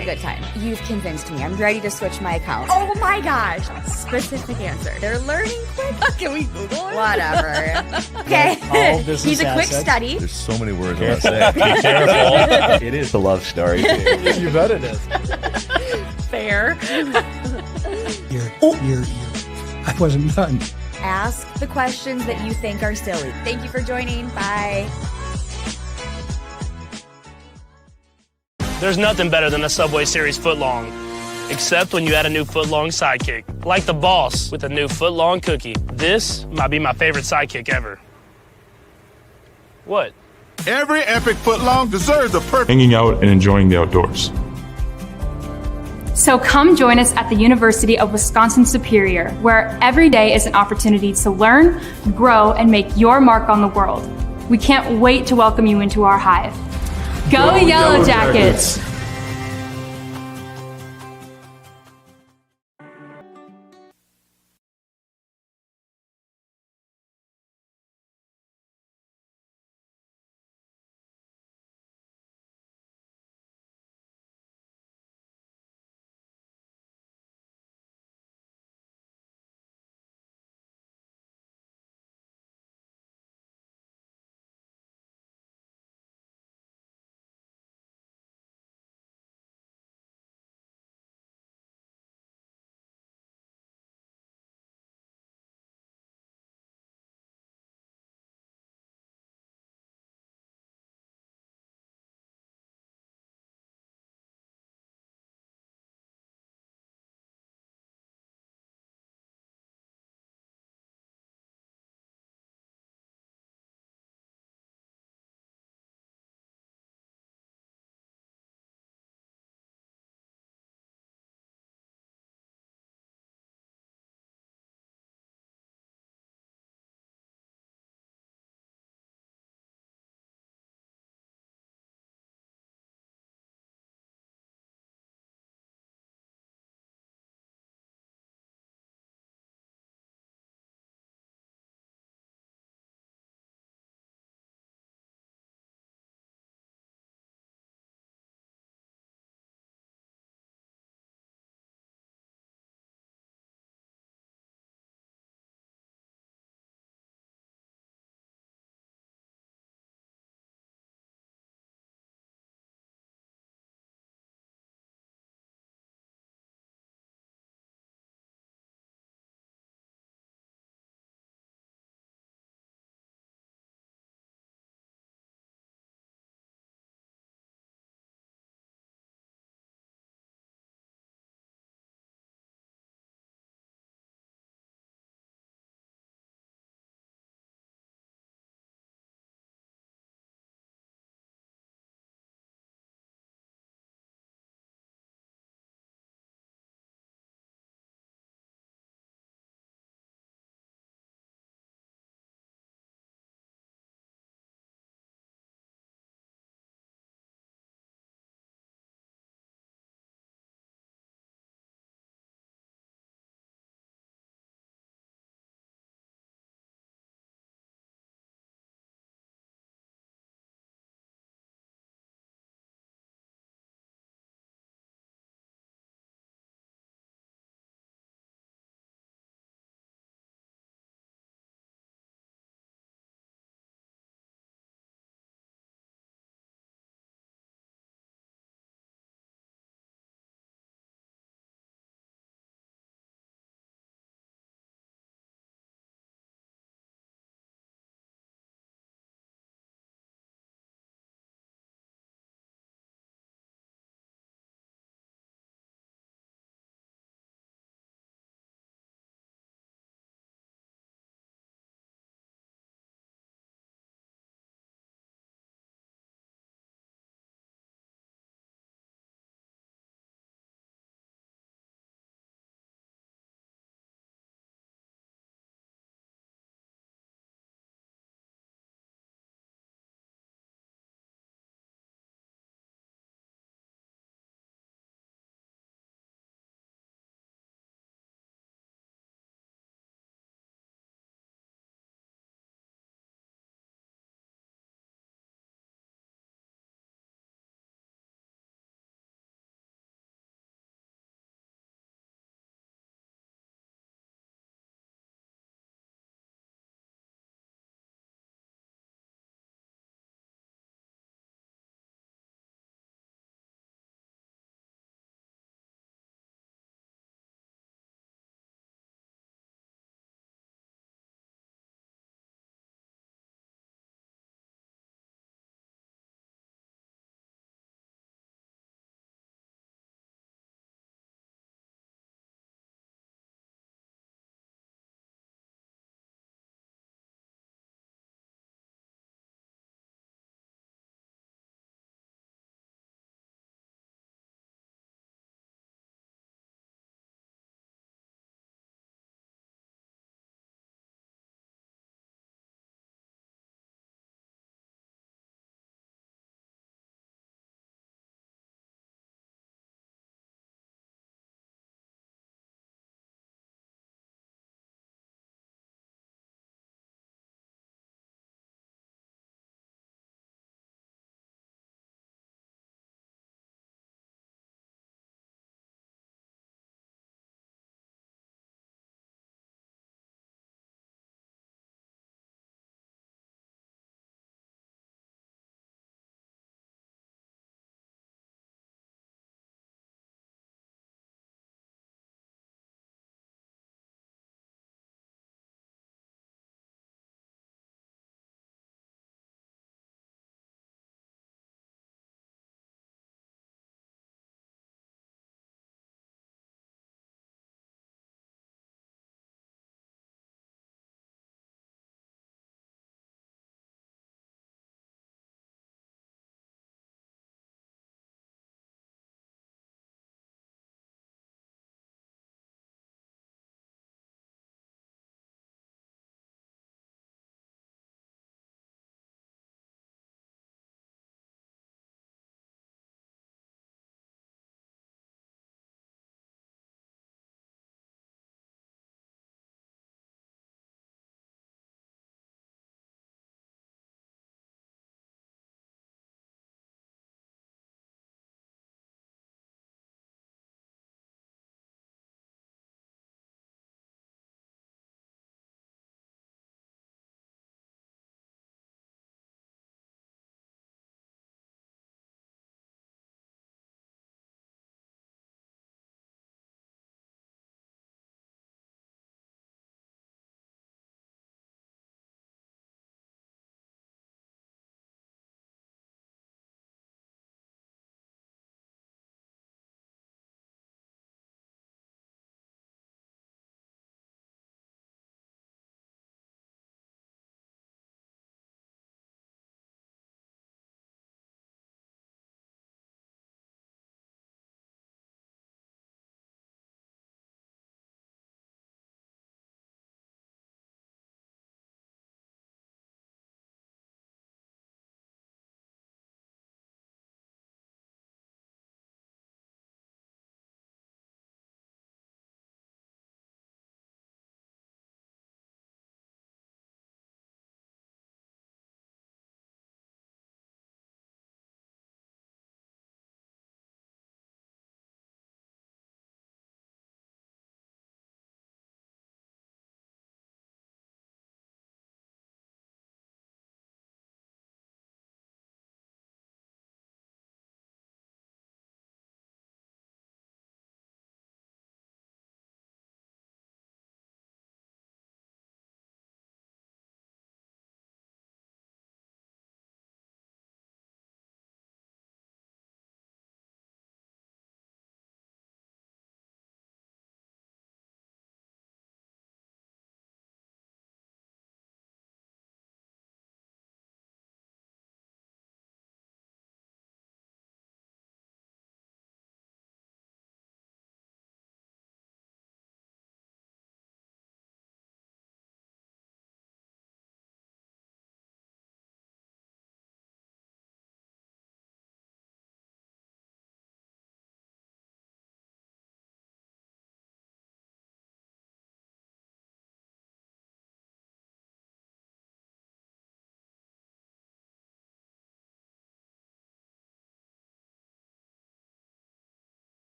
a good time. You've convinced me. I'm ready to switch my account. Oh my gosh. Specific answer. They're learning quick. Can we Google it? Whatever. Okay. He's a quick study. There's so many words I want to say. Be careful. It is a love story. You bet it is. Fair. I wasn't done. Ask the questions that you think are silly. Thank you for joining. Bye. There's nothing better than a Subway Series footlong, except when you add a new footlong sidekick, like the boss with a new footlong cookie. This might be my favorite sidekick ever. What? Every epic footlong deserves the perfect hanging out and enjoying the outdoors. So come join us at the University of Wisconsin-Superior, where every day is an opportunity to learn, grow, and make your mark on the world. We can't wait to welcome you into our hive. Go Yellow Jackets!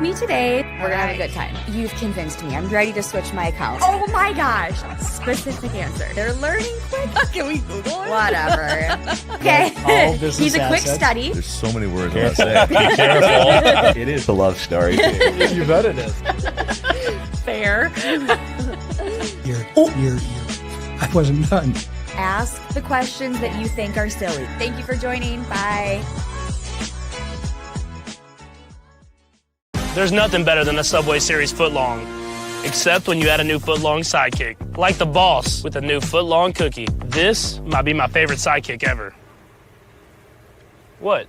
me today. We're gonna have a good time. You've convinced me. I'm ready to switch my account. Oh my gosh. Specific answer. They're learning quick. Can we Google it? Whatever. Okay. All business He's a quick assets. study. There's so many words I'm not saying. Be careful. It is a love story. You bet it is. Fair. I wasn't done. Ask the questions that you think are silly. Thank you for joining. Bye. There's nothing better than a Subway Series footlong, except when you add a new footlong sidekick. Like the boss with a new footlong cookie. This might be my favorite sidekick ever. What?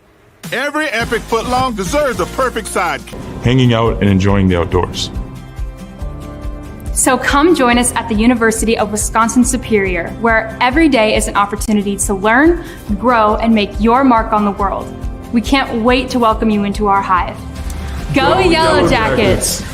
Every epic footlong deserves a perfect sidekick. Hanging out and enjoying the outdoors. So come join us at the University of Wisconsin-Superior, where every day is an opportunity to learn, grow, and make your mark on the world. We can't wait to welcome you into our hive. Go Yellow Jackets!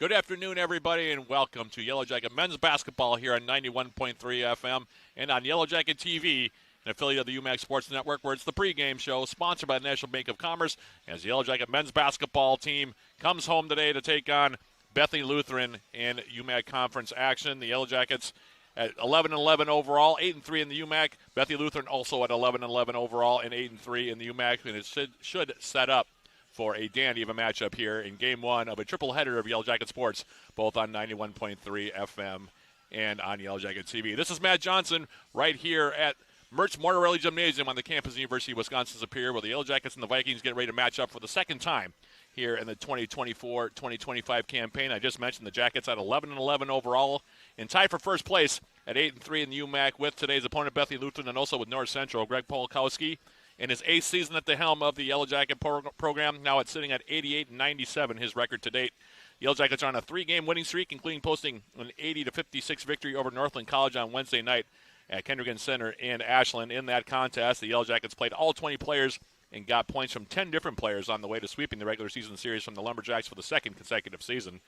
Good afternoon, everybody, and welcome to Yellow Jacket men's basketball here on 91.3 FM and on Yellow Jacket TV, an affiliate of the UMAC Sports Network, where it's the pregame show sponsored by the National Bank of Commerce, as the Yellow Jacket men's basketball team comes home today to take on Bethany Lutheran in UMAC conference action. The Yellow Jackets at 11-11 overall, 8-3 in the UMAC. Bethany Lutheran also at 11-11 overall and 8-3 in the UMAC, and it should set up for a dandy of a matchup here in Game 1 of a triple header of Yellow Jacket Sports, both on 91.3 FM and on Yellow Jacket TV. This is Matt Johnson right here at Mertz Mortarelli Gymnasium on the campus of the University of Wisconsin-Superior, where the Yellow Jackets and the Vikings get ready to match up for the second time here in the 2024-2025 campaign. I just mentioned the Jackets at 11-11 overall and tied for first place at 8-3 in the UMAC with today's opponent, Bethany Lutheran, and also with North Central. Greg Polkowski in his 8th season at the helm of the Yellow Jacket program. Now it's sitting at 88-97, his record to date. The Yellow Jackets are on a 3-game winning streak, including posting an 80-56 victory over Northland College on Wednesday night at Kendrigan Center in Ashland. In that contest, the Yellow Jackets played all 20 players and got points from 10 different players on the way to sweeping the regular season series from the Lumberjacks for the second consecutive season.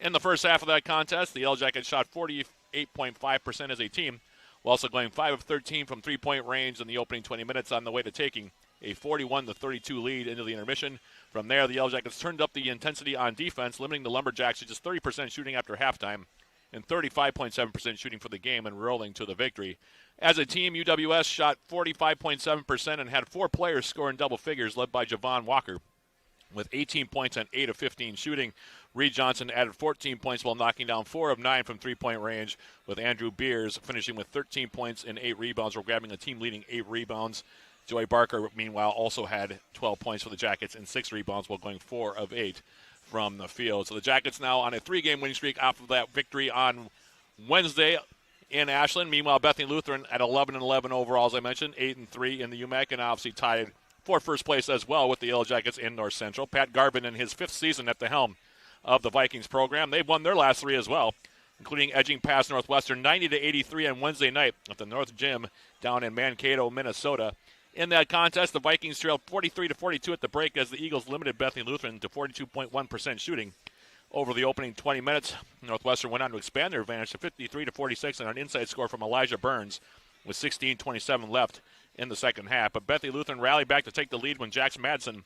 In the first half of that contest, the Yellow Jackets shot 48.5% as a team, while also going 5 of 13 from three-point range in the opening 20 minutes on the way to taking a 41-32 lead into the intermission. From there, the Yellow Jackets turned up the intensity on defense, limiting the Lumberjacks to just 30% shooting after halftime and 35.7% shooting for the game and rolling to the victory. As a team, UWS shot 45.7% and had 4 players score in double figures, led by Javon Walker with 18 points on 8 of 15 shooting. Reed Johnson added 14 points while knocking down 4 of 9 from three-point range, with Andrew Beers finishing with 13 points and 8 rebounds, or grabbing a team-leading 8 rebounds. Joey Barker, meanwhile, also had 12 points for the Jackets and 6 rebounds while going 4 of 8 from the field. So the Jackets now on a 3-game winning streak off of that victory on Wednesday in Ashland. Meanwhile, Bethany Lutheran at 11-11 overall, as I mentioned, 8-3 in the UMAC, and obviously tied for first place as well with the Yellow Jackets in North Central. Pat Garvin in his 5th season at the helm of the Vikings program. They've won their last 3 as well, including edging past Northwestern 90-83 on Wednesday night at the North Gym down in Mankato, Minnesota. In that contest, the Vikings trailed 43-42 at the break as the Eagles limited Bethany Lutheran to 42.1% shooting over the opening 20 minutes. Northwestern went on to expand their advantage to 53-46 on an inside score from Elijah Burns with 16:27 left in the second half. But Bethany Lutheran rallied back to take the lead when Jax Madsen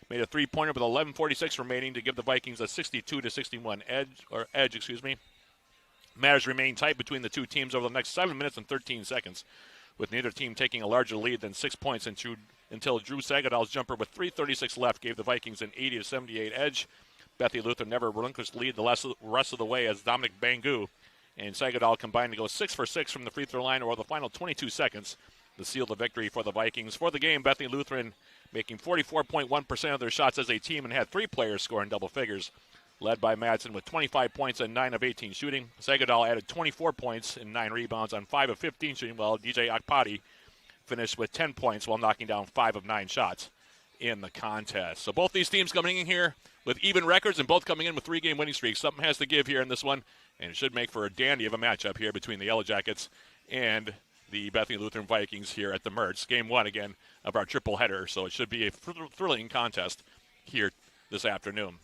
made a three-pointer with 11:46 remaining to give the Vikings a 62-61 edge. Matters remained tight between the two teams over the next 7 minutes and 13 seconds, with neither team taking a larger lead than 6 points until Drew Sagadal's jumper with 3:36 left gave the Vikings an 80-78 edge. Bethany Lutheran never relinquished the lead the rest of the way as Dominic Bangu and Sagadal combined to go 6 for 6 from the free throw line over the final 22 seconds to seal the victory for the Vikings. For the game, Bethany Lutheran making 44.1% of their shots as a team and had 3 players score in double figures, led by Madsen with 25 points and 9 of 18 shooting. Sagadal added 24 points and 9 rebounds on 5 of 15 shooting, while DJ Akpati finished with 10 points while knocking down 5 of 9 shots in the contest. So both these teams coming in here with even records and both coming in with 3-game winning streaks. Something has to give here in this one, and it should make for a dandy of a matchup here between the Yellow Jackets and the Bethany Lutheran Vikings here at the Mertz. Game 1, again, of our triple header, so it should be a thrilling contest here this afternoon.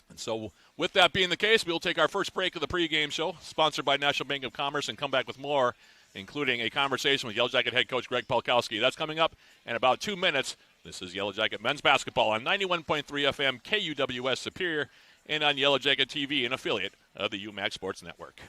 And so with that being the case, we'll take our first break of the pregame show, sponsored by National Bank of Commerce, and come back with more, including a conversation with Yellow Jacket head coach Greg Polkowski. That's coming up in about 2 minutes. This is Yellow Jacket men's basketball on 91.3 FM KUWS Superior and on Yellow Jacket TV, an affiliate of the UMAC Sports Network.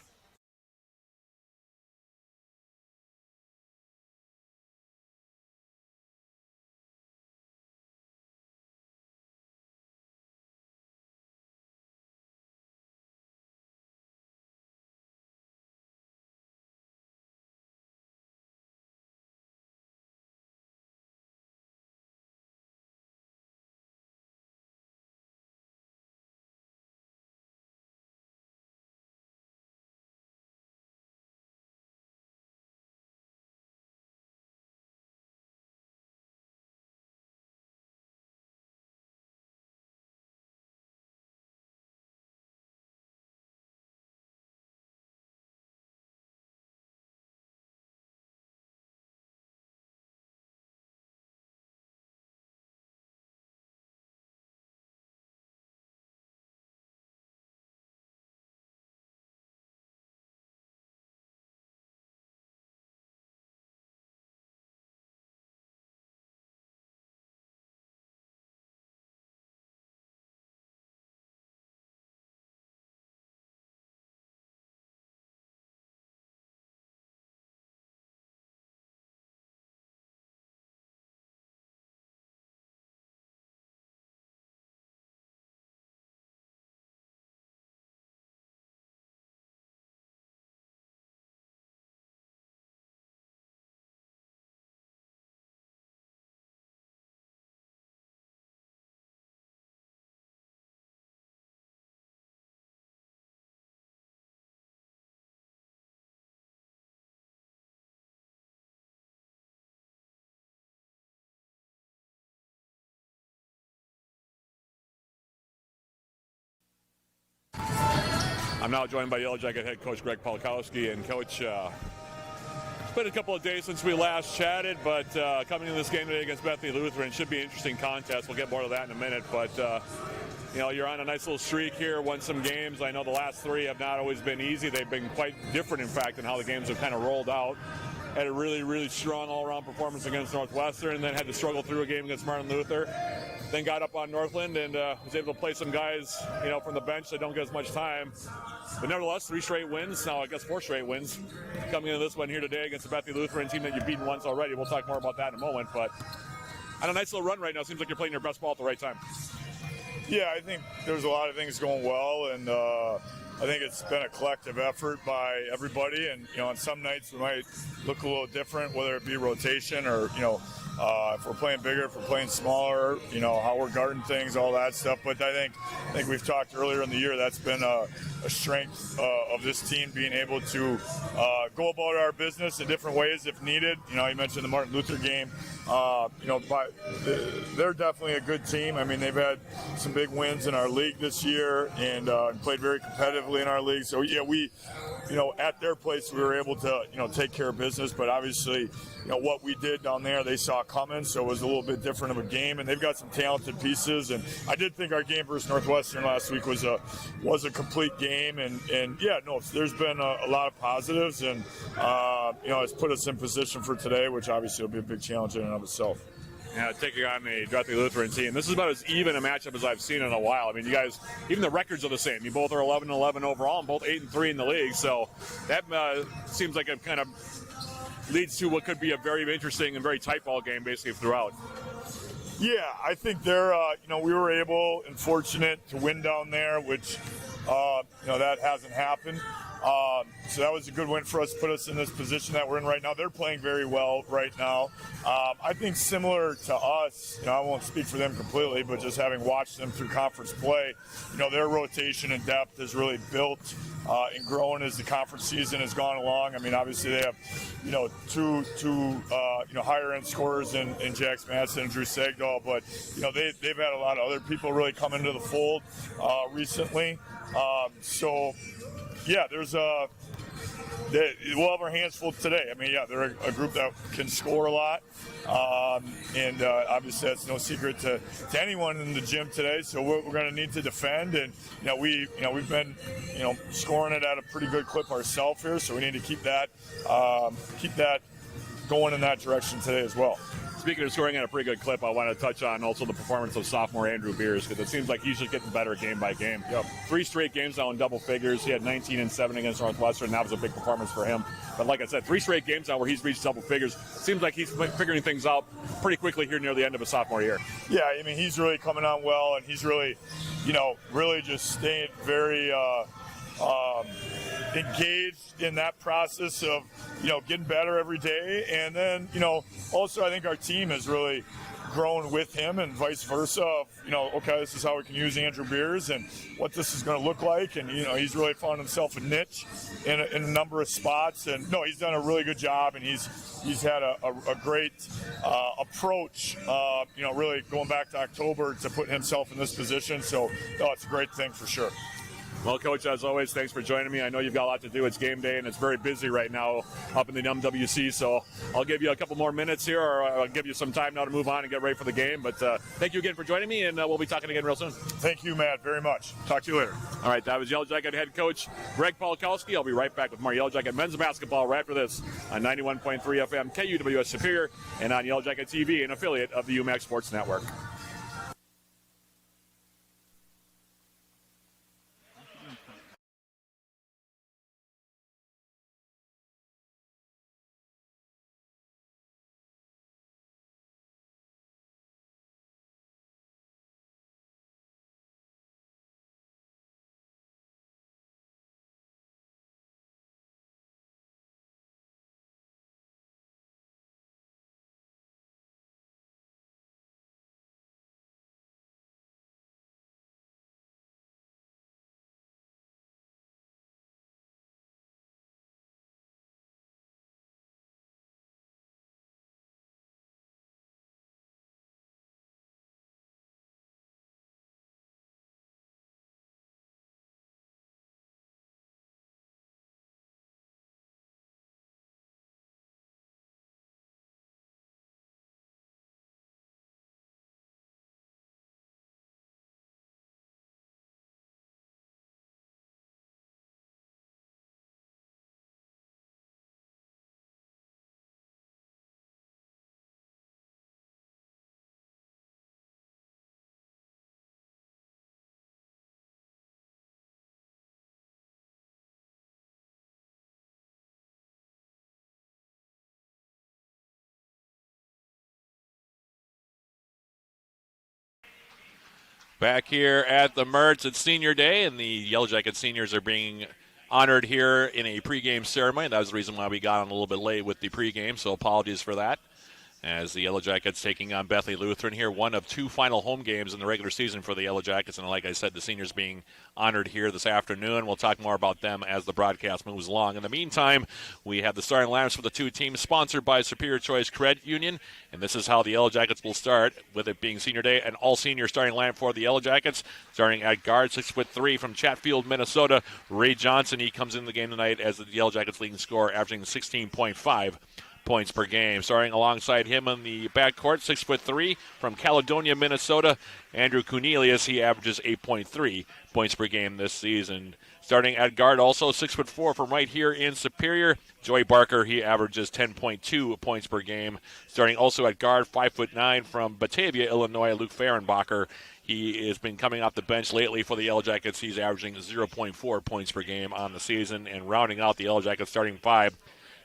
I'm now joined by Yellow Jacket head coach Greg Polkowski. And Coach, it's been a couple of days since we last chatted, but coming into this game today against Bethany Lutheran should be an interesting contest. We'll get more to that in a minute, but you're on a nice little streak here, won some games. I know the last three have not always been easy. They've been quite different, in fact, in how the games have kind of rolled out. Had a really, really strong all-around performance against Northwestern, and then had to struggle through a game against Martin Luther. Then got up on Northland and was able to play some guys, from the bench that don't get as much time. But nevertheless, 3 straight wins. Now I guess 4 straight wins coming into this one here today against the Bethany Lutheran team that you've beaten once already. We'll talk more about that in a moment. But on a nice little run right now, seems like you're playing your best ball at the right time. Yeah, I think there's a lot of things going well, and I think it's been a collective effort by everybody. And on some nights we might look a little different, whether it be rotation or if we're playing bigger, if we're playing smaller, how we're guarding things, all that stuff. But I think we've talked earlier in the year, that's been a strength of this team, being able to go about our business in different ways if needed. You mentioned the Martin Luther game. But they're definitely a good team. I mean, they've had some big wins in our league this year and played very competitively in our league. So yeah, we, at their place, we were able to, take care of business. But obviously, what we did down there, they saw coming. So it was a little bit different of a game. And they've got some talented pieces. And I did think our game versus Northwestern last week was a complete game. And yeah, no, there's been a lot of positives. And it's put us in position for today, which obviously will be a big challenge in and of itself. Yeah, taking on the Bethany Lutheran team. This is about as even a matchup as I've seen in a while. I mean, you guys, even the records are the same. You both are 11-11 overall and both 8-3 in the league. So that seems like it kind of leads to what could be a very interesting and very tight ball game basically throughout. Yeah, I think they're, we were able and fortunate to win down there, which, that hasn't happened. So that was a good win for us, put us in this position that we're in right now. They're playing very well right now. I think similar to us, I won't speak for them completely, but just having watched them through conference play, their rotation and depth has really built and grown as the conference season has gone along. I mean, obviously they have, two higher end scorers in Jax Madsen and Drew Sagdahl, but they've had a lot of other people really come into the fold recently. So yeah, we'll have our hands full today. I mean, yeah, they're a group that can score a lot, and obviously that's no secret to anyone in the gym today. So we're going to need to defend, and we've been scoring it at a pretty good clip ourselves here. So we need to keep that going in that direction today as well. Speaking of scoring at a pretty good clip, I want to touch on also the performance of sophomore Andrew Beers, because it seems like he's just getting better game by game. Yep. 3 straight games now in double figures. He had 19 and 7 against Northwestern. That was a big performance for him. But like I said, 3 straight games now where he's reached double figures. Seems like he's figuring things out pretty quickly here near the end of his sophomore year. Yeah, I mean, he's really coming on well, and he's really, really just staying very engaged in that process of, getting better every day. And then, also I think our team has really grown with him and vice versa of, okay, this is how we can use Andrew Beers and what this is going to look like. And, he's really found himself a niche in a number of spots. And no, he's done a really good job, and he's had a great approach, really going back to October to put himself in this position. So, it's a great thing for sure. Well, Coach, as always, thanks for joining me. I know you've got a lot to do. It's game day, and it's very busy right now up in the MWC, so I'll give you a couple more minutes here, or I'll give you some time now to move on and get ready for the game. But thank you again for joining me, and we'll be talking again real soon. Thank you, Matt, very much. Talk to you later. All right, that was Yellow Jacket head coach Greg Polkowski. I'll be right back with more Yellow Jacket men's basketball right after this on 91.3 FM KUWS Superior and on Yellow Jacket TV, an affiliate of the UMAC Sports Network. Back here at the Mertz, it's Senior Day, and the Yellow Jacket seniors are being honored here in a pregame ceremony. That was the reason why we got on a little bit late with the pregame, so apologies for that. As the Yellow Jackets taking on Bethany Lutheran here, one of two final home games in the regular season for the Yellow Jackets, and like I said, the seniors being honored here this afternoon. We'll talk more about them as the broadcast moves along. In the meantime, we have the starting lineups for the two teams, sponsored by Superior Choice Credit Union, and this is how the Yellow Jackets will start, with it being Senior Day, an all-senior starting lineup for the Yellow Jackets. Starting at guard, 6'3" from Chatfield, Minnesota, Ray Johnson. He comes in the game tonight as the Yellow Jackets leading scorer, averaging 16.5 points per game. Starting alongside him in the backcourt, 6'3" from Caledonia, Minnesota, Andrew Cornelius. He averages 8.3 points per game this season. Starting at guard, also 6'4" from right here in Superior, Joey Barker. He averages 10.2 points per game. Starting also at guard, 5'9" from Batavia, Illinois, Luke Fehrenbacher. He has been coming off the bench lately for the Yellow Jackets. He's averaging 0.4 points per game on the season. And rounding out the Yellow Jackets starting five,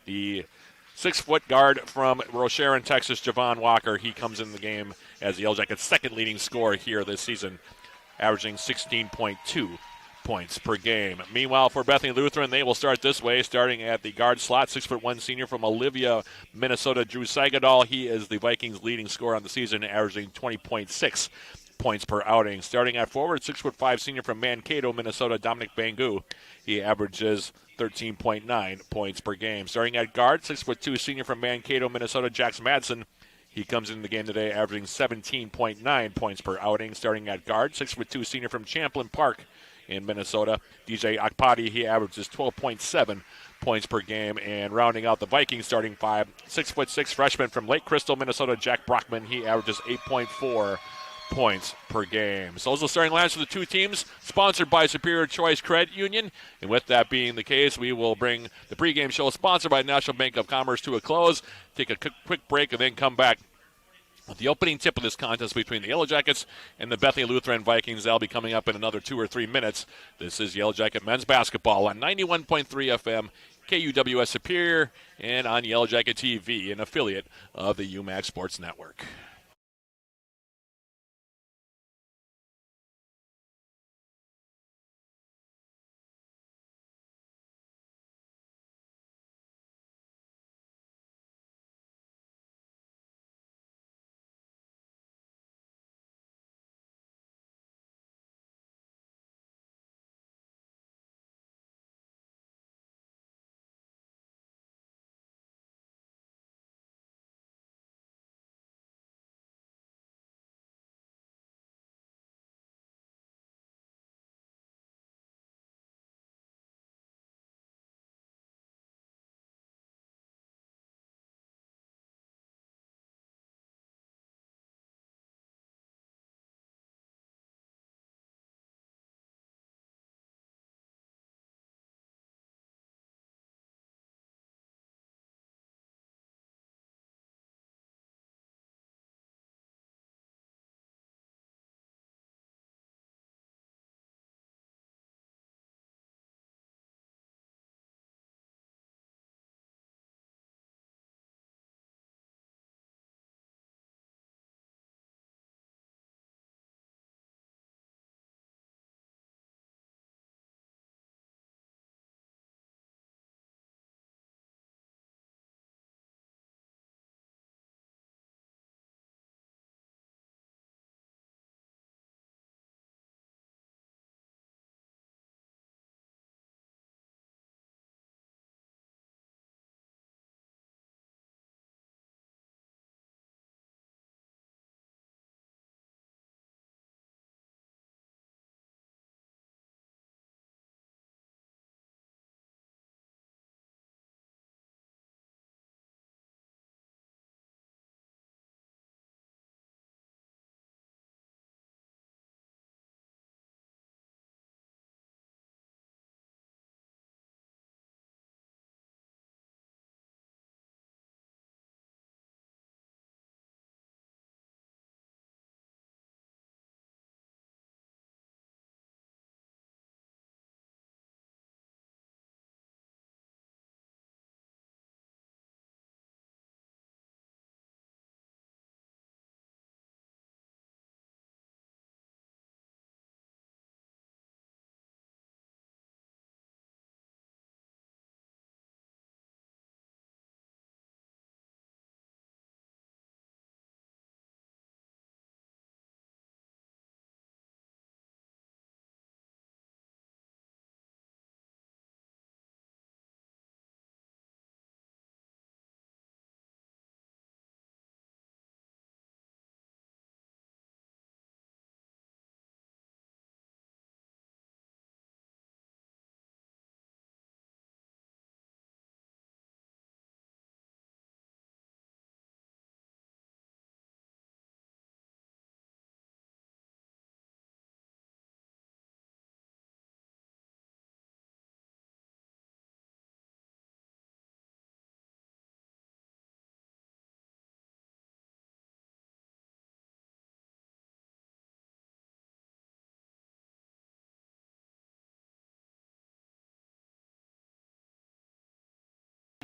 the 6-foot guard from Rocheron, Texas, Javon Walker. He comes in the game as the Yellow Jackets' second leading scorer here this season, averaging 16.2 points per game. Meanwhile, for Bethany Lutheran, they will start this way, starting at the guard slot, 6'1" senior from Olivia, Minnesota, Drew Sagadal. He is the Vikings' leading scorer on the season, averaging 20.6 points per outing. Starting at forward, 6'5" senior from Mankato, Minnesota, Dominic Bangu. He averages 13.9 points per game. Starting at guard, 6'2" senior from Mankato, Minnesota, Jax Madsen. He comes in the game today averaging 17.9 points per outing. Starting at guard, 6'2" senior from Champlin Park in Minnesota, DJ Akpati. He averages 12.7 points per game. And rounding out the Vikings starting five, 6'6" freshman from Lake Crystal, Minnesota, Jack Brockman. He averages 8.4 points per game. So those are the starting lines for the two teams, sponsored by Superior Choice Credit Union. And with that being the case, we will bring the pregame show, sponsored by National Bank of Commerce, to a close. Take a quick break and then come back with the opening tip of this contest between the Yellow Jackets and the Bethany Lutheran Vikings. That'll be coming up in another 2 or 3 minutes. This is Yellow Jacket men's basketball on 91.3 FM, KUWS Superior, and on Yellow Jacket TV, an affiliate of the UMAC Sports Network.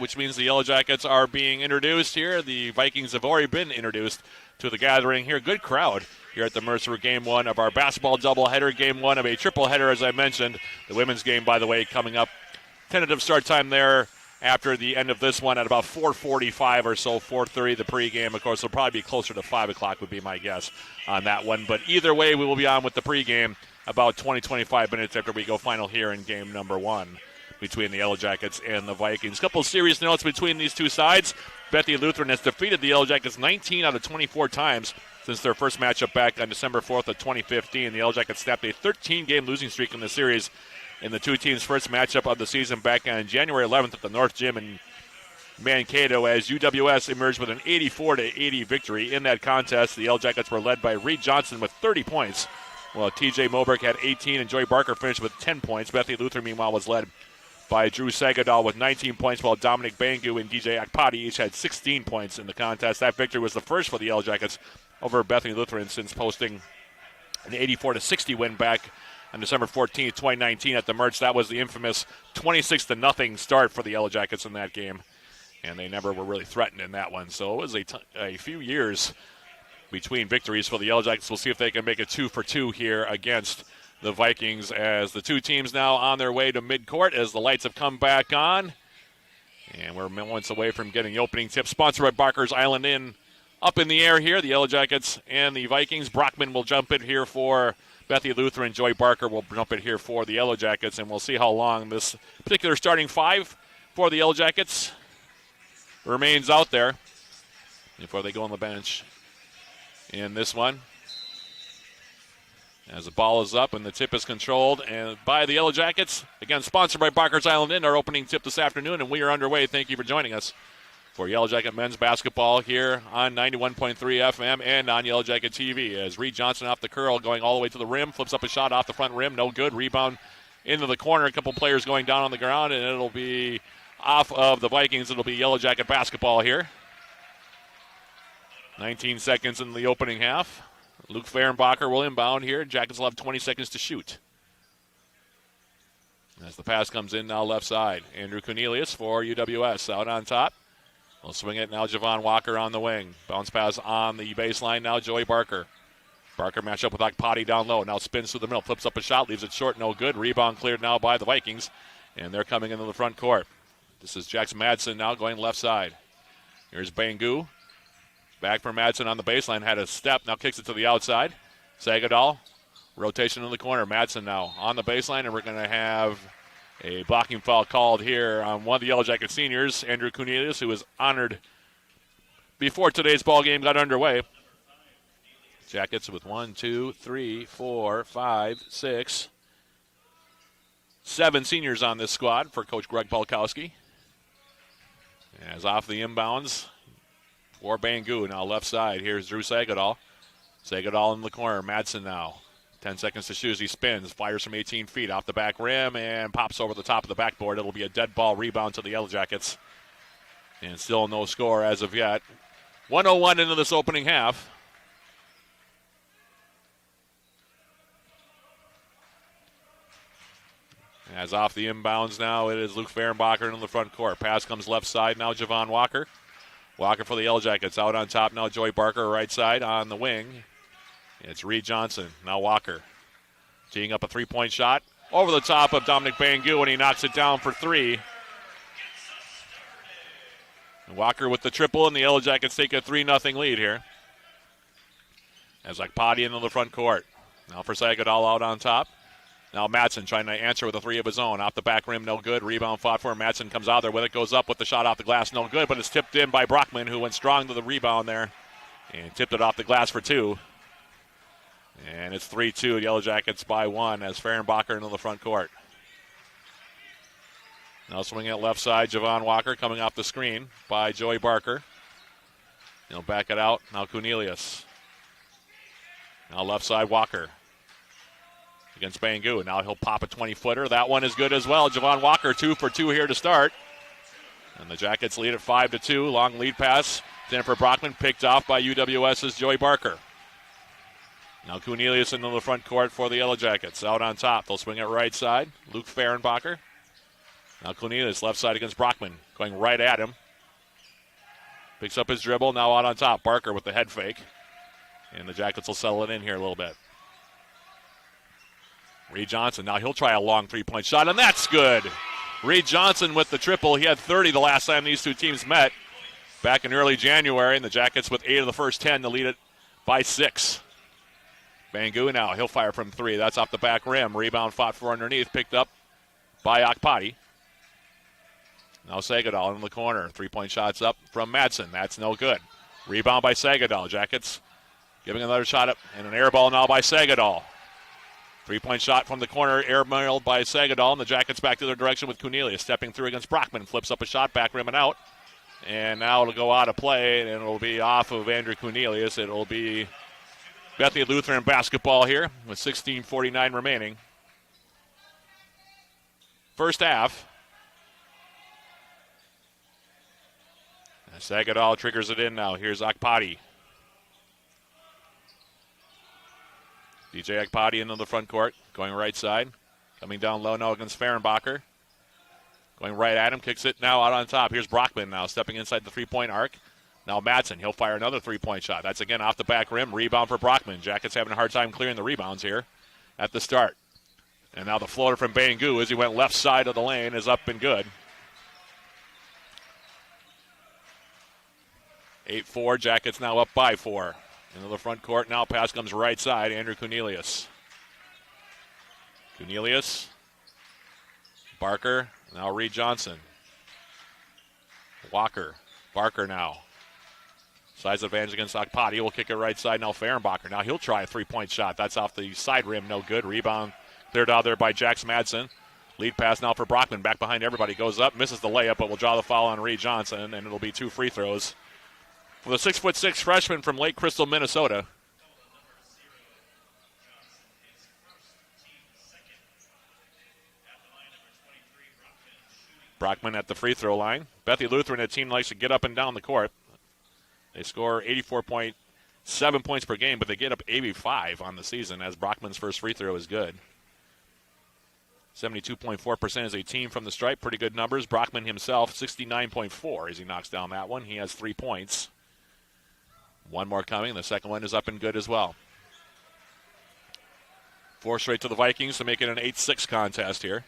which means the Yellow Jackets are being introduced here. The Vikings have already been introduced to the gathering here. Good crowd here at the Mercer Game 1 of our basketball doubleheader, Game 1 of a triple header, as I mentioned. The women's game, by the way, coming up. Tentative start time there after the end of this one at about 4:45 or so, 4:30 the pregame. Of course, it'll probably be closer to 5 o'clock would be my guess on that one. But either way, we will be on with the pregame about 20-25 minutes after we go final here in game number 1 between the Yellow Jackets and the Vikings. A couple of serious notes between these two sides. Bethany Lutheran has defeated the Yellow Jackets 19 out of 24 times since their first matchup back on December 4th of 2015. The Yellow Jackets snapped a 13-game losing streak in the series in the two teams' first matchup of the season back on January 11th at the North Gym in Mankato, as UWS emerged with an 84-80 victory in that contest. The Yellow Jackets were led by Reed Johnson with 30 points, while TJ Moberg had 18 and Joy Barker finished with 10 points. Bethany Lutheran, meanwhile, was led by Drew Sagadal with 19 points, while Dominic Bangu and DJ Akpati each had 16 points in the contest. That victory was the first for the Yellow Jackets over Bethany Lutheran since posting an 84-60 win back on December 14th, 2019 at the Merch. That was the infamous 26-0 start for the Yellow Jackets in that game, and they never were really threatened in that one. So it was a few years between victories for the Yellow Jackets. We'll see if they can make a 2-for-2 here against the Vikings, as the two teams now on their way to midcourt as the lights have come back on. And we're moments away from getting the opening tip, sponsored by Barker's Island Inn. Up in the air here, the Yellow Jackets and the Vikings. Brockman will jump in here for Bethany Lutheran. Joy Barker will jump in here for the Yellow Jackets, and we'll see how long this particular starting five for the Yellow Jackets remains out there before they go on the bench in this one. As the ball is up and the tip is controlled and by the Yellow Jackets. Again, sponsored by Barker's Island Inn, our opening tip this afternoon, and we are underway. Thank you for joining us for Yellow Jacket men's basketball here on 91.3 FM and on Yellow Jacket TV. As Reed Johnson off the curl, going all the way to the rim, flips up a shot off the front rim, no good. Rebound into the corner, a couple players going down on the ground, and it'll be off of the Vikings. It'll be Yellow Jacket basketball here. 19 seconds in the opening half. Luke Fehrenbacher will inbound here. Jackets will have 20 seconds to shoot. As the pass comes in now left side. Andrew Cornelius for UWS out on top. We'll swing it now. Javon Walker on the wing. Bounce pass on the baseline now. Joey Barker. Barker match up with Akpati down low. Now spins through the middle. Flips up a shot. Leaves it short. No good. Rebound cleared now by the Vikings. And they're coming into the front court. This is Jackson Madsen now going left side. Here's Bangu. Back for Madsen on the baseline. Had a step. Now kicks it to the outside. Sagadal. Rotation in the corner. Madsen now on the baseline. And we're going to have a blocking foul called here on one of the Yellow Jacket seniors, Andrew Cornelius, who was honored before today's ball game got underway. Jackets with 1, 2, 3, 4, 5, 6, 7 seniors on this squad for Coach Greg Polkowski. As off the inbounds for Bangu, now left side. Here's Drew Sagadal. Sagadal in the corner. Madsen now. 10 seconds to shoot as he spins. Fires from 18 feet off the back rim and pops over the top of the backboard. It'll be a dead ball rebound to the Yellow Jackets. And still no score as of yet. 1:01 into this opening half. As off the inbounds now, it is Luke Fehrenbacher in the front court. Pass comes left side now, Javon Walker. Walker for the Yellow Jackets. Out on top now, Joy Barker, right side on the wing. It's Reed Johnson. Now Walker. Teeing up a three-point shot over the top of Dominic Bangu, and he knocks it down for three. And Walker with the triple, and the Yellow Jackets take a 3-0 lead here. As Akpati into the front court. Now for Sagadal out on top. Now Madsen trying to answer with a three of his own. Off the back rim, no good. Rebound fought for him. Madsen comes out there with it. Goes up with the shot off the glass, no good. But it's tipped in by Brockman, who went strong to the rebound there. And tipped it off the glass for two. And it's 3-2, Yellow Jackets by one as Fehrenbacher into the front court. Now swinging it left side, Javon Walker coming off the screen by Joey Barker. He'll back it out. Now Cornelius. Now left side, Walker against Bangu. And now he'll pop a 20-footer. That one is good as well. Javon Walker 2 for 2 here to start. And the Jackets lead at 5-2. Long lead pass. Jennifer Brockman picked off by UWS's Joey Barker. Now Cornelius into the front court for the Yellow Jackets. Out on top. They'll swing it right side. Luke Fehrenbacher. Now Cornelius left side against Brockman, going right at him. Picks up his dribble, now out on top. Barker with the head fake. And the Jackets will settle it in here a little bit. Reed Johnson, now he'll try a long three-point shot, and that's good. Reed Johnson with the triple. He had 30 the last time these two teams met back in early January, and the Jackets with 8 of the first 10 to lead it by 6. Bangu now, he'll fire from 3. That's off the back rim. Rebound fought for underneath, picked up by Akpati. Now Sagadal in the corner. Three-point shots up from Madsen. That's no good. Rebound by Sagadal. Jackets giving another shot up, and an air ball now by Sagadal. Three-point shot from the corner, airmailed by Sagadal, and the Jackets back to their direction with Cornelius stepping through against Brockman. Flips up a shot, back rim and out. And now it'll go out of play, and it'll be off of Andrew Cornelius. It'll be Bethany Lutheran basketball here with 16:49 remaining. First half. Sagadal triggers it in now. Here's Akpati. DJ Akpati into the front court, going right side. Coming down low now against Fehrenbacher. Going right at him, kicks it now out on top. Here's Brockman now stepping inside the three-point arc. Now Madsen, he'll fire another three-point shot. That's again off the back rim. Rebound for Brockman. Jackets having a hard time clearing the rebounds here at the start. And now the floater from Bangu as he went left side of the lane is up and good. 8-4, Jackets now up by 4. Into the front court, now pass comes right side, Andrew Cornelius. Cornelius, Barker, now Reed Johnson. Walker, Barker now. Size advantage against Akpati, will kick it right side, now Fehrenbacher. Now he'll try a three-point shot, that's off the side rim, no good. Rebound cleared out there by Jax Madsen. Lead pass now for Brockman, back behind everybody, goes up, misses the layup, but will draw the foul on Reed Johnson, and it'll be 2 free throws. For the 6'6" freshman from Lake Crystal, Minnesota. Brockman at the free throw line. Bethany Lutheran, a team likes to get up and down the court. They score 84.7 points per game, but they get up 85 on the season as Brockman's first free throw is good. 72.4% as a team from the stripe. Pretty good numbers. Brockman himself, 69.4 as he knocks down that one. He has 3 points. One more coming. The second one is up and good as well. 4 straight to the Vikings to make it an 8-6 contest here.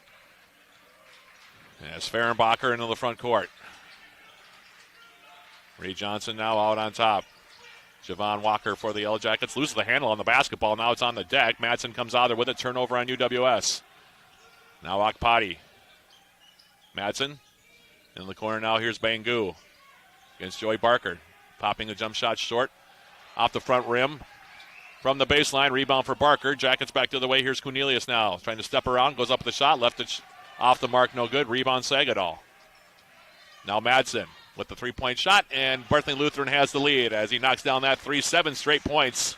As Fehrenbacher into the front court. Reed Johnson now out on top. Javon Walker for the Yellow Jackets. Loses the handle on the basketball. Now it's on the deck. Madsen comes out there with a turnover on UWS. Now Akpati. Madsen in the corner now. Here's Bangu against Joey Barker. Popping a jump shot short. Off the front rim. From the baseline. Rebound for Barker. Jackets back the other way. Here's Cornelius now. Trying to step around. Goes up with the shot. Left it off the mark. No good. Rebound Sagadal. Now Madsen with the three-point shot. And Bethany Lutheran has the lead as he knocks down that 3. 7 straight points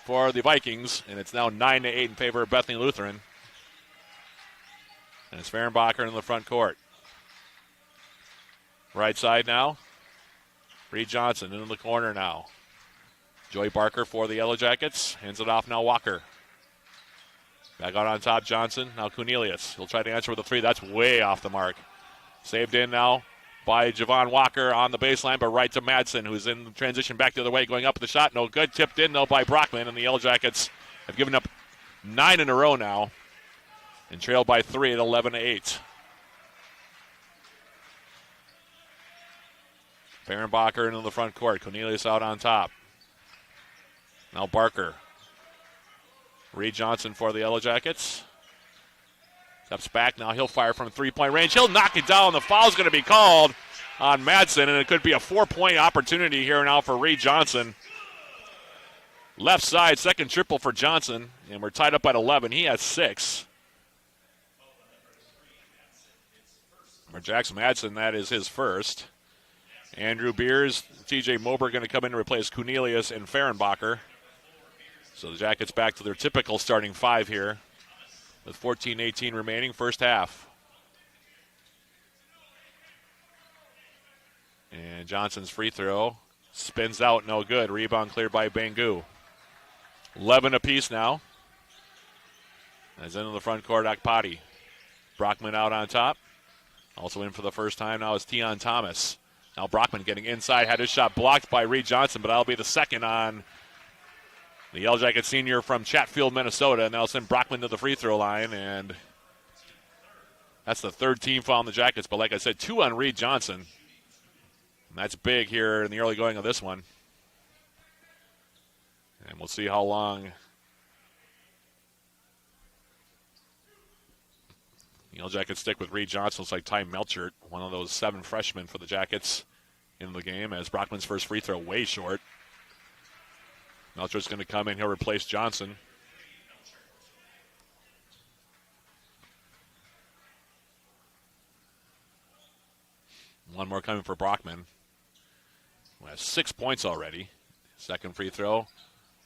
for the Vikings. And it's now 9-8 in favor of Bethany Lutheran. And it's Fehrenbacher in the front court. Right side now. Reed Johnson into the corner now. Joey Barker for the Yellow Jackets. Hands it off now, Walker. Back out on top, Johnson. Now Cornelius. He'll try to answer with a 3. That's way off the mark. Saved in now by Javon Walker on the baseline, but right to Madsen, who's in transition back the other way, going up with the shot. No good. Tipped in, though, by Brockman, and the Yellow Jackets have given up 9 in a row now and trailed by 3 at 11-8. Fehrenbacher into the front court. Cornelius out on top. Now Barker. Reed Johnson for the Yellow Jackets. Steps back. Now he'll fire from three-point range. He'll knock it down. The foul's going to be called on Madsen, and it could be a 4-point opportunity here now for Reed Johnson. Left side, second triple for Johnson, and we're tied up at 11. He has 6. For Jackson Madsen, that is his first. Andrew Beers, TJ Mober going to come in to replace Cornelius and Fehrenbacher. So the Jackets back to their typical starting 5 here with 14-18 remaining, first half. And Johnson's free throw spins out, no good. Rebound cleared by Bangu. 11 apiece now. As into the front court, Akpati. Brockman out on top. Also in for the first time now is Tion Thomas. Now Brockman getting inside, had his shot blocked by Reed Johnson, but that'll be the second on the Yellow Jacket senior from Chatfield, Minnesota. And that'll send Brockman to the free throw line, and that's the third team foul on the Jackets. But like I said, 2 on Reed Johnson. And that's big here in the early going of this one. And we'll see how long the Yellow Jackets stick with Reed Johnson. Looks like Ty Melchert, one of those 7 freshmen for the Jackets in the game, as Brockman's first free throw way short. Melchert's going to come in. He'll replace Johnson. One more coming for Brockman, who has 6 points already. Second free throw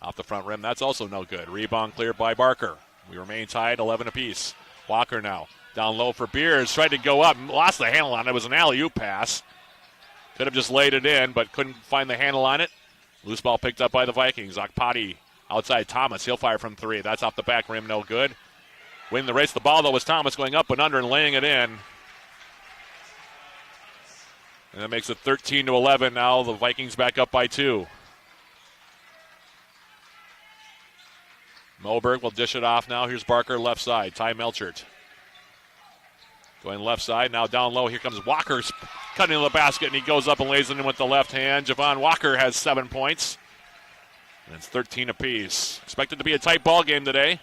off the front rim. That's also no good. Rebound cleared by Barker. We remain tied, 11 apiece. Walker now down low for Beers. Tried to go up, lost the handle on it. It was an alley-oop pass. Could have just laid it in, but couldn't find the handle on it. Loose ball picked up by the Vikings. Akpati outside Thomas. He'll fire from 3. That's off the back rim, no good. Winning the race. The ball, though, was Thomas going up and under and laying it in. And that makes it 13-11 now. The Vikings back up by 2. Moberg will dish it off now. Here's Barker left side. Ty Melchert going left side. Now down low. Here comes Walker cutting into the basket, and he goes up and lays it in with the left hand. Javon Walker has 7 points. And it's 13 apiece. Expected to be a tight ball game today.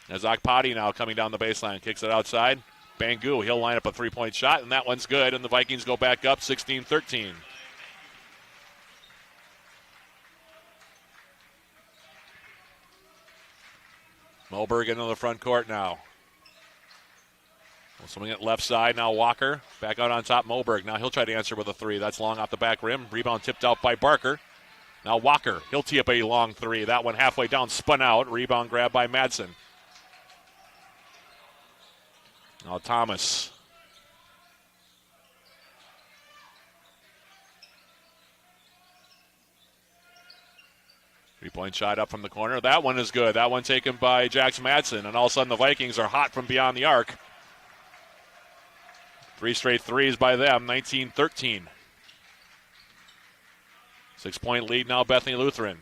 As Akpati now coming down the baseline. Kicks it outside. Bangu, he'll line up a 3-point shot, and that one's good. And the Vikings go back up 16-13. Moberg into the front court now. Swing it left side. Now Walker back out on top. Moberg. Now he'll try to answer with a 3. That's long off the back rim. Rebound tipped out by Barker. Now Walker. He'll tee up a long 3. That one halfway down, spun out. Rebound grab by Madsen. Now Thomas. Three-point shot up from the corner. That one is good. That one taken by Jax Madsen. And all of a sudden the Vikings are hot from beyond the arc. 3 straight threes by them, 19-13. 6-point lead now, Bethany Lutheran.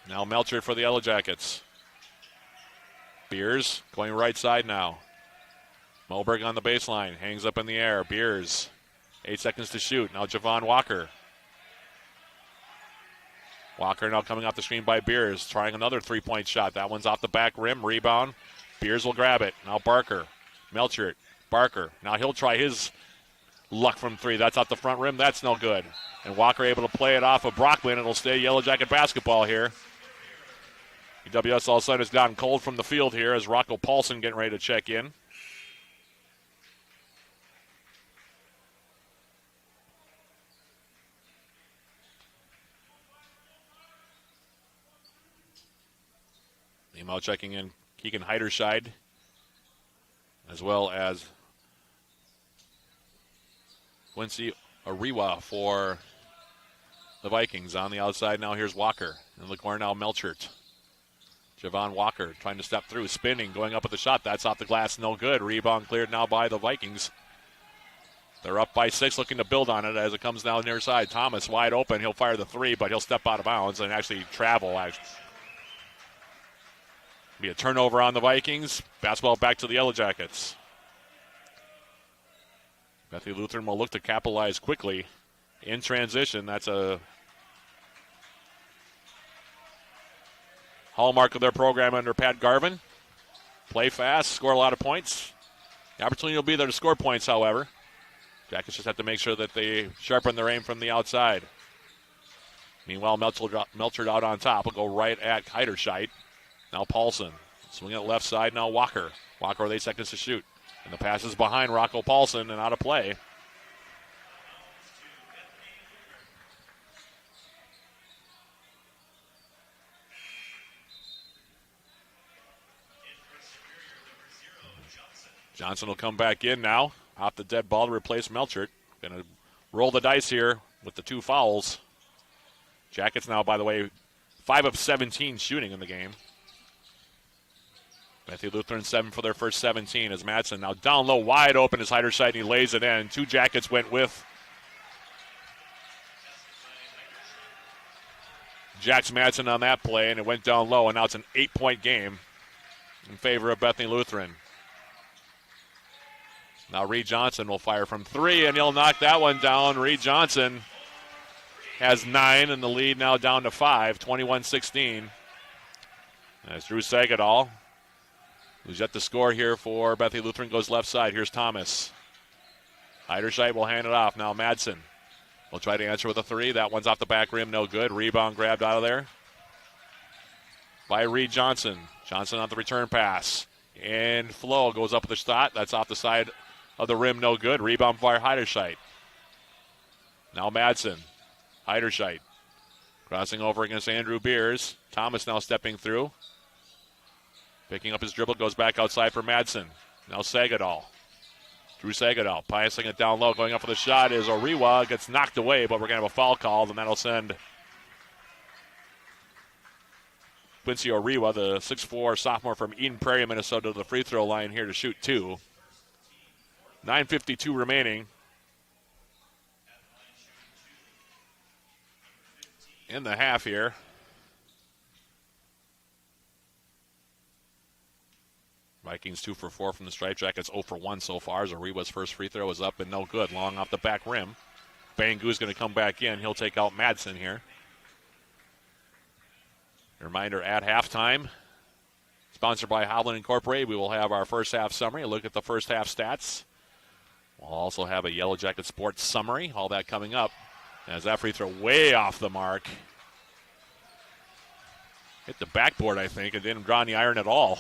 Now Melcher for the Yellow Jackets. Beers going right side now. Moberg on the baseline, hangs up in the air. Beers, 8 seconds to shoot. Now Javon Walker. Walker now coming off the screen by Beers, trying another 3-point shot. That one's off the back rim, rebound. Beers will grab it. Now Barker. Melchert. Barker. Now he'll try his luck from 3. That's off the front rim. That's no good. And Walker able to play it off of Brockman. It'll stay Yellow Jacket basketball here. EWS all of a sudden has gotten cold from the field here as Rocco Paulson getting ready to check in. Meanwhile, checking in Keegan Heiderscheid, as well as Quincy Ariwa for the Vikings. On the outside now, here's Walker. In the corner now, Melchert. Javon Walker trying to step through, spinning, going up with the shot. That's off the glass, no good. Rebound cleared now by the Vikings. They're up by 6, looking to build on it as it comes down near side. Thomas wide open. He'll fire the 3, but he'll step out of bounds and actually travel. Be a turnover on the Vikings. Basketball back to the Yellow Jackets. Bethany Lutheran will look to capitalize quickly in transition. That's a hallmark of their program under Pat Garvin. Play fast, score a lot of points. The opportunity will be there to score points, however. Jackets just have to make sure that they sharpen their aim from the outside. Meanwhile, Melchert out on top will go right at Heiderscheid. Now Paulson. Swing it left side. Now Walker. Walker with 8 seconds to shoot. And the pass is behind Rocco Paulson and out of play. Johnson will come back in now. Off the dead ball to replace Melchert. Going to roll the dice here with the 2 fouls. Jackets now, by the way, 5 of 17 shooting in the game. Bethany Lutheran 7 for their first 17 as Madsen now down low, wide open is Heiderscheid, and he lays it in. 2 Jackets went with Jax Madsen on that play, and it went down low, and now it's an 8-point game in favor of Bethany Lutheran. Now Reed Johnson will fire from 3, and he'll knock that one down. Reed Johnson has 9, and the lead now down to 5, 21-16. As Drew Sagadol, who's yet to score here for Bethany Lutheran, goes left side. Here's Thomas. Heiderscheid will hand it off. Now Madsen will try to answer with a 3. That one's off the back rim, no good. Rebound grabbed out of there by Reed Johnson. Johnson on the return pass. And Flo goes up with the shot. That's off the side of the rim, no good. Rebound by Heiderscheid. Now Madsen. Heiderscheid crossing over against Andrew Beers. Thomas now stepping through. Picking up his dribble, goes back outside for Madsen. Now Sagadol. Drew Sagadol passing it down low, going up for the shot is Oriwa. Gets knocked away, but we're going to have a foul called, and that'll send Quincy Oriwa, the 6'4 sophomore from Eden Prairie, Minnesota, to the free throw line here to shoot 2. 9:52 remaining in the half here. Vikings 2 for 4 from the Stripe Jackets, 0 for 1 so far. Zariwa's first free throw is up and no good. Long off the back rim. Bangu's going to come back in. He'll take out Madsen here. Reminder at halftime, sponsored by Howland Incorporated, we will have our first half summary, a look at the first half stats. We'll also have a Yellow Jacket Sports summary, all that coming up. As that free throw way off the mark. Hit the backboard, I think, and didn't draw on the iron at all.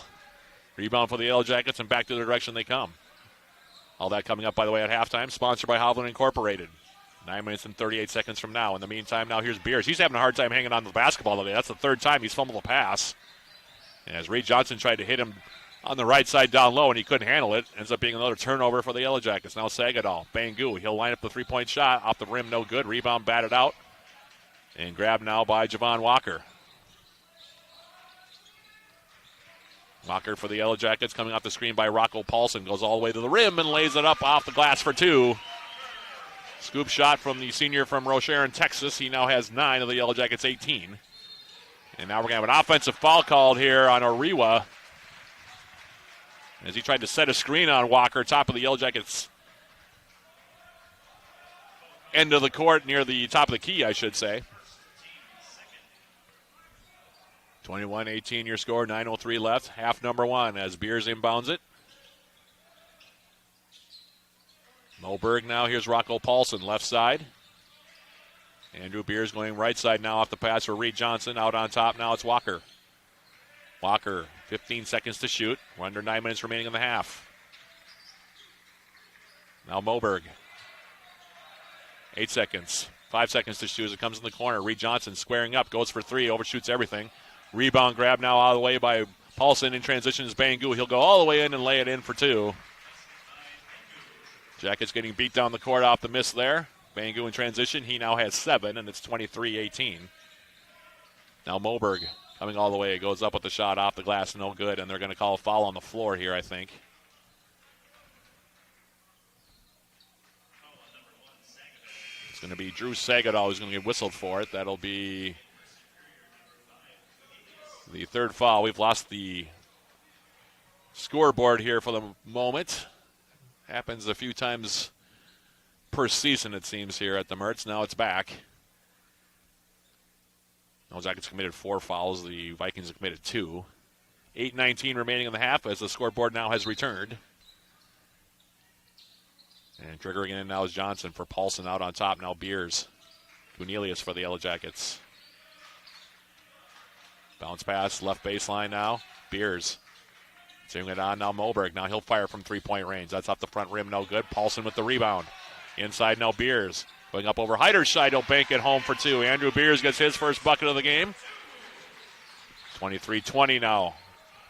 Rebound for the Yellow Jackets, and back to the direction they come. All that coming up, by the way, at halftime, sponsored by Howland Incorporated. 9 minutes and 38 seconds from now. In the meantime, now here's Beers. He's having a hard time hanging on to the basketball today. That's the 3rd time he's fumbled a pass. As Reed Johnson tried to hit him on the right side down low, and he couldn't handle it. Ends up being another turnover for the Yellow Jackets. Now Sagadol, Bangu. He'll line up the 3-point shot. Off the rim, no good. Rebound batted out. And grabbed now by Javon Walker. Walker for the Yellow Jackets, coming off the screen by Rocco Paulson. Goes all the way to the rim and lays it up off the glass for 2. Scoop shot from the senior from Rocheron, Texas. He now has 9 of the Yellow Jackets' 18. And now we're going to have an offensive foul called here on Oriwa as he tried to set a screen on Walker, top of the Yellow Jackets' end of the court, near the top of the key, I should say. 21-18 your score, 9:03 left. Half number 1 as Beers inbounds it. Moberg now, here's Rocco Paulson, left side. Andrew Beers going right side now off the pass for Reed Johnson. Out on top now it's Walker. Walker, 15 seconds to shoot. We're under 9 minutes remaining in the half. Now Moberg. 8 seconds. 5 seconds to shoot as it comes in the corner. Reed Johnson squaring up, goes for 3, overshoots everything. Rebound grab now out of the way by Paulson in transition is Bangu. He'll go all the way in and lay it in for 2. Jackets getting beat down the court off the miss there. Bangu in transition. He now has 7, and it's 23-18. Now Moberg coming all the way. Goes up with the shot off the glass, no good, and they're going to call a foul on the floor here, I think. It's going to be Drew Sagadol who's going to get whistled for it. That'll be the 3rd foul. We've lost the scoreboard here for the moment. Happens a few times per season, it seems, here at the Mertz. Now it's back. The Jackets committed 4 fouls. The Vikings have committed 2. 8:19 remaining in the half as the scoreboard now has returned. And triggering in now is Johnson for Paulson out on top. Now Beers. Cornelius for the Yellow Jackets. Bounce pass, left baseline now. Beers. Seeing it on now Moberg. Now he'll fire from 3-point range. That's off the front rim, no good. Paulson with the rebound. Inside now Beers. Going up over Heiderscheid. He'll bank it home for 2. Andrew Beers gets his first bucket of the game. 23-20 now.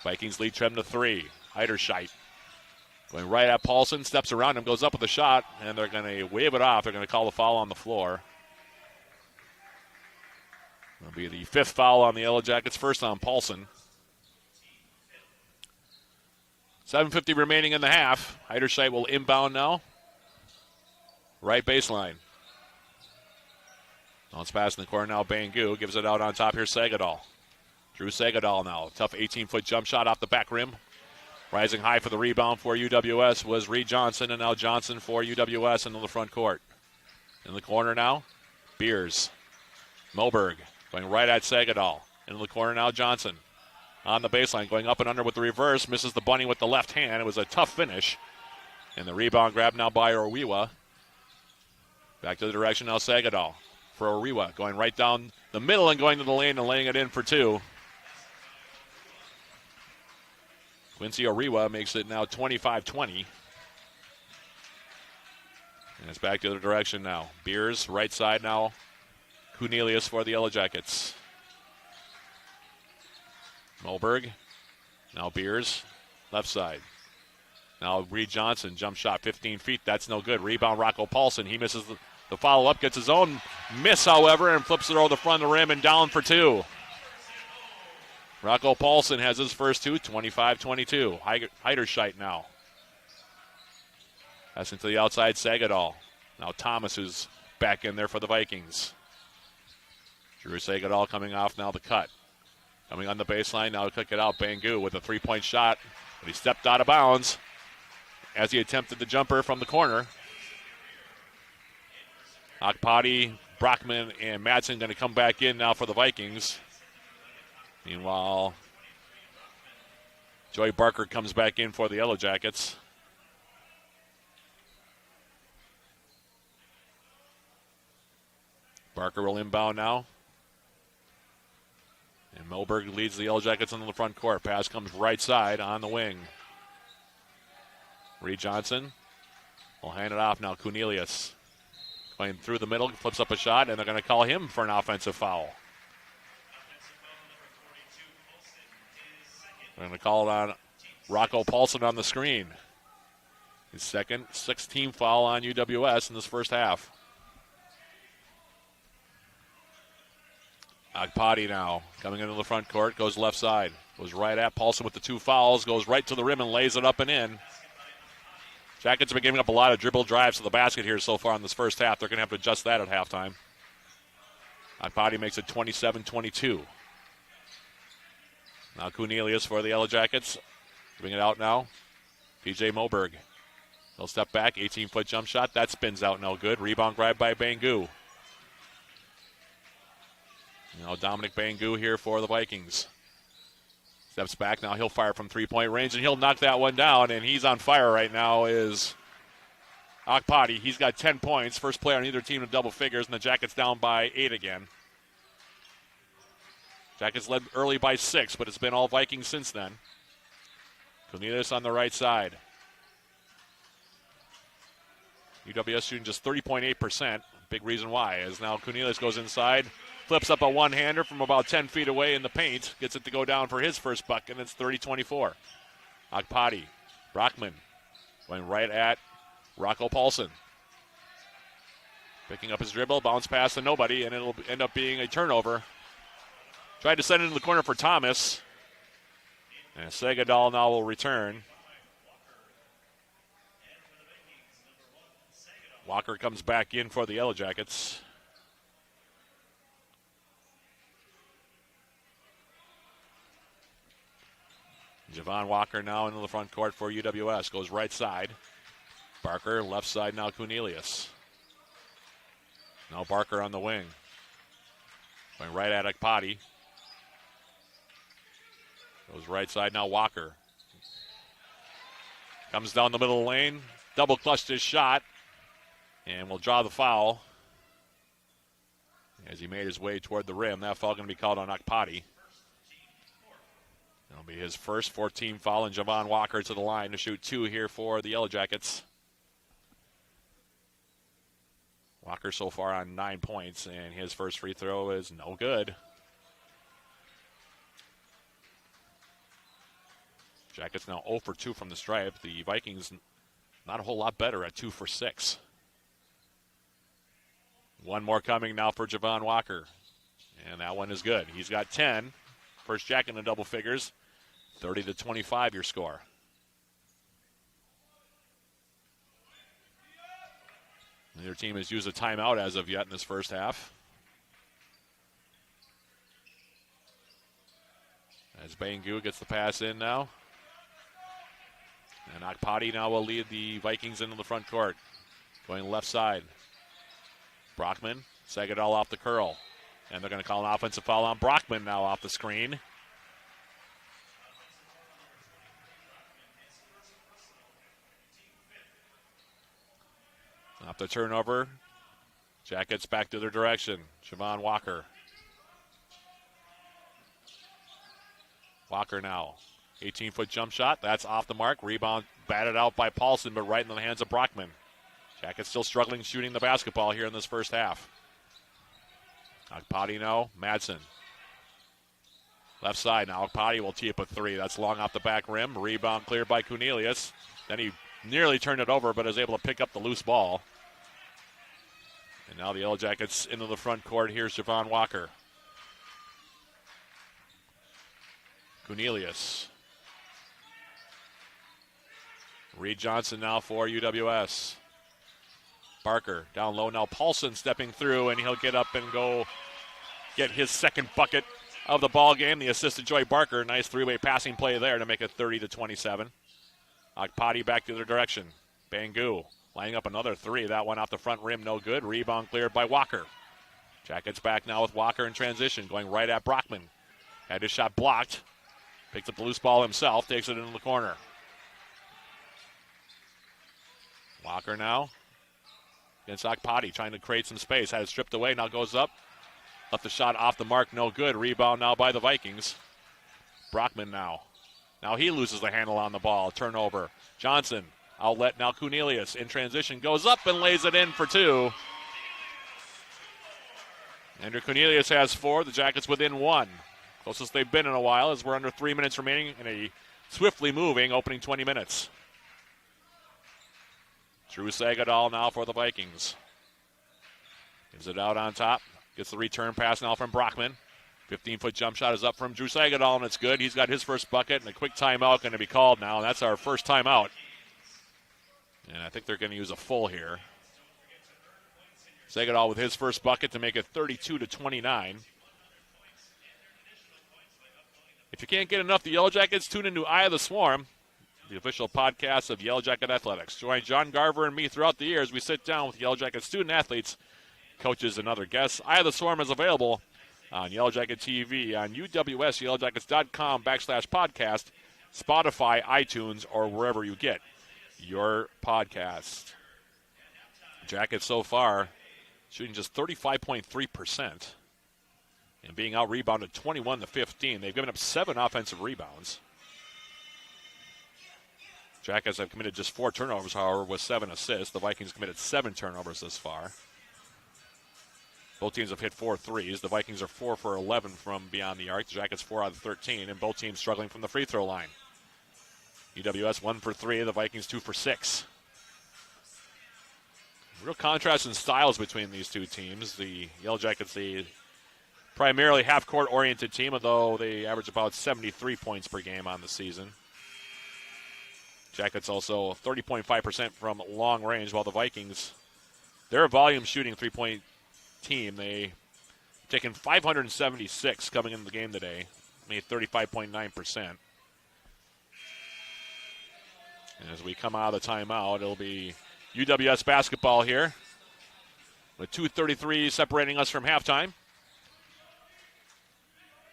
Vikings lead trim to 3. Heiderscheid going right at Paulson. Steps around him, goes up with the shot, and they're going to wave it off. They're going to call the foul on the floor. It'll be the 5th foul on the Yellow Jackets, first on Paulson. 7:50 remaining in the half. Heiderscheid will inbound now. Right baseline. Bounce pass in the corner now. Bangu gives it out on top here. Sagadal. Drew Sagadal now. Tough 18-foot jump shot off the back rim. Rising high for the rebound for UWS was Reed Johnson, and now Johnson for UWS into the front court. In the corner now, Beers. Moberg going right at Sagadal. Into the corner now, Johnson. On the baseline, going up and under with the reverse. Misses the bunny with the left hand. It was a tough finish. And the rebound grab now by Oriwa. Back to the direction now, Sagadal for Oriwa. Going right down the middle and going to the lane and laying it in for two. Quincy Oriwa makes it now 25-20. And it's back to the direction now. Beers, right side now. Cornelius for the Yellow Jackets. Moberg. Now Beers, left side. Now Reed Johnson, jump shot, 15 feet. That's no good. Rebound, Rocco Paulson. He misses the follow-up, gets his own miss, however, and flips it over the front of the rim and down for two. Rocco Paulson has his first two, 25-22. Heiderscheid now. That's into the outside, Sagadal. Now Thomas, who's back in there for the Vikings. Drew Sagadal coming off now the cut. Coming on the baseline, now kick it out. Bangu with a three-point shot, but he stepped out of bounds as he attempted the jumper from the corner. Akpati, Brockman, and Madsen going to come back in now for the Vikings. Meanwhile, Joey Barker comes back in for the Yellow Jackets. Barker will inbound now. And Moberg leads the Yellow Jackets into the front court. Pass comes right side on the wing. Reed Johnson will hand it off now. Cornelius going through the middle, flips up a shot, and they're going to call him for an offensive foul. They're going to call it on Rocco Paulson on the screen. His second 16th foul on UWS in this first half. Agpati now coming into the front court, goes left side. Goes right at Paulson with the two fouls, goes right to the rim and lays it up and in. Jackets have been giving up a lot of dribble drives to the basket here so far in this first half. They're going to have to adjust that at halftime. Agpati makes it 27-22. Now Cornelius for the Yellow Jackets. Giving it out now. PJ Moberg. He'll step back, 18-foot jump shot. That spins out no good. Rebound grab by Bangu. Now Dominic Bangu here for the Vikings. Steps back, now he'll fire from three-point range, and he'll knock that one down, and he's on fire right now is Akpati. He's got 10 points, first player on either team in double figures, and the Jackets down by 8 again. Jackets led early by 6, but it's been all Vikings since then. Cornelius on the right side. UWS shooting just 30.8%. Big reason why, as now Cornelius goes inside, flips up a one-hander from about 10 feet away in the paint, gets it to go down for his first buck, and it's 30-24. Akpati, Brockman, going right at Rocco Paulson. Picking up his dribble, bounce pass to nobody, and it'll end up being a turnover. Tried to send it in the corner for Thomas. And Sagadal now will return. Walker comes back in for the Yellow Jackets. Javon Walker now into the front court for UWS. Goes right side. Barker, left side now Cornelius. Now Barker on the wing. Going right at Akpati. Goes right side now Walker. Comes down the middle of the lane. Double clutched his shot. And will draw the foul. As he made his way toward the rim. That foul going to be called on Akpati. That'll be his first 14 foul, and Javon Walker to the line to shoot 2 here for the Yellow Jackets. Walker so far on 9 points, and his first free throw is no good. Jackets now 0 for 2 from the stripe. The Vikings not a whole lot better at 2 for 6. One more coming now for Javon Walker, and that one is good. He's got 10. First Jacket in the double figures. 30-25 your score. Neither team has used a timeout as of yet in this first half. As Bangu gets the pass in now. And Akpati now will lead the Vikings into the front court. Going left side. Brockman, Segadal off the curl. And they're going to call an offensive foul on Brockman now off the screen. Off the turnover. Jackets back to their direction. Siobhan Walker. Walker now. 18-foot jump shot. That's off the mark. Rebound batted out by Paulson, but right in the hands of Brockman. Jackets still struggling shooting the basketball here in this first half. Akpati now. Madsen. Left side now. Akpati will tee up a three. That's long off the back rim. Rebound cleared by Cornelius. Then he nearly turned it over, but is able to pick up the loose ball. And now the Yellow Jackets into the front court. Here's Javon Walker. Cornelius. Reed Johnson now for UWS. Barker down low now. Paulson stepping through, and he'll get up and go get his second bucket of the ball game. The assist to Joy Barker. Nice three-way passing play there to make it 30-27. Akpati back to their direction. Bangu lining up another three. That one off the front rim, no good. Rebound cleared by Walker. Jackets back now with Walker in transition, going right at Brockman. Had his shot blocked. Picks up the loose ball himself, takes it into the corner. Walker now against Akpati, trying to create some space. Had it stripped away, now goes up. Left the shot off the mark, no good. Rebound now by the Vikings. Brockman now. Now he loses the handle on the ball. Turnover. Johnson, outlet now. Cornelius in transition, goes up and lays it in for two. Andrew Cornelius has four. The Jackets within one. Closest they've been in a while, as we're under 3 minutes remaining in a swiftly moving opening 20 minutes. Drew Sagadal now for the Vikings. Gives it out on top. Gets the return pass now from Brockman. 15-foot jump shot is up from Drew Sagadal, and it's good. He's got his first bucket, and a quick timeout going to be called now. And that's our first timeout. And I think they're going to use a full here. Sagadal with his first bucket to make it 32-29. If you can't get enough of the Yellow Jackets, tune into Eye of the Swarm, the official podcast of Yellow Jacket Athletics. Join John Garver and me throughout the year as we sit down with Yellow Jacket student athletes, coaches, and other guests. Eye of the Swarm is available on Yellow Jacket TV, on UWSYellowJackets.com/podcast, Spotify, iTunes, or wherever you get your podcast. Jackets so far shooting just 35.3%. And being out-rebounded 21-15. They've given up 7 offensive rebounds. Jackets have committed just 4 turnovers, however, with 7 assists. The Vikings committed 7 turnovers this far. Both teams have hit 4 threes. The Vikings are 4 for 11 from beyond the arc. The Jackets 4 out of 13, and both teams struggling from the free throw line. UWS 1 for 3, the Vikings 2 for 6. Real contrast in styles between these two teams. The Yellow Jackets, the primarily half-court oriented team, although they average about 73 points per game on the season. Jackets also 30.5% from long range, while the Vikings, they're a volume shooting three-point team. They've taken 576 coming into the game today, made 35.9%. And as we come out of the timeout, it'll be UWS basketball here, with 2:33 separating us from halftime.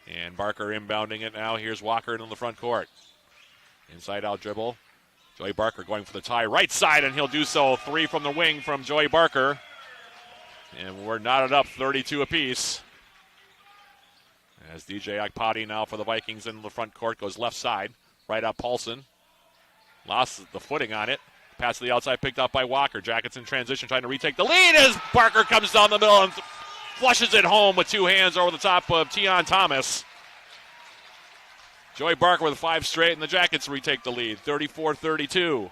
And Barker inbounding it now. Here's Walker into the front court. Inside out dribble. Joey Barker going for the tie right side, and he'll do so. 3 from the wing from Joey Barker. And we're knotted up 32 apiece. As DJ Akpati now for the Vikings into the front court goes left side. Right out Paulson. Lost the footing on it. Pass to the outside picked up by Walker. Jackets in transition trying to retake the lead as Barker comes down the middle and flushes it home with 2 hands over the top of Tion Thomas. Joey Barker with 5 straight, and the Jackets retake the lead, 34-32.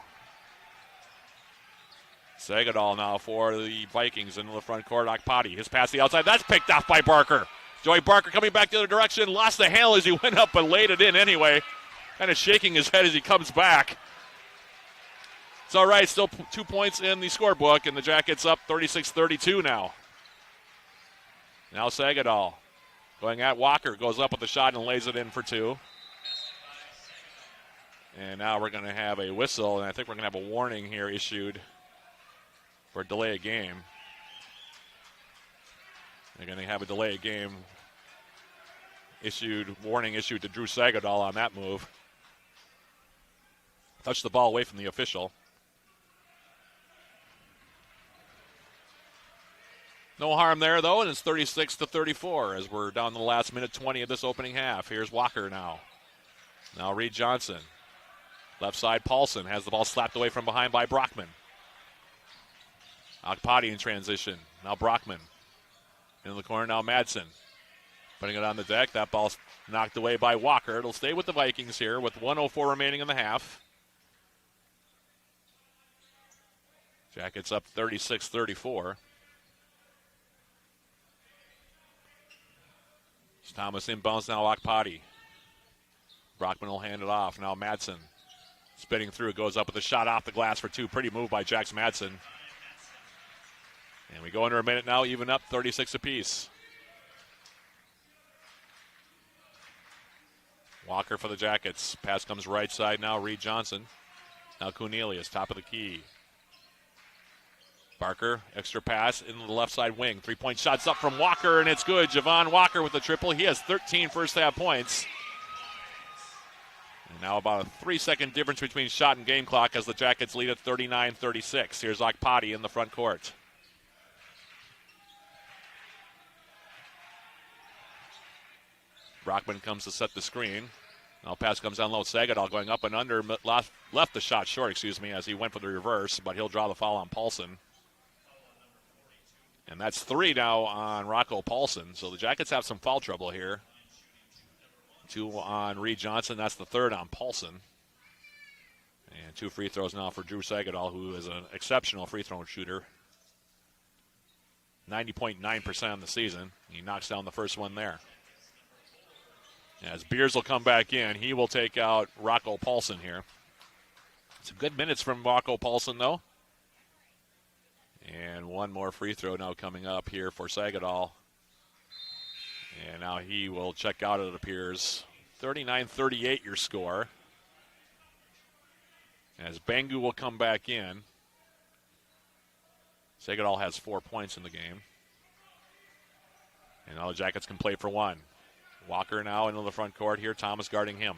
Sagadal now for the Vikings into the front court. Akpati, his pass to the outside. That's picked off by Barker. Joey Barker coming back the other direction. Lost the handle as he went up, but laid it in anyway. Kind of shaking his head as he comes back. It's all right. Still 2 points in the scorebook, and the Jackets up 36-32 now. Now Sagadol going at Walker. Goes up with the shot and lays it in for 2. And now we're going to have a whistle, and I think we're going to have a warning here issued for delay of game. They're going to have a delay of game warning issued to Drew Sagadol on that move. Touched the ball away from the official. No harm there, though, and it's 36-34 as we're down to the last minute 20 of this opening half. Here's Walker now. Now Reed Johnson. Left side, Paulson has the ball slapped away from behind by Brockman. Akpati in transition. Now Brockman. In the corner now Madsen. Putting it on the deck. That ball's knocked away by Walker. It'll stay with the Vikings here with 1:04 remaining in the half. Jackets up 36-34. Thomas inbounds now Akpati. Brockman will hand it off. Now Madsen spinning through. Goes up with a shot off the glass for 2. Pretty move by Jax Madsen. And we go under a minute now, even up 36 apiece. Walker for the Jackets. Pass comes right side now, Reed Johnson. Now Cornelius, top of the key. Barker, extra pass in the left side wing. 3-point shots up from Walker, and it's good. Javon Walker with the triple. He has 13 first half points. And now about a 3-second difference between shot and game clock as the Jackets lead at 39-36. Here's Akpati in the front court. Brockman comes to set the screen. Now pass comes down low. Sagadol going up and under. Left the shot short, as he went for the reverse, but he'll draw the foul on Paulson. And that's 3 now on Rocco Paulson. So the Jackets have some foul trouble here. 2 on Reed Johnson. That's the 3rd on Paulson. And 2 free throws now for Drew Sagadol, who is an exceptional free throw shooter. 90.9% on the season. He knocks down the first one there. As Beers will come back in, he will take out Rocco Paulson here. Some good minutes from Rocco Paulson, though. And 1 more free throw now coming up here for Sagadol. And now he will check out, it appears. 39-38 your score. As Bangu will come back in. Sagadol has 4 points in the game. And now the Jackets can play for 1. Walker now into the front court here. Thomas guarding him.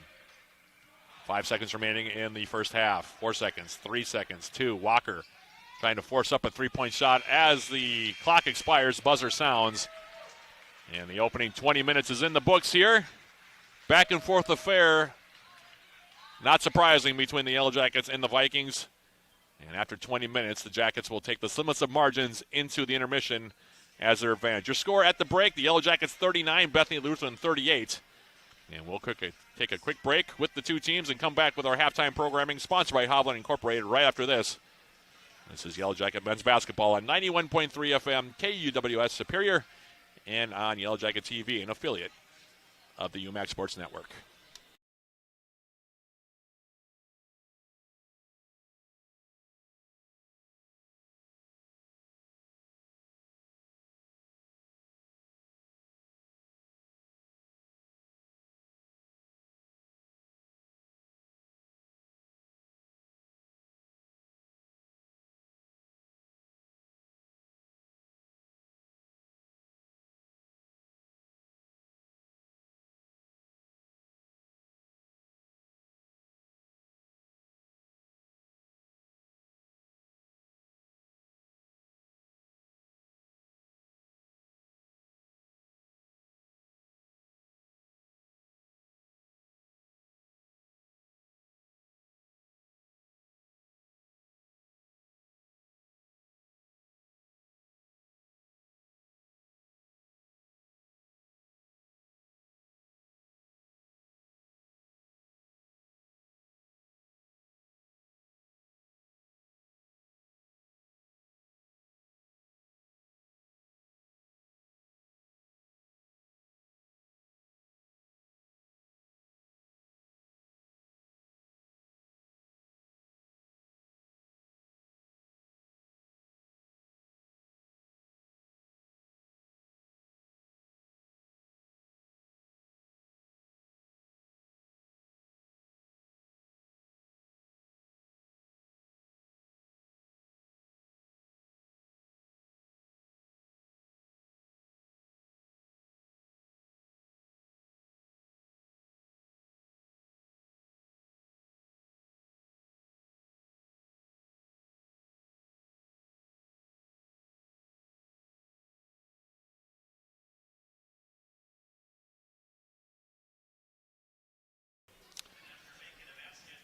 5 seconds remaining in the first half. 4 seconds, 3 seconds, 2. Walker trying to force up a 3-point shot as the clock expires. Buzzer sounds. And the opening 20 minutes is in the books here. Back and forth affair. Not surprising between the Yellow Jackets and the Vikings. And after 20 minutes, the Jackets will take the slimness of margins into the intermission as their advantage. Your score at the break, the Yellow Jackets 39, Bethany Lutheran 38. And we'll take a quick break with the 2 teams and come back with our halftime programming sponsored by Hovland Incorporated right after this. This is Yellow Jacket men's basketball on 91.3 FM KUWS Superior and on Yellow Jacket TV, an affiliate of the UMAC Sports Network.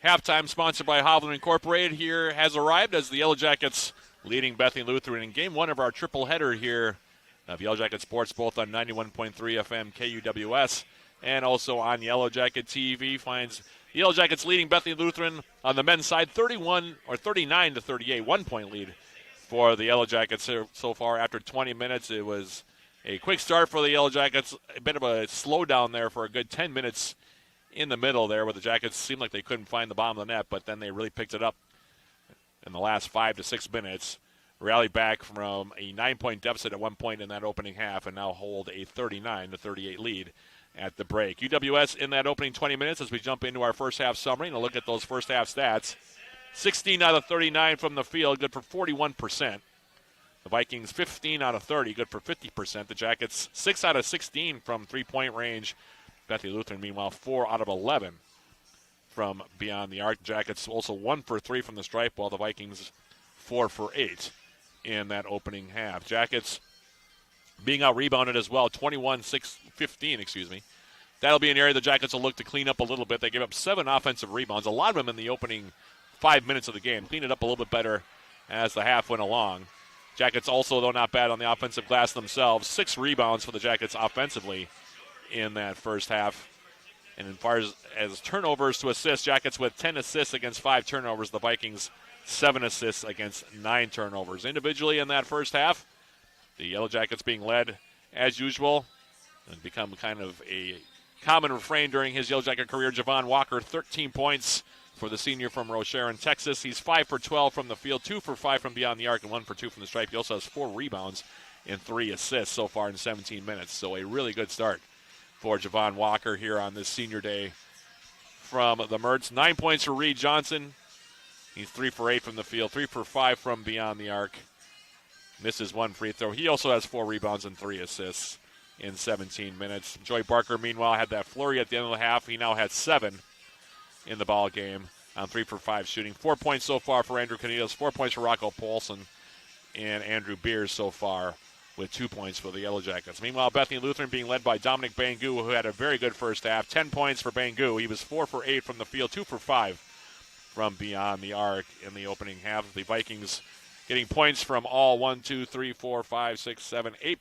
Halftime sponsored by Hovland Incorporated here has arrived as the Yellow Jackets leading Bethany Lutheran in game one of our triple header here of Yellow Jacket Sports, both on 91.3 FM KUWS and also on Yellow Jacket TV. Finds the Yellow Jackets leading Bethany Lutheran on the men's side 39 to 38, 1 point lead for the Yellow Jackets so far after 20 minutes. It was a quick start for the Yellow Jackets, a bit of a slowdown there for a good 10 minutes in the middle there where the Jackets seemed like they couldn't find the bottom of the net, but then they really picked it up in the last 5 to 6 minutes. Rallied back from a 9-point deficit at one point in that opening half and now hold a 39 to 38 lead at the break. UWS in that opening 20 minutes as we jump into our first half summary and look at those first half stats. 16 out of 39 from the field, good for 41%. The Vikings 15 out of 30, good for 50%. The Jackets 6 out of 16 from three-point range. Bethany Lutheran, meanwhile, 4 out of 11 from beyond the arc. Jackets also 1 for 3 from the stripe, while the Vikings 4 for 8 in that opening half. Jackets being out-rebounded as well, 21-15. That'll be an area the Jackets will look to clean up a little bit. They gave up 7 offensive rebounds, a lot of them in the opening 5 minutes of the game. Cleaned it up a little bit better as the half went along. Jackets also, though, not bad on the offensive glass themselves. 6 rebounds for the Jackets offensively in that first half. And as far as turnovers to assists, Jackets with 10 assists against 5 turnovers. The Vikings 7 assists against 9 turnovers. Individually in that first half, the Yellow Jackets being led as usual and become kind of a common refrain during his Yellow Jacket career. Javon Walker, 13 points for the senior from Rocheron, Texas. He's 5 for 12 from the field, 2 for 5 from beyond the arc, and 1 for 2 from the stripe. He also has 4 rebounds and 3 assists so far in 17 minutes. So a really good start for Javon Walker here on this senior day from the Mertz. 9 points for Reed Johnson. He's 3 for 8 from the field, 3 for 5 from beyond the arc. Misses 1 free throw. He also has 4 rebounds and 3 assists in 17 minutes. Joy Barker, meanwhile, had that flurry at the end of the half. He now has 7 in the ball game on 3 for 5 shooting. 4 points so far for Andrew Cornelius, 4 points for Rocco Paulson, and Andrew Beers so far with 2 points for the Yellow Jackets. Meanwhile, Bethany Lutheran being led by Dominic Bangu, who had a very good first half. 10 points for Bangu. He was 4 for 8 from the field, 2 for 5 from beyond the arc in the opening half. The Vikings getting points from all 8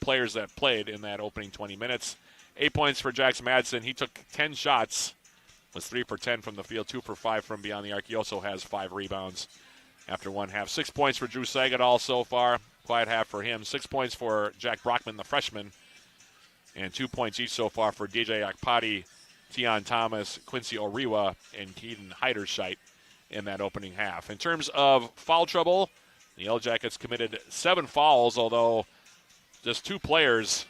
players that played in that opening 20 minutes. 8 points for Jackson Madsen. He took 10 shots, was 3 for 10 from the field, 2 for 5 from beyond the arc. He also has 5 rebounds after one half. 6 points for Drew Sagadol so far. Quiet half for him. 6 points for Jack Brockman, the freshman, and 2 points each so far for DJ Akpati, Tion Thomas, Quincy Oriwa, and Keaton Heiderscheit in that opening half. In terms of foul trouble, the Yellow Jackets committed 7 fouls, although just 2 players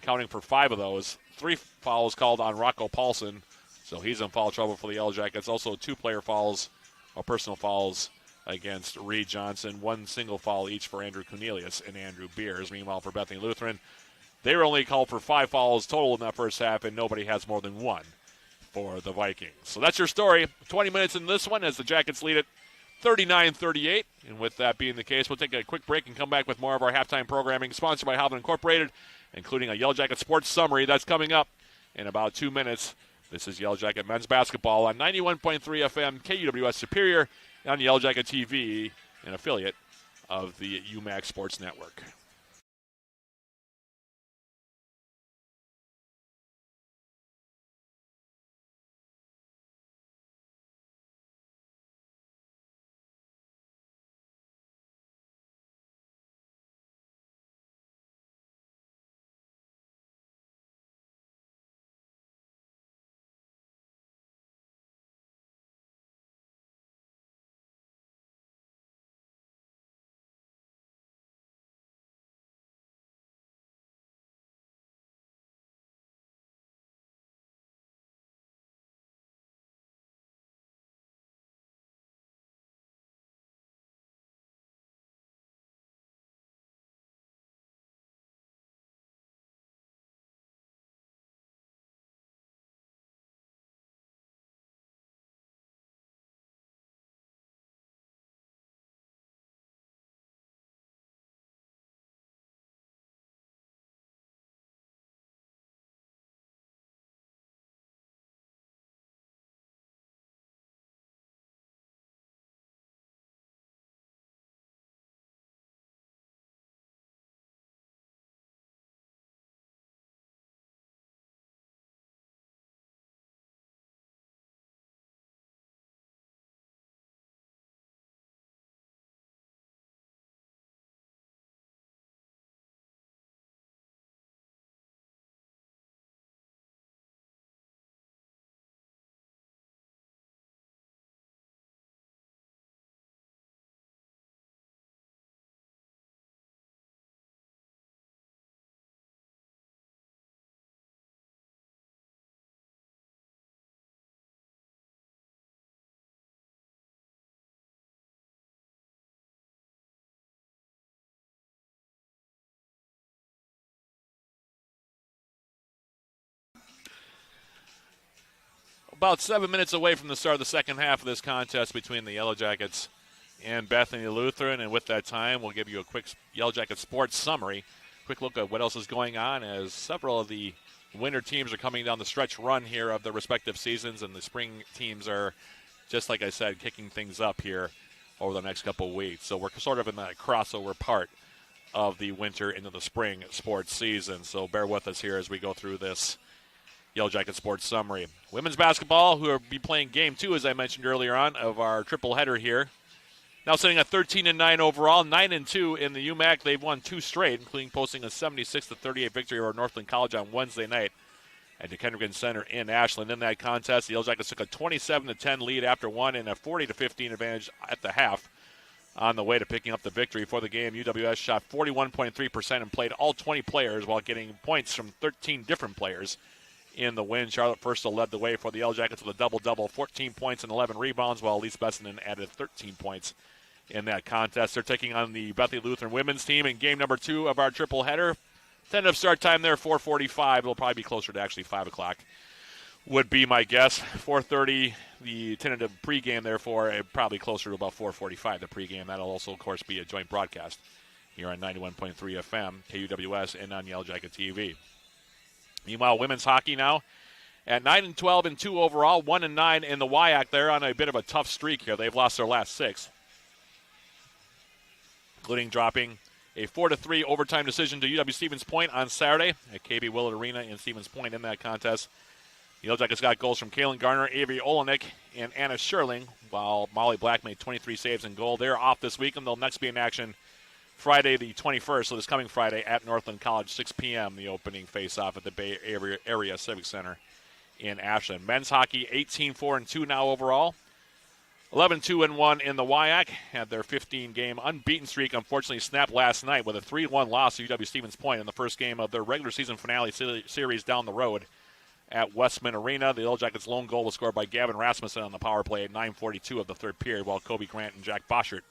accounting for 5 of those. 3 fouls called on Rocco Paulson, so he's in foul trouble for the Yellow Jackets. Also 2 player fouls or personal fouls against Reed Johnson. 1 single foul each for Andrew Cornelius and Andrew Beers. Meanwhile, for Bethany Lutheran, they were only called for 5 fouls total in that first half, and nobody has more than 1 for the Vikings. So that's your story. 20 minutes in this one as the Jackets lead it 39-38. And with that being the case, we'll take a quick break and come back with more of our halftime programming sponsored by Hovland Incorporated, including a Yellow Jacket sports summary that's coming up in about 2 minutes. This is Yellow Jacket men's basketball on 91.3 FM KUWS Superior on Yellow Jacket TV, an affiliate of the UMAC Sports Network. about 7 minutes away from the start of the second half of this contest between the Yellow Jackets and Bethany Lutheran. And with that time, we'll give you a quick Yellow Jacket sports summary. Quick look at what else is going on as several of the winter teams are coming down the stretch run here of their respective seasons, and the spring teams are, just like I said, kicking things up here over the next couple of weeks. So we're sort of in that crossover part of the winter into the spring sports season. So bear with us here as we go through this Yellow Jacket sports summary. Women's basketball, who will be playing game 2, as I mentioned earlier on, of our triple header here. Now sitting at 13-9 overall, 9-2 in the UMAC. They've won 2 straight, including posting a 76-38 victory over Northland College on Wednesday night at the Kendrick Center in Ashland. In that contest, the Yellow Jackets took a 27-10 lead after one and a 40-15 advantage at the half on the way to picking up the victory. For the game, UWS shot 41.3% and played all 20 players while getting points from 13 different players in the win. Charlotte Firstall led the way for the Yellow Jackets with a double-double, 14 points and 11 rebounds, while Elise Bessenden added 13 points in that contest. They're taking on the Bethany Lutheran women's team in game number 2 of our triple header. Tentative start time there, 4:45. It'll probably be closer to actually 5 o'clock would be my guess. 4:30, the tentative pregame, therefore, probably closer to about 4:45, the pregame. That'll also, of course, be a joint broadcast here on 91.3 FM, KUWS, and on Yellow Jacket TV. Meanwhile, women's hockey now at 9-12-2 overall, 1-9 in the WIAC. They're on a bit of a tough streak here. They've lost their last 6, including dropping a 4-3 overtime decision to UW Stevens Point on Saturday at KB Willett Arena in Stevens Point in that contest. The Yellow Jackets got goals from Kaylin Garner, Avery Olenek, and Anna Sherling, while Molly Black made 23 saves in goal. They're off this week, and they'll next be in action Friday the 21st, so this coming Friday at Northland College, 6 p.m., the opening face-off at the Bay Area Civic Center in Ashland. Men's hockey, 18-4-2 now overall. 11-2-1 in the WIAC. Had their 15-game unbeaten streak unfortunately snapped last night with a 3-1 loss to UW Stevens Point in the first game of their regular season finale series down the road at Westman Arena. The Yellow Jackets' lone goal was scored by Gavin Rasmussen on the power play at 9:42 of the third period, while Kobe Grant and Jack Boschert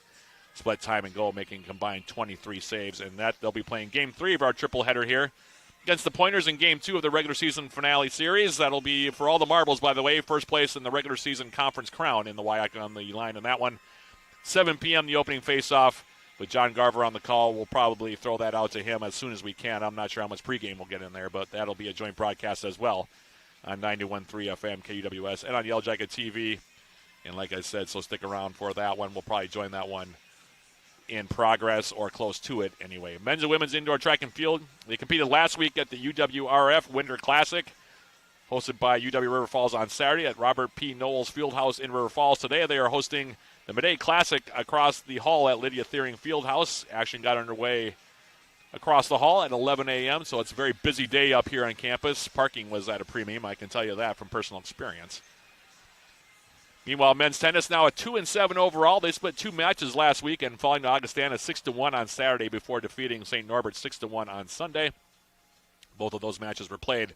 split time and goal, making combined 23 saves. And that they'll be playing game 3 of our triple header here against the Pointers in game 2 of the regular season finale series. That'll be for all the marbles, by the way. First place in the regular season conference crown in the WIAC on the line in that one. 7 p.m. the opening face-off with John Garver on the call. We'll probably throw that out to him as soon as we can. I'm not sure how much pregame we'll get in there, but that'll be a joint broadcast as well on 91.3 FM KUWS and on Yellow Jacket TV. And like I said, so stick around for that one. We'll probably join that one in progress or close to it anyway. Men's and women's indoor track and field. They competed last week at the UWRF Winter Classic, hosted by UW River Falls on Saturday at Robert P. Knowles Fieldhouse in River Falls. Today they are hosting the Midday Classic across the hall at Lydia Thiering Fieldhouse. Action got underway across the hall at 11 a.m., so it's a very busy day up here on campus. Parking was at a premium, I can tell you that from personal experience. Meanwhile, men's tennis now at 2-7 overall. They split 2 matches last week and falling to Augustana 6-1 on Saturday before defeating St. Norbert 6-1 on Sunday. Both of those matches were played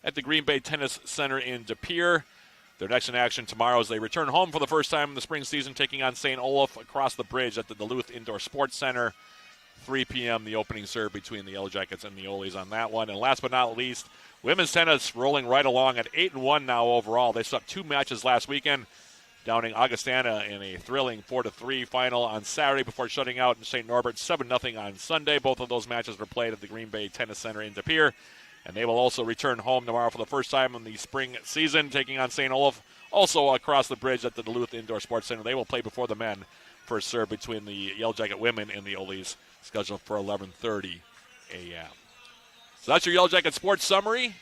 at the Green Bay Tennis Center in De Pere. Their next in action tomorrow as they return home for the first time in the spring season, taking on St. Olaf across the bridge at the Duluth Indoor Sports Center. 3 p.m. the opening serve between the Yellow Jackets and the Olies on that one. And last but not least, women's tennis rolling right along at 8-1 now overall. They swept 2 matches last weekend, downing Augustana in a thrilling 4-3 final on Saturday before shutting out St. Norbert 7-0 on Sunday. Both of those matches were played at the Green Bay Tennis Center in De Pere. And they will also return home tomorrow for the first time in the spring season, taking on St. Olaf, also across the bridge at the Duluth Indoor Sports Center. They will play before the men. First serve between the Yellow Jacket women and the Olies, scheduled for 11:30 a.m. So that's your Yellow Jacket sports summary.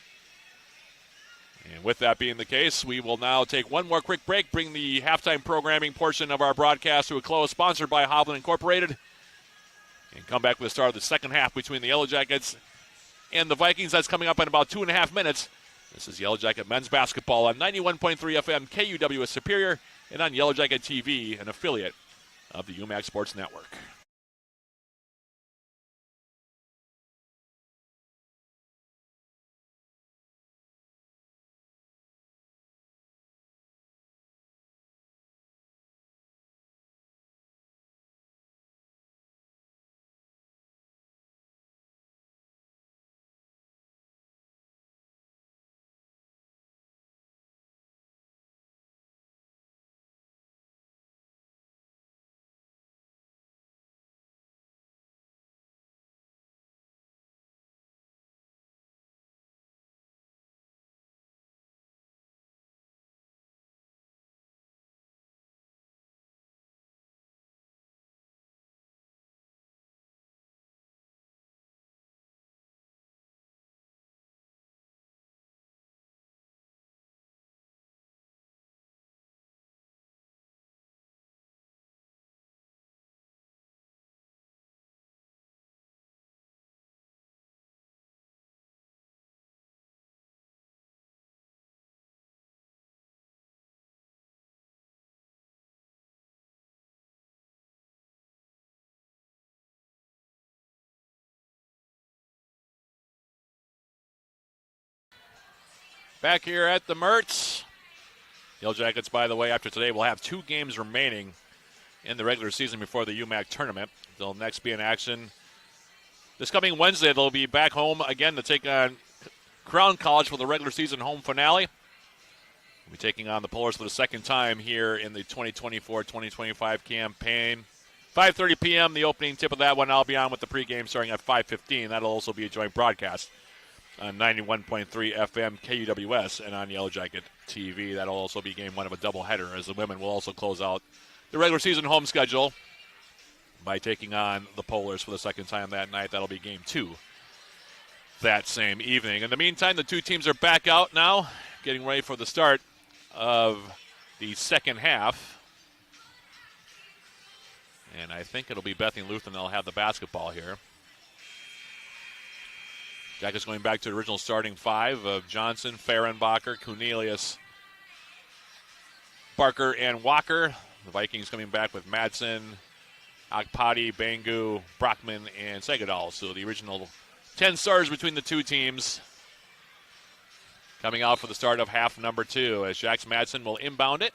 And with that being the case, we will now take one more quick break, bring the halftime programming portion of our broadcast to a close, sponsored by Hovland Incorporated, and come back with the start of the second half between the Yellow Jackets and the Vikings. That's coming up in about 2.5 minutes. This is Yellow Jacket men's basketball on 91.3 FM KUWS Superior and on Yellow Jacket TV, an affiliate of the UMAC Sports Network. back here at the Mertz. Yellow Jackets, by the way, after today, will have 2 games remaining in the regular season before the UMAC tournament. They'll next be in action this coming Wednesday. They'll be back home again to take on Crown College for the regular season home finale. We'll be taking on the Polars for the second time here in the 2024-2025 campaign. 5:30 p.m., the opening tip of that one. I'll be on with the pregame starting at 5:15. That'll also be a joint broadcast on 91.3 FM KUWS and on Yellow Jacket TV. That'll also be game 1 of a doubleheader, as the women will also close out the regular season home schedule by taking on the Polars for the second time that night. That'll be game 2 that same evening. In the meantime, the 2 teams are back out now, getting ready for the start of the second half. And I think it'll be Bethany Lutheran that'll have the basketball here. Jackets going back to the original starting 5 of Johnson, Fehrenbacher, Cornelius, Barker, and Walker. The Vikings coming back with Madsen, Akpati, Bangu, Brockman, and Segadal. So the original 10 starters between the 2 teams coming out for the start of half number 2 as Jax Madsen will inbound it.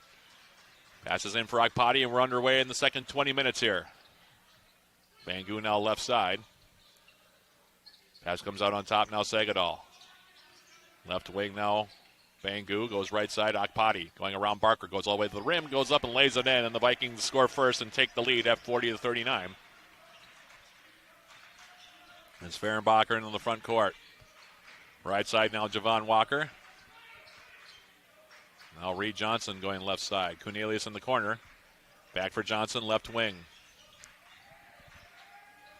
Passes in for Akpati, and we're underway in the second 20 minutes here. Bangu now left side. Pass comes out on top now, Segadal. Left wing now, Bangu goes right side, Akpati. Going around Barker, goes all the way to the rim, goes up and lays it in, and the Vikings score first and take the lead at 40-39. It's Fehrenbacher into the front court. Right side now, Javon Walker. Now Reed Johnson going left side. Cornelius in the corner. Back for Johnson, left wing.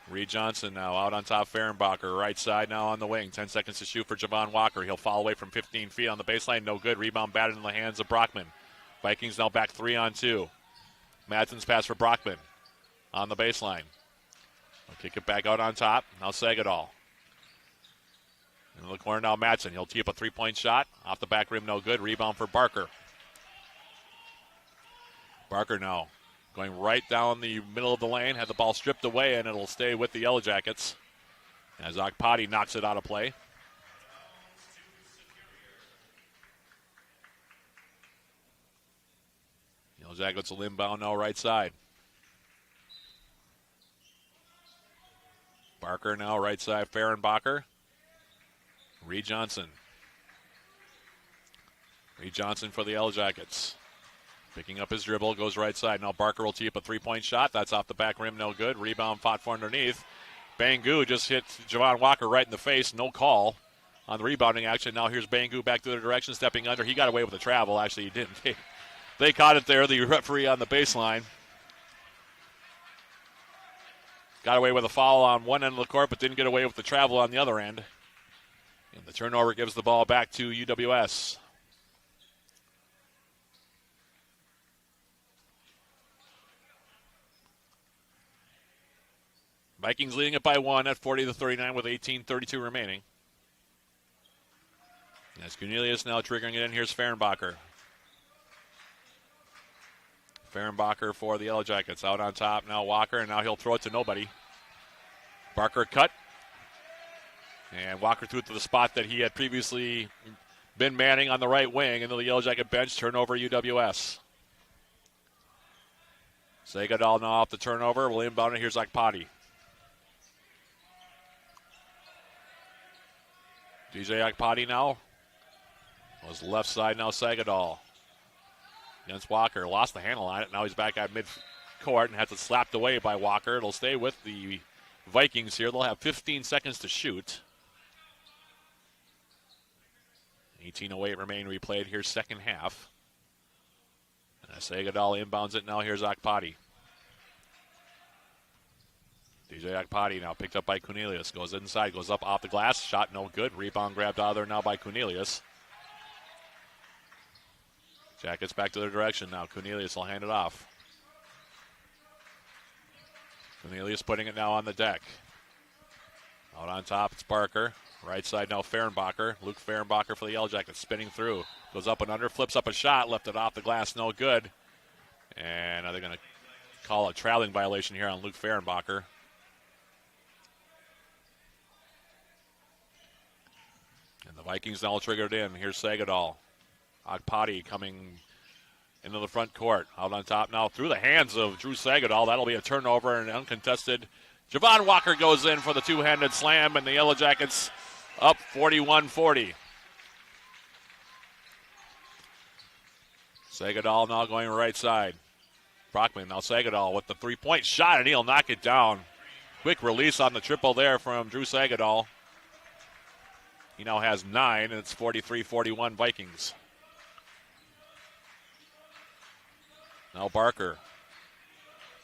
Reed Johnson now out on top, Fehrenbacher. Right side now on the wing. 10 seconds to shoot for Javon Walker. He'll fall away from 15 feet on the baseline. No good. Rebound batted in the hands of Brockman. Vikings now back 3-on-2. Madsen's pass for Brockman on the baseline. He'll kick it back out on top. Now Segadal. In the corner now, Madsen. He'll tee up a 3-point shot. Off the back rim, no good. Rebound for Barker. Barker now going right down the middle of the lane. Had the ball stripped away, and it'll stay with the Yellow Jackets as Akpati knocks it out of play. Yellow Jackets will inbound now right side. Barker now right side, Fehrenbacher. Reed Johnson. Reed Johnson for the Yellow Jackets. Picking up his dribble, goes right side. Now Barker will tee up a 3-point shot. That's off the back rim, no good. Rebound fought for underneath. Bangu just hit Javon Walker right in the face. No call on the rebounding action. Now here's Bangu back to their direction, stepping under. He got away with the travel. Actually, he didn't. They caught it there, the referee on the baseline. Got away with a foul on one end of the court, but didn't get away with the travel on the other end. And the turnover gives the ball back to UWS. Vikings leading it by 1 at 40-39 with 18:32 remaining. As Cornelius now triggering it in, here's Fehrenbacher. Fehrenbacher for the Yellow Jackets. Out on top now Walker, and now he'll throw it to nobody. Barker cut. And Walker threw it to the spot that he had previously been manning on the right wing into the Yellow Jacket bench. Turnover UWS. Segadal now off the turnover. Will inbound it. Here's Akpati. DJ Akpati now. Was left side now, Segadal. Against Walker. Lost the handle on it. Now he's back at mid-court and has it slapped away by Walker. It'll stay with the Vikings here. They'll have 15 seconds to shoot. 18:08 remain replayed here, second half. And as Segadal inbounds it, now here's Akpati. DJ Akpati now picked up by Cornelius. Goes inside, goes up off the glass. Shot no good. Rebound grabbed out of there now by Cornelius. Jackets back to their direction now. Cornelius will hand it off. Cornelius putting it now on the deck. Out on top, it's Barker. Right side now, Fehrenbacher. Luke Fehrenbacher for the Yellow Jackets, spinning through. Goes up and under, flips up a shot, left it off the glass, no good. And are they going to call a traveling violation here on Luke Fehrenbacher? And the Vikings now triggered in. Here's Sagadol. Akpati coming into the front court. Out on top now through the hands of Drew Sagadol. That'll be a turnover and uncontested. Javon Walker goes in for the two-handed slam, and the Yellow Jackets up 41-40. Sagadol now going right side. Brockman, now Sagadol with the three-point shot, and he'll knock it down. Quick release on the triple there from Drew Sagadol. He now has 9, and it's 43-41 Vikings. Now Barker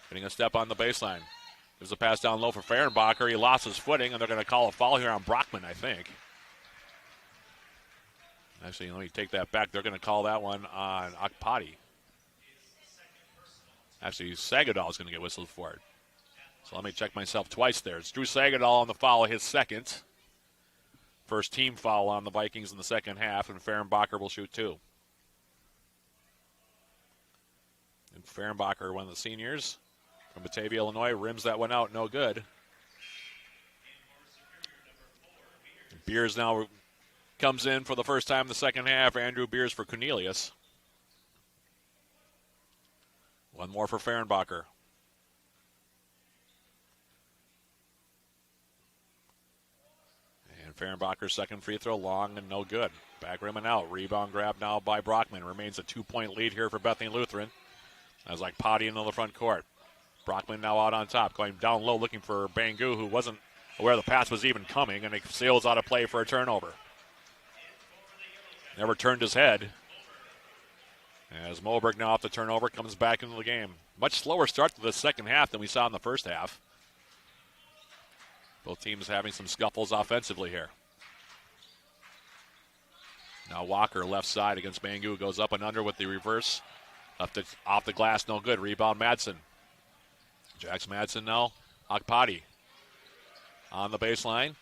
getting a step on the baseline. There's a pass down low for Fehrenbacher. He lost his footing, and they're going to call a foul here on Brockman, I think. Actually, let me take that back. They're going to call that one on Akpati. Actually, Sagadol is going to get whistled for it. So let me check myself twice there. It's Drew Sagadol on the foul, his second. First team foul on the Vikings in the second half, and Fehrenbacher will shoot 2. And Fehrenbacher, one of the seniors from Batavia, Illinois, rims that one out, no good. Beers now comes in for the first time in the second half. Andrew Beers for Cornelius. One more for Fehrenbacher. And Fehrenbacher's second free throw, long and no good. Back rim and out. Rebound grab now by Brockman. Remains a 2-point lead here for Bethany Lutheran. As like Potty into the front court. Brockman now out on top, going down low looking for Bangu, who wasn't aware the pass was even coming, and he sails out of play for a turnover. Never turned his head. As Moberg now off the turnover comes back into the game. Much slower start to the second half than we saw in the first half. Both teams having some scuffles offensively here. Now Walker left side against Bangu, goes up and under with the reverse. Off the glass, no good. Rebound Madsen. Jax Madsen now. Akpati on the baseline.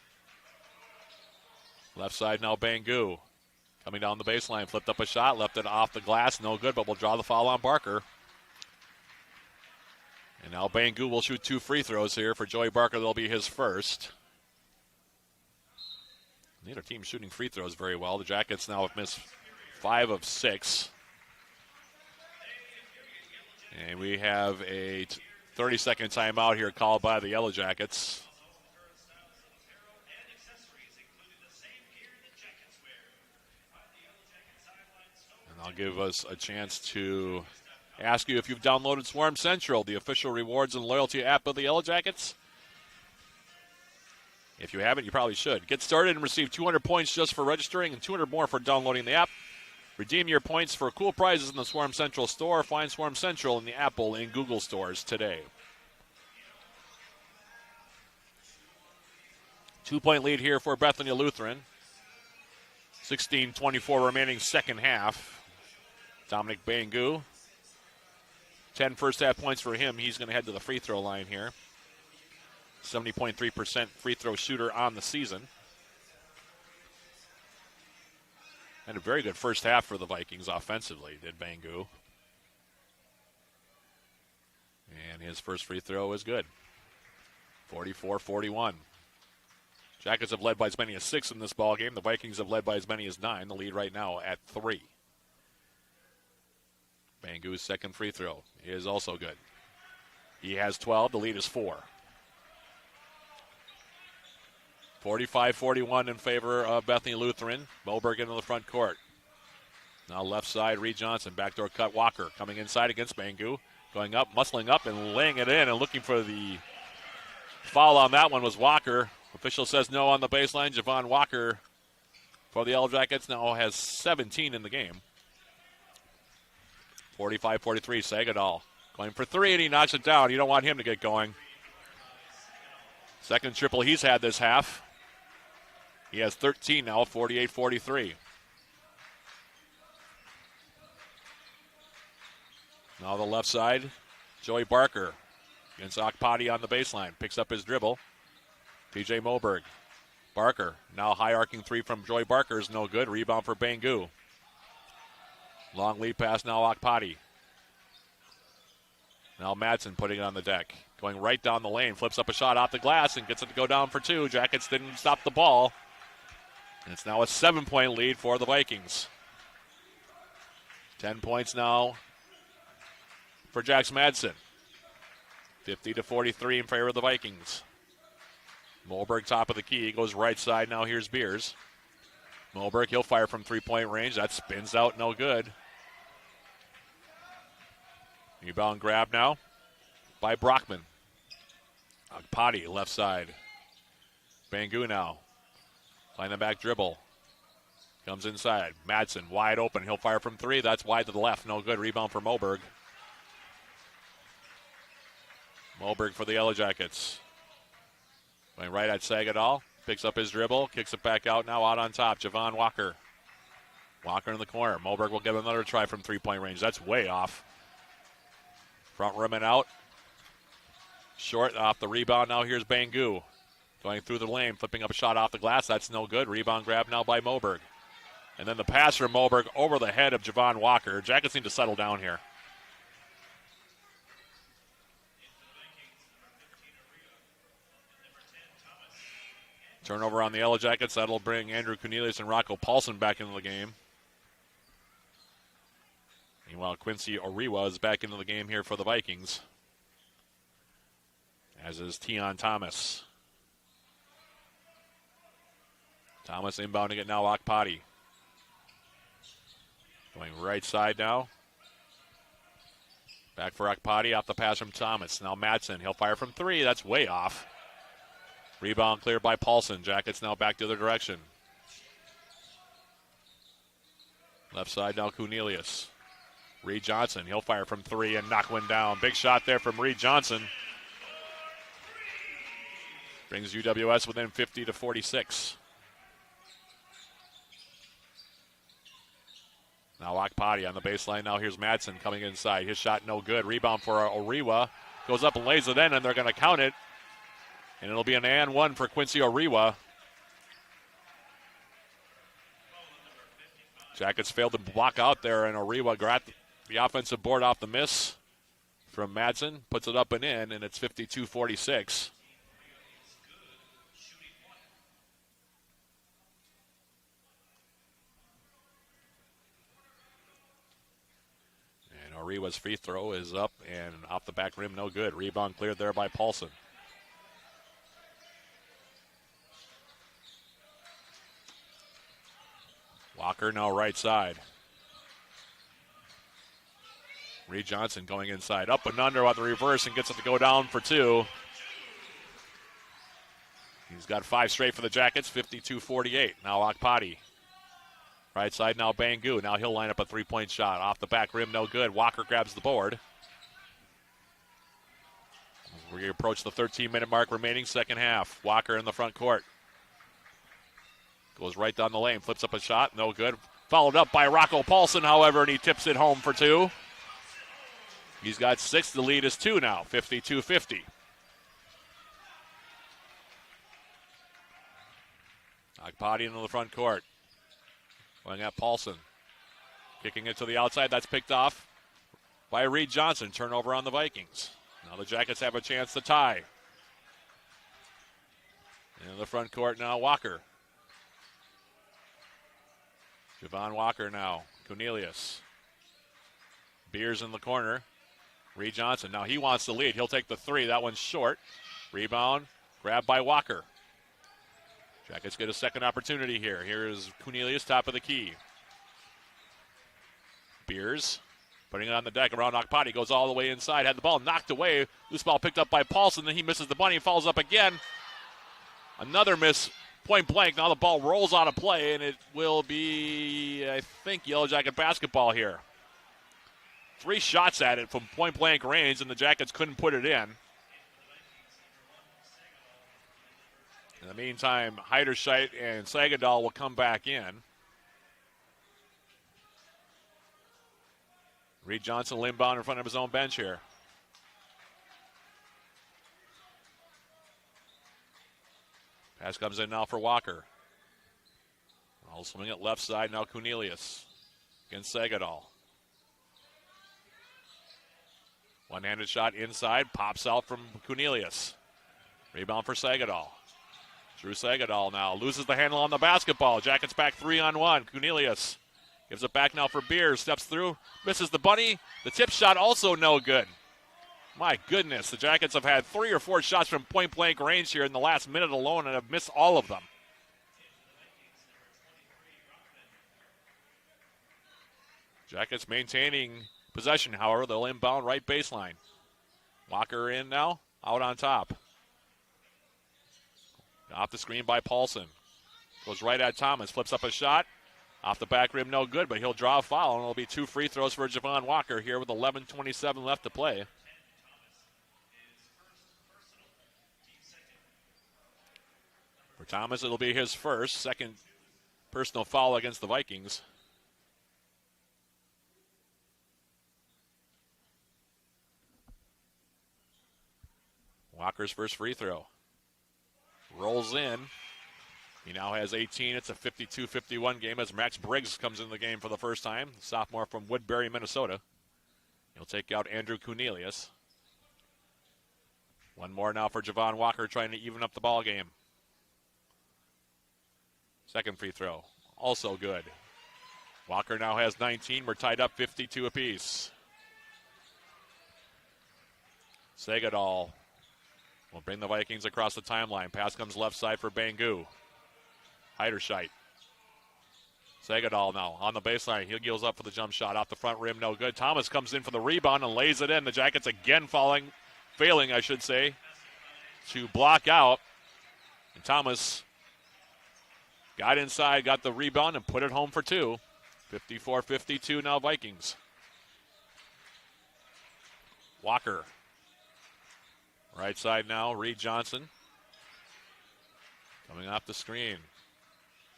Left side now Bangu. Coming down the baseline, flipped up a shot, left it off the glass, no good, but we'll draw the foul on Barker. And now Bangu will shoot 2 free throws here. For Joey Barker, they'll be his first. Neither team shooting free throws very well. The Jackets now have missed 5 of 6. And we have a 30-second timeout here called by the Yellow Jackets. And I'll give us a chance to ask you if you've downloaded Swarm Central, the official rewards and loyalty app of the Yellow Jackets. If you haven't, you probably should. Get started and receive 200 points just for registering and 200 more for downloading the app. Redeem your points for cool prizes in the Swarm Central store. Find Swarm Central in the Apple and Google stores today. 2-point lead here for Bethany Lutheran. 16:24 remaining second half. Dominic Bangu. 10 first half points for him. He's going to head to the free throw line here. 70.3% free throw shooter on the season. And a very good first half for the Vikings offensively, did Bangu. And his first free throw is good. 44-41. Jackets have led by as many as 6 in this ballgame. The Vikings have led by as many as 9. The lead right now at 3. Bangu's second free throw is also good. He has 12. The lead is 4. 45-41 in favor of Bethany Lutheran. Moberg into the front court. Now left side, Reed Johnson. Backdoor cut, Walker coming inside against Bangu. Going up, muscling up, and laying it in. And looking for the foul on that one was Walker. Official says no on the baseline. Javon Walker for the Yellow Jackets now has 17 in the game. 45-43, Sagadol going for 3, and he knocks it down. You don't want him to get going. Second triple he's had this half. He has 13 now, 48-43. Now the left side, Joey Barker against Akpati on the baseline. Picks up his dribble. P.J. Moberg. Barker, now high arcing 3 from Joey Barker is no good. Rebound for Bangu. Long lead pass now, Akpati. Now Madsen putting it on the deck. Going right down the lane, flips up a shot off the glass and gets it to go down for 2. Jackets didn't stop the ball. And it's now a 7-point lead for the Vikings. 10 points now for Jax Madsen. 50-43 in favor of the Vikings. Moberg top of the key, goes right side. Now here's Beers. Moberg, he'll fire from 3-point range. That spins out, no good. Rebound grab now by Brockman. Agpati, left side. Bangu now. Line the back dribble. Comes inside. Madsen wide open. He'll fire from 3. That's wide to the left. No good. Rebound for Moberg. Moberg for the Yellow Jackets. Going right at Sagadal. Picks up his dribble. Kicks it back out now out on top. Javon Walker. Walker in the corner. Moberg will get another try from 3-point range. That's way off. Front rim and out. Short off the rebound. Now here's Bangu. Going through the lane. Flipping up a shot off the glass. That's no good. Rebound grab now by Moberg. And then the pass from Moberg over the head of Javon Walker. Jackets need to settle down here. Turnover on the Yellow Jackets. That'll bring Andrew Cornelius and Rocco Paulson back into the game. Meanwhile, Quincy Oriwa is back into the game here for the Vikings. As is Tion Thomas. Thomas inbounding it now, Akpati. Going right side now. Back for Akpati, off the pass from Thomas. Now Madsen, he'll fire from 3. That's way off. Rebound cleared by Paulson. Jackets now back the other direction. Left side now Cornelius. Reed Johnson, he'll fire from 3 and knock one down. Big shot there from Reed Johnson. Brings UWS within 50-46. Now Akpati on the baseline. Now here's Madsen coming inside. His shot no good. Rebound for Oriwa. Goes up and lays it in, and they're going to count it. And it'll be an and 1 for Quincy Oriwa. Jackets failed to block out there, and Oriwa got the offensive board off the miss from Madsen. Puts it up and in, and it's 52-46. And Oriwa's free throw is up and off the back rim, no good. Rebound cleared there by Paulson. Walker now right side. Reed Johnson going inside. Up and under at the reverse and gets it to go down for 2. He's got 5 straight for the Jackets, 52-48. Now Akpati. Right side now Bangu. Now he'll line up a 3-point shot. Off the back rim, no good. Walker grabs the board. We approach the 13-minute mark remaining second half. Walker in the front court. Goes right down the lane, flips up a shot, no good. Followed up by Rocco Paulson, however, and he tips it home for 2. He's got 6. The lead is 2 now, 52-50. Akpati into the front court. Going at Paulson. Kicking it to the outside, that's picked off by Reed Johnson. Turnover on the Vikings. Now the Jackets have a chance to tie. In the front court now, Walker. Javon Walker now. Cornelius. Beers in the corner. Reed Johnson. Now he wants the lead. He'll take the 3. That one's short. Rebound. Grabbed by Walker. Jackets get a second opportunity here. Here is Cornelius, top of the key. Beers putting it on the deck around Akpati. Goes all the way inside. Had the ball knocked away. Loose ball picked up by Paulson. Then he misses the bunny. Falls up again. Another miss. Point blank. Now the ball rolls out of play, and it will be, I think, Yellow Jacket basketball here. 3 shots at it from point blank range, and the Jackets couldn't put it in. In the meantime, Heiderscheit and Sagadal will come back in. Reed Johnson inbound in front of his own bench here. Pass comes in now for Walker. I'll swing it left side now. Cornelius against Sagadal. One-handed shot inside. Pops out from Cornelius. Rebound for Sagadal. Drew Sagadol now loses the handle on the basketball. Jackets back 3-on-1. Cornelius gives it back now for Beers. Steps through, misses the bunny. The tip shot also no good. My goodness, the Jackets have had 3 or 4 shots from point-blank range here in the last minute alone and have missed all of them. Jackets maintaining possession, however. They'll inbound right baseline. Walker in now, out on top. Off the screen by Paulson. Goes right at Thomas, flips up a shot. Off the back rim, no good, but he'll draw a foul, and it'll be 2 free throws for Javon Walker here with 11:27 left to play. For Thomas, it'll be his second personal foul against the Vikings. Walker's first free throw. Rolls in. He now has 18. It's a 52-51 game as Max Briggs comes in the game for the first time. The sophomore from Woodbury, Minnesota. He'll take out Andrew Cornelius. One more now for Javon Walker trying to even up the ball game. Second free throw. Also good. Walker now has 19. We're tied up 52 apiece. Sagadol will bring the Vikings across the timeline. Pass comes left side for Bangu. Heiderscheit. Sagadol now on the baseline. He heels up for the jump shot. Off the front rim, no good. Thomas comes in for the rebound and lays it in. The Jackets again failing, to block out. And Thomas got inside, got the rebound, and put it home for 2. 54-52 now Vikings. Walker. Right side now, Reed Johnson. Coming off the screen.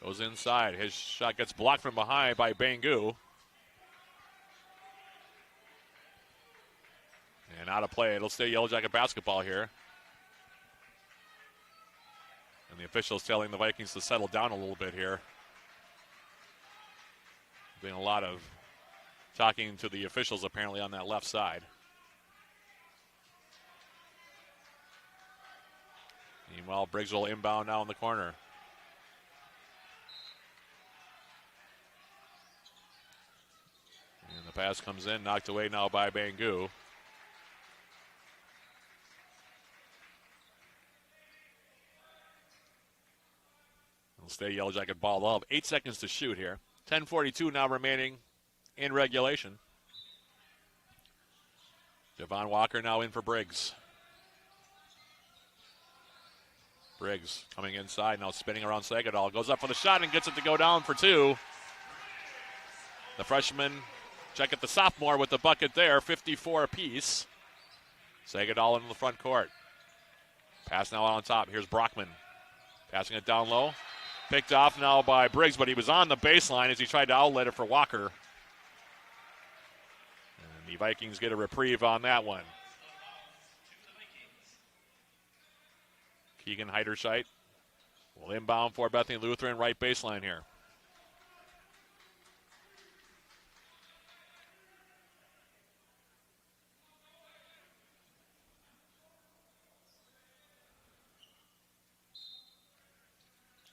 Goes inside. His shot gets blocked from behind by Bangu. And out of play. It'll stay Yellow Jacket basketball here. And the officials telling the Vikings to settle down a little bit here. Been a lot of talking to the officials apparently on that left side. Meanwhile, Briggs will inbound now in the corner. And the pass comes in, knocked away now by Bangu. It'll stay Yellow Jacket ball. They'll have 8 seconds to shoot here. 10:42 now remaining in regulation. Javon Walker now in for Briggs. Briggs coming inside, now spinning around Sagadol. Goes up for the shot and gets it to go down for 2. The freshman, check at the sophomore with the bucket there, 54 apiece. Sagadol into the front court. Pass now out on top. Here's Brockman. Passing it down low. Picked off now by Briggs, but he was on the baseline as he tried to outlet it for Walker. And the Vikings get a reprieve on that one. Keegan Heiderscheit will inbound for Bethany Lutheran, right baseline here.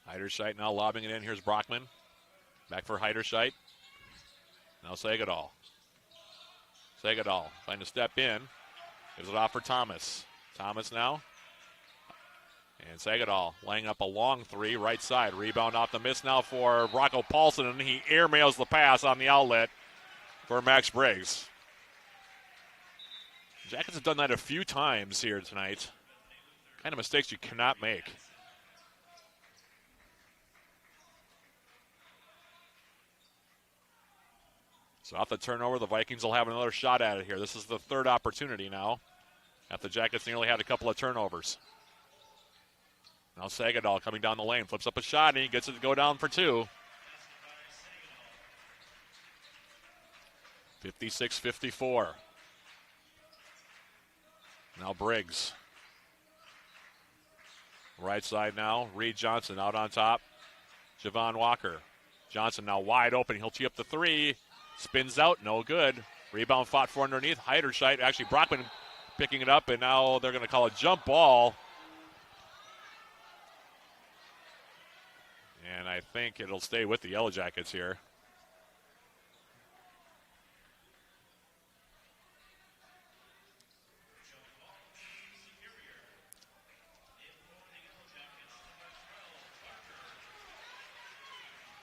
Heiderscheit now lobbing it in. Here's Brockman. Back for Heiderscheit. Now Sagadol. Sagadol trying to step in. Gives it off for Thomas. Thomas now. And Sagadol laying up a long 3, right side. Rebound off the miss now for Rocco Paulson, and he airmails the pass on the outlet for Max Briggs. Jackets have done that a few times here tonight. Kind of mistakes you cannot make. So off the turnover, the Vikings will have another shot at it here. This is the 3rd opportunity now, after the Jackets nearly had a couple of turnovers. Now Sagadol coming down the lane, flips up a shot, and he gets it to go down for 2. 56-54. Now Briggs. Right side now, Reed Johnson out on top. Javon Walker. Johnson now wide open. He'll tee up the 3. Spins out, no good. Rebound fought for underneath. Heiderscheit, actually Brockman picking it up, and now they're going to call a jump ball. And I think it'll stay with the Yellow Jackets here.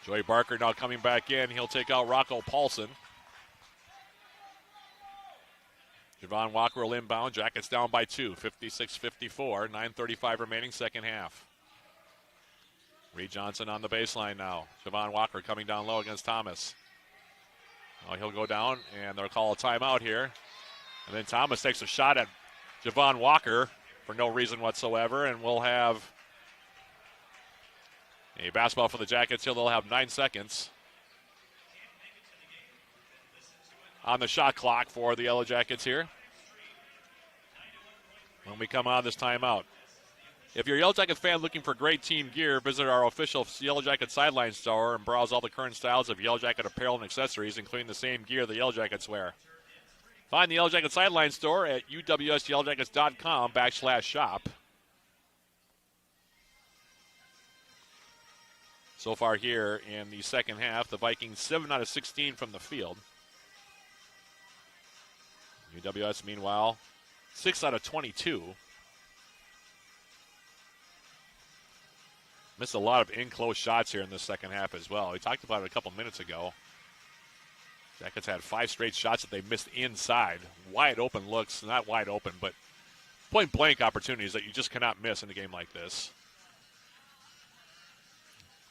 Joey Barker now coming back in. He'll take out Rocco Paulson. Javon Walker will inbound. Jackets down by 2, 56-54. 9:35 remaining, second half. Reed Johnson on the baseline now. Javon Walker coming down low against Thomas. Oh, he'll go down, and they'll call a timeout here. And then Thomas takes a shot at Javon Walker for no reason whatsoever, and we'll have a basketball for the Jackets here. They'll have 9 seconds on the shot clock for the Yellow Jackets here when we come out of this timeout. If you're a Yellow Jacket fan looking for great team gear, visit our official Yellow Jacket sideline store and browse all the current styles of Yellow Jacket apparel and accessories, including the same gear the Yellow Jackets wear. Find the Yellow Jacket sideline store at uwsyellowjackets.com/shop. So far here in the second half, the Vikings 7 out of 16 from the field. UWS, meanwhile, 6 out of 22. Missed a lot of in-close shots here in the second half as well. We talked about it a couple minutes ago. Jackets had 5 straight shots that they missed inside. Wide open looks, not wide open, but point-blank opportunities that you just cannot miss in a game like this.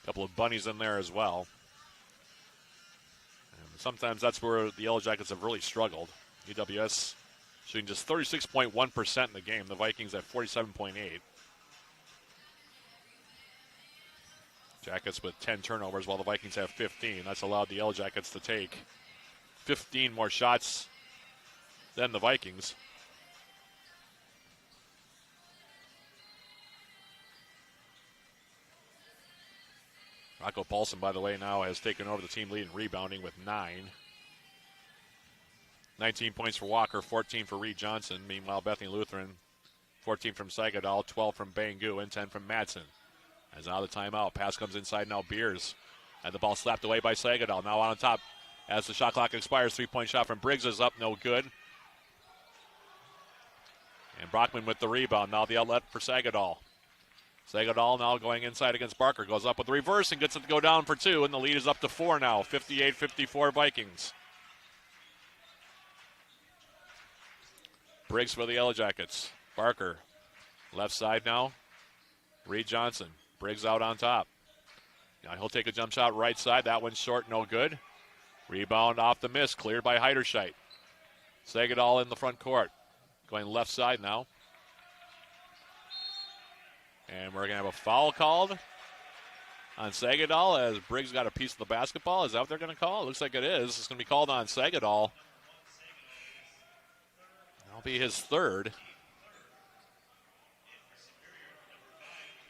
A couple of bunnies in there as well. And sometimes that's where the Yellow Jackets have really struggled. UWS shooting just 36.1% in the game. The Vikings at 47.8%. Jackets with 10 turnovers while the Vikings have 15. That's allowed the Yellow Jackets to take 15 more shots than the Vikings. Rocco Paulson, by the way, now has taken over the team lead in rebounding with 9. 19 points for Walker, 14 for Reed Johnson. Meanwhile, Bethany Lutheran, 14 from Sagadal, 12 from Bangu, and 10 from Madsen. As out of the timeout, pass comes inside now, Beers. And the ball slapped away by Sagadal. Now on top as the shot clock expires. 3-point shot from Briggs is up, no good. And Brockman with the rebound. Now the outlet for Sagadal. Sagadal now going inside against Barker. Goes up with the reverse and gets it to go down for 2. And the lead is up to 4 now. 58-54 Vikings. Briggs for the Yellow Jackets. Barker. Left side now. Reed Johnson. Briggs out on top. Now he'll take a jump shot right side. That one's short, no good. Rebound off the miss. Cleared by Heiderscheit. Sagadal in the front court. Going left side now. And we're going to have a foul called on Sagadal as Briggs got a piece of the basketball. Is that what they're going to call? It looks like it is. It's going to be called on Sagadal. That'll be his 3rd.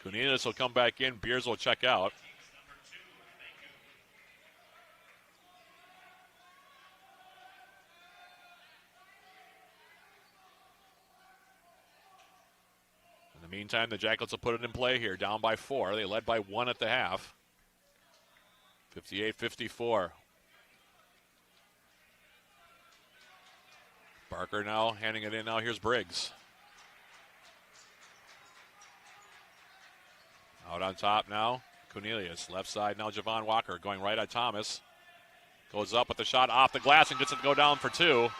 Kuninas will come back in. Beers will check out. In the meantime, the Jackets will put it in play here. Down by 4. They led by 1 at the half. 58-54. Barker now handing it in. Now here's Briggs. Out on top now, Cornelius. Left side now, Javon Walker going right at Thomas. Goes up with the shot off the glass and gets it to go down for 2.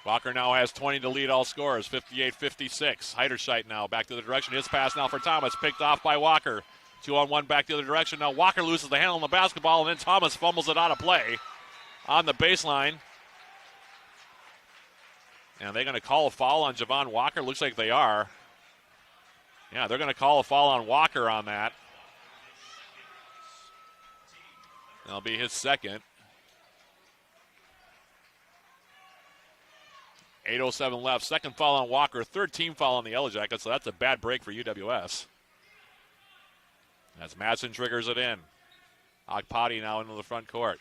Walker now has 20 to lead all scorers, 58-56. Heiderscheit now back to the direction. His pass now for Thomas, picked off by Walker. 2-on-1 back the other direction. Now Walker loses the handle on the basketball, and then Thomas fumbles it out of play on the baseline. And they're going to call a foul on Javon Walker. Looks like they are. Yeah, they're going to call a foul on Walker on that. That'll be his 2nd. 8:07 left. 2nd foul on Walker. 3rd team foul on the Yellow Jackets. So that's a bad break for UWS. As Madsen triggers it in. Akpati now into the front court.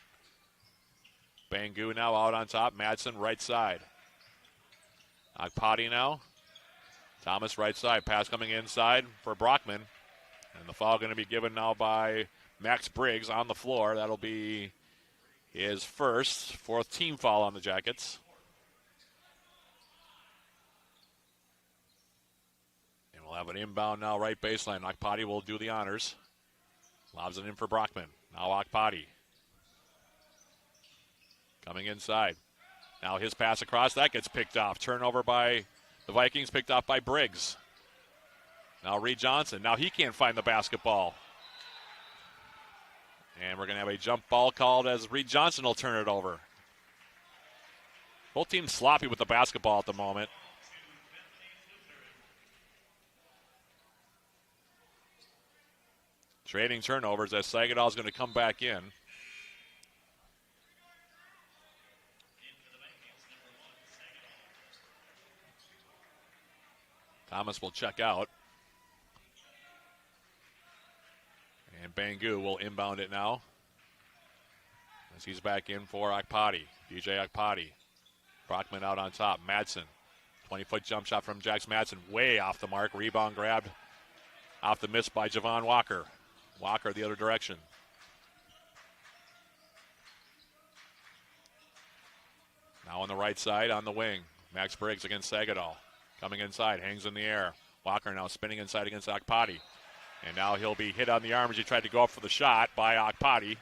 Bangu now out on top. Madsen right side. Akpati now. Thomas right side. Pass coming inside for Brockman. And the foul going to be given now by Max Briggs on the floor. That'll be his fourth team foul on the Jackets. And we'll have an inbound now, right baseline. Akpati will do the honors. Lobs it in for Brockman. Now Akpati. Coming inside. Now his pass across. That gets picked off. Turnover by the Vikings, picked off by Briggs. Now Reed Johnson. Now he can't find the basketball. And we're going to have a jump ball called as Reed Johnson will turn it over. Both teams sloppy with the basketball at the moment. Trading turnovers as Sagadol is going to come back in. Thomas will check out. And Bangu will inbound it now. As he's back in for Akpati. DJ Akpati. Brockman out on top. Madsen. 20-foot jump shot from Jax Madsen. Way off the mark. Rebound grabbed off the miss by Javon Walker. Walker the other direction. Now on the right side on the wing. Max Briggs against Sagadol. Coming inside. Hangs in the air. Walker now spinning inside against Akpati. And now he'll be hit on the arm as he tried to go up for the shot by Akpati.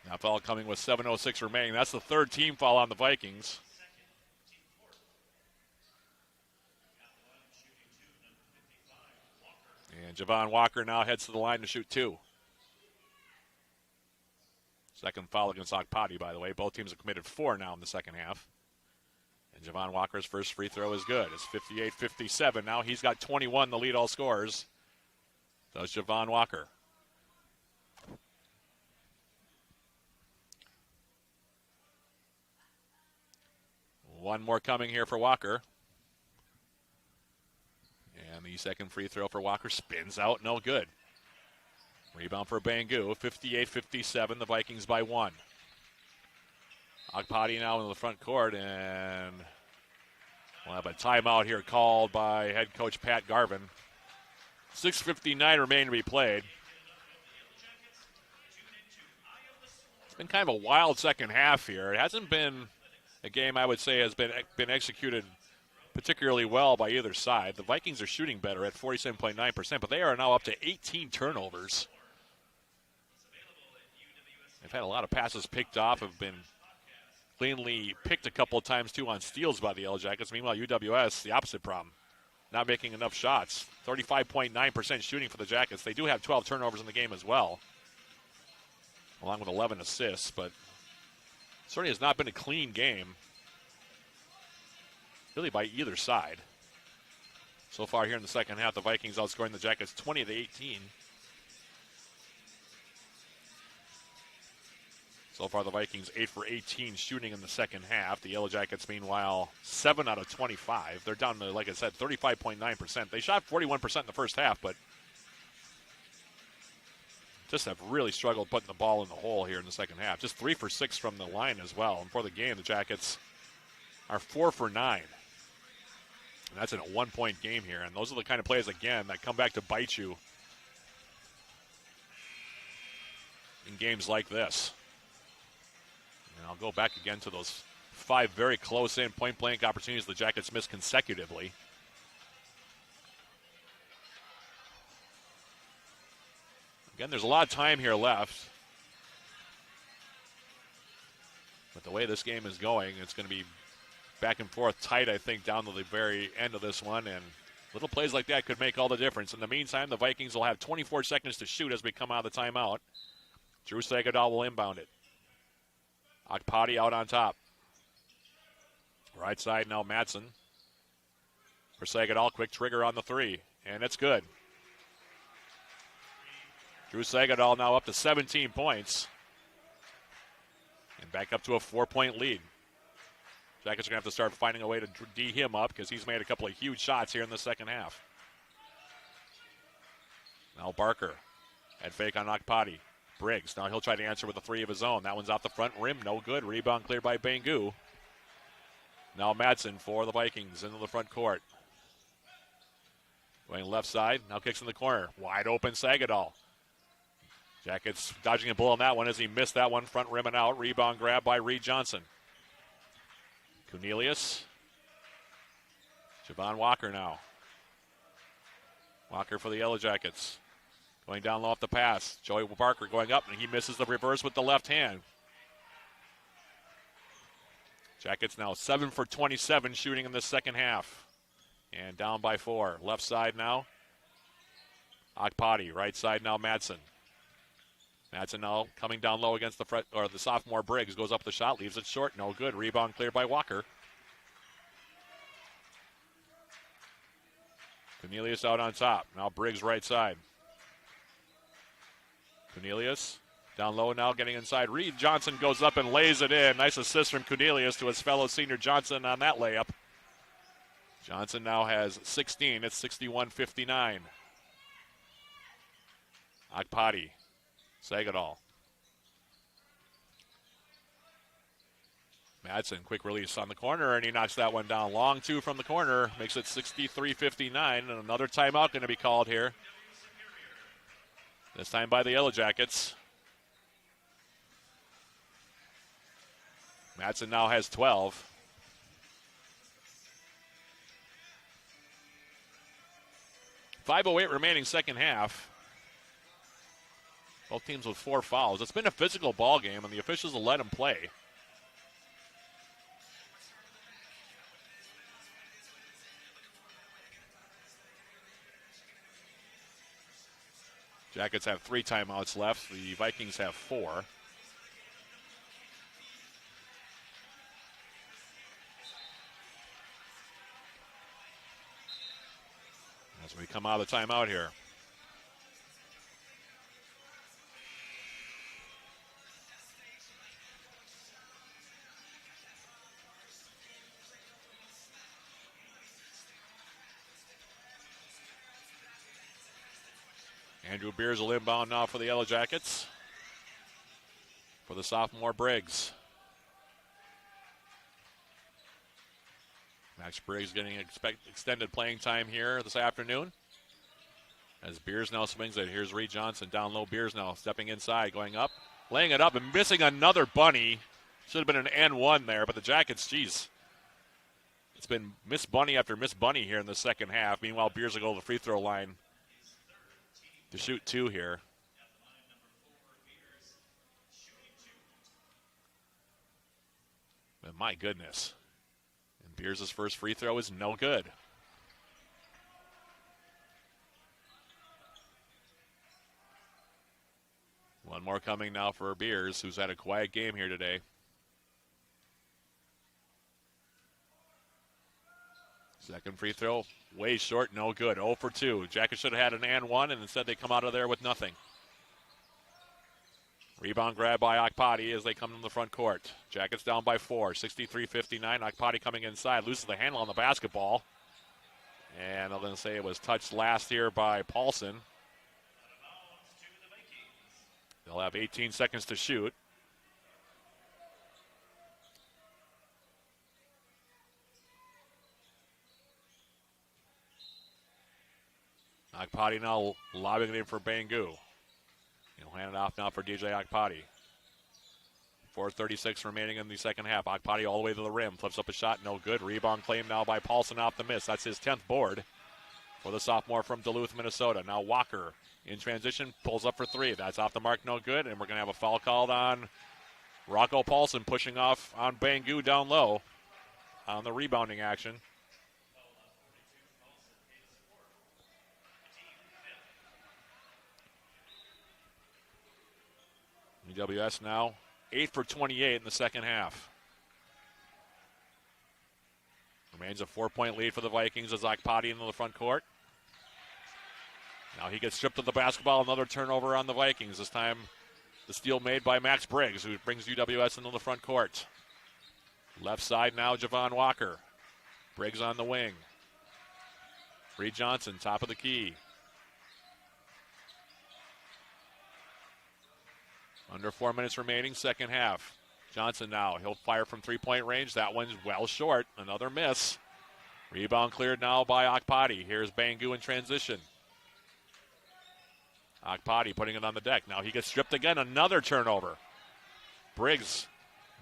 Now foul coming with 7:06 remaining. That's the third team foul on the Vikings. And Javon Walker now heads to the line to shoot 2. Second foul against Akpati, by the way. Both teams have committed 4 now in the second half. And Javon Walker's first free throw is good. It's 58-57. Now he's got 21, the lead all scorers. Does Javon Walker. One more coming here for Walker. And the second free throw for Walker spins out, no good. Rebound for Bangu, 58-57, the Vikings by 1. Akpati now in the front court, and we'll have a timeout here called by head coach Pat Garvin. 6:59 remain to be played. It's been kind of a wild second half here. It hasn't been a game I would say has been executed particularly well by either side. The Vikings are shooting better at 47.9%, but they are now up to 18 turnovers. They've had a lot of passes picked off, have been cleanly picked a couple of times, too, on steals by the Yellow Jackets. Meanwhile, UWS, the opposite problem. Not making enough shots. 35.9% shooting for the Jackets. They do have 12 turnovers in the game as well, along with 11 assists, but certainly has not been a clean game, really, by either side. So far here in the second half, the Vikings outscoring the Jackets 20-18. So far, the Vikings 8 for 18 shooting in the second half. The Yellow Jackets, meanwhile, 7 out of 25. They're down to, like I said, 35.9%. They shot 41% in the first half, but just have really struggled putting the ball in the hole here in the second half. Just 3 for 6 from the line as well. And for the game, the Jackets are 4 for 9. And that's in a 1-point game here. And those are the kind of plays, again, that come back to bite you in games like this. And I'll go back again to those 5 very close-in point-blank opportunities the Jackets missed consecutively. Again, there's a lot of time here left. But the way this game is going, it's going to be back and forth tight, I think, down to the very end of this one. And little plays like that could make all the difference. In the meantime, the Vikings will have 24 seconds to shoot as we come out of the timeout. Drew Sagadol will inbound it. Akpati out on top. Right side now, Madsen. For Sagadol, quick trigger on the 3. And it's good. Drew Sagadol now up to 17 points. And back up to a 4-point lead. Jackets are going to have to start finding a way to D him up because he's made a couple of huge shots here in the second half. Now Barker. Head fake on Akpati. Briggs. Now he'll try to answer with a 3 of his own. That one's off the front rim. No good. Rebound cleared by Bangu. Now Madsen for the Vikings into the front court. Going left side, now kicks in the corner. Wide open Sagadol. Jackets dodging a blow on that one as he missed that one, front rim and out. Rebound grab by Reed Johnson. Cornelius. Javon Walker now. Walker for the Yellow Jackets. Going down low off the pass. Joey Barker going up, and he misses the reverse with the left hand. Jackets now 7 for 27 shooting in the second half. And down by 4. Left side now. Akpati. Right side now Madsen. Madsen now coming down low against the sophomore Briggs. Goes up the shot, leaves it short. No good. Rebound cleared by Walker. Cornelius out on top. Now Briggs right side. Cornelius down low now, getting inside. Reed Johnson goes up and lays it in. Nice assist from Cornelius to his fellow senior Johnson on that layup. Johnson now has 16. It's 61-59. Akpati. Sagadol. Madsen, quick release on the corner, and he knocks that one down. Long two from the corner, makes it 63-59, and another timeout going to be called here. This time by the Yellow Jackets. Madsen now has 12. .508 remaining second half. Both teams with 4 fouls. It's been a physical ball game, and the officials will let them play. Jackets have 3 timeouts left. The Vikings have 4. As we come out of the timeout here. Andrew Beers will inbound now for the Yellow Jackets. For the sophomore Briggs. Max Briggs getting extended playing time here this afternoon. As Beers now swings it. Here's Reed Johnson down low. Beers now stepping inside, going up, laying it up and missing another bunny. Should have been an N1 there, but the Jackets, geez. It's been miss bunny after miss bunny here in the second half. Meanwhile, Beers will go to the free throw line to shoot 2 here. But my goodness. And Beers' first free throw is no good. One more coming now for Beers, who's had a quiet game here today. Second free throw, way short, no good. 0 for 2. Jackets should have had an and 1, and instead they come out of there with nothing. Rebound grab by Akpati as they come in the front court. Jackets down by 4, 63-59. Akpati coming inside, loses the handle on the basketball. And I'm going to say it was touched last here by Paulson. They'll have 18 seconds to shoot. Akpati now lobbing it in for Bangu. He'll hand it off now for DJ Akpati. 4:36 remaining in the second half. Akpati all the way to the rim. Flips up a shot, no good. Rebound claimed now by Paulson off the miss. That's his 10th board for the sophomore from Duluth, Minnesota. Now Walker in transition, pulls up for 3. That's off the mark, no good. And we're going to have a foul called on Rocco Paulson, pushing off on Bangu down low on the rebounding action. UWS now 8 for 28 in the second half. Remains a 4-point lead for the Vikings as Akpati into the front court. Now he gets stripped of the basketball. Another turnover on the Vikings. This time the steal made by Max Briggs, who brings UWS into the front court. Left side now, Javon Walker. Briggs on the wing. Reed Johnson, top of the key. Under 4 minutes remaining, second half. Johnson now, he'll fire from 3-point range. That one's well short. Another miss. Rebound cleared now by Akpati. Here's Bangu in transition. Akpati putting it on the deck. Now he gets stripped again. Another turnover. Briggs.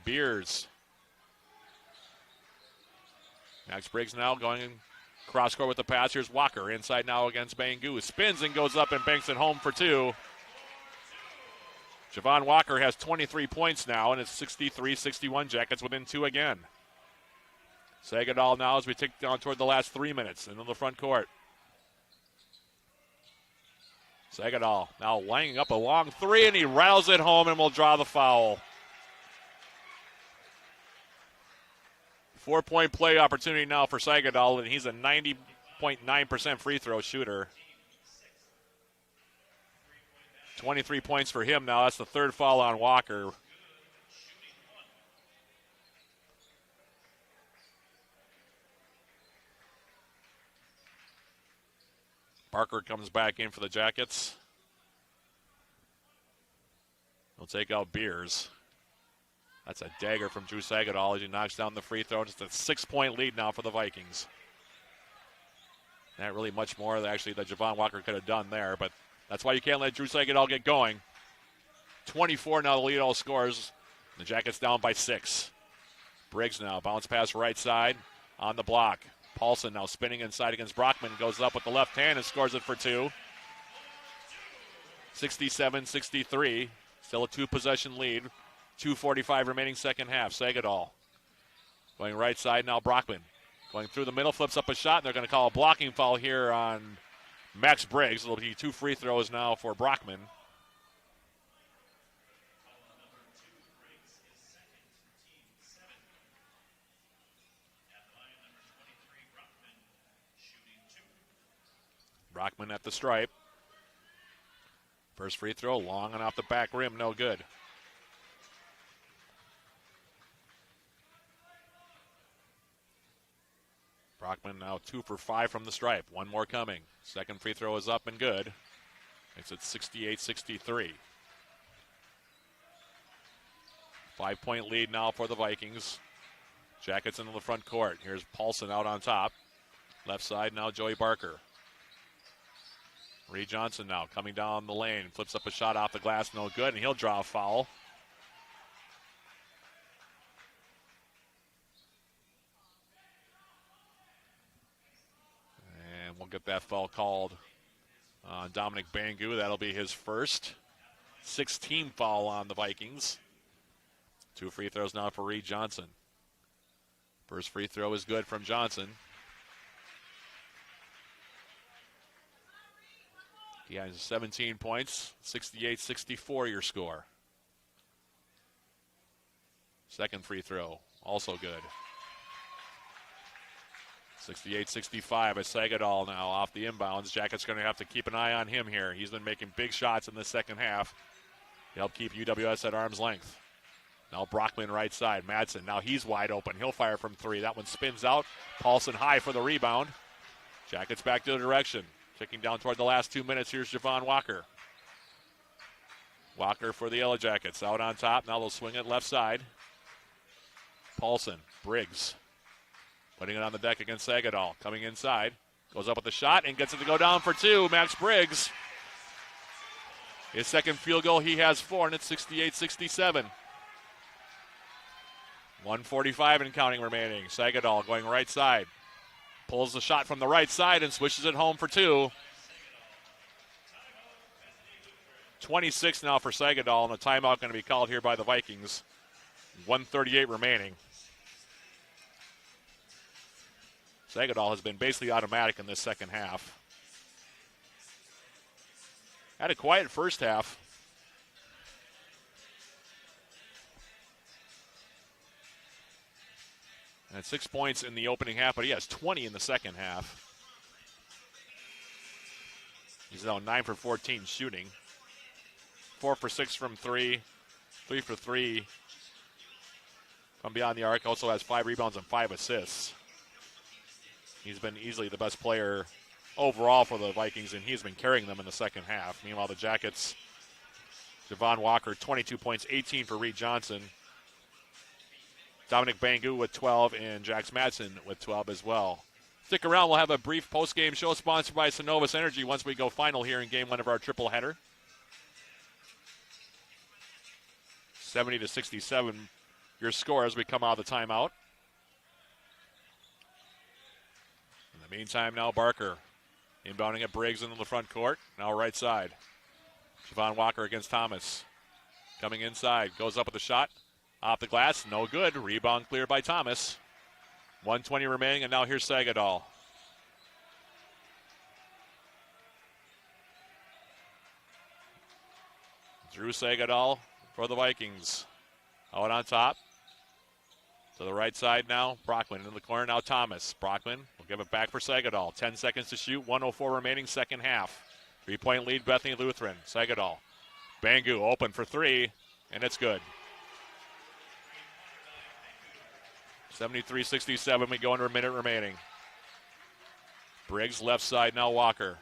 Beers. Max Briggs now going cross court with the pass. Here's Walker inside now against Bangu. Spins and goes up and banks it home for two. Javon Walker has 23 points now, and it's 63-61. Jackets within two again. Sagadal now as we tick down toward the last 3 minutes into the front court. Sagadal now lining up a long three, and he rattles it home and will draw the foul. 4-point play opportunity now for Sagadal, and he's a 90.9% free throw shooter. 23 points for him now. That's the third foul on Walker. Parker comes back in for the Jackets. He'll take out Beers. That's a dagger from Drew Sagadal as he knocks down the free throw. It's a 6-point lead now for the Vikings. Not really much more actually that Javon Walker could have done there, but that's why you can't let Drew Sagadal get going. 24 now, the lead all scores. The Jackets down by 6. Briggs now, bounce pass right side on the block. Paulson now spinning inside against Brockman. Goes up with the left hand and scores it for two. 67-63. Still a two-possession lead. 2:45 remaining second half. Sagadal going right side now. Brockman going through the middle, flips up a shot, and they're going to call a blocking foul here on Max Briggs. It'll be 2 free throws now for Brockman. Brockman at the stripe. First free throw, long and off the back rim, no good. Brockman now 2 for 5 from the stripe. One more coming. Second free throw is up and good. Makes it 68-63. 5-point lead now for the Vikings. Jackets into the front court. Here's Paulson out on top. Left side now Joey Barker. Reed Johnson now coming down the lane. Flips up a shot off the glass, no good, and he'll draw a foul. And we'll get that foul called on Dominic Bangu. That'll be his first. 16 foul on the Vikings. 2 free throws now for Reed Johnson. First free throw is good from Johnson. He has 17 points, 68-64 your score. Second free throw, also good. 68-65 as Sagadal now off the inbounds. Jackets going to have to keep an eye on him here. He's been making big shots in the second half. He'll keep UWS at arm's length. Now Brockman right side. Madsen, now he's wide open. He'll fire from 3. That one spins out. Paulson high for the rebound. Jackets back to the direction. Ticking down toward the last 2 minutes. Here's Javon Walker. Walker for the Yellow Jackets. Out on top. Now they'll swing it left side. Paulson. Briggs. Putting it on the deck against Sagadal. Coming inside. Goes up with the shot and gets it to go down for 2. Max Briggs. His second field goal. He has 4, and it's 68-67. 1:45 and counting remaining. Sagadal going right side. Pulls the shot from the right side and swishes it home for 2. 26 now for Sagadal, and a timeout going to be called here by the Vikings. 1:38 remaining. Sagadal has been basically automatic in this second half. Had a quiet first half. And 6 points in the opening half, but he has 20 in the second half. He's now 9 for 14 shooting. 4 for 6 from 3. 3 for 3 from beyond the arc. Also has 5 rebounds and 5 assists. He's been easily the best player overall for the Vikings, and he's been carrying them in the second half. Meanwhile, the Jackets, Javon Walker, 22 points, 18 for Reed Johnson. Dominic Bangu with 12 and Jax Madsen with 12 as well. Stick around. We'll have a brief post-game show sponsored by Synovus Energy once we go final here in game one of our triple header. 70-67, your score as we come out of the timeout. In the meantime, now Barker inbounding at Briggs into the front court. Now right side. Javon Walker against Thomas. Coming inside. Goes up with a shot. Off the glass. No good. Rebound cleared by Thomas. 1:20 remaining, and now here's Sagadol. Drew Sagadol for the Vikings. Out on top. To the right side now. Brockman into the corner. Now Thomas. Brockman will give it back for Sagadol. 10 seconds to shoot. 1:04 remaining, second half. 3-point lead, Bethany Lutheran. Sagadol. Bangu open for three, and it's good. 73-67, we go under a minute remaining. Briggs left side now, Walker.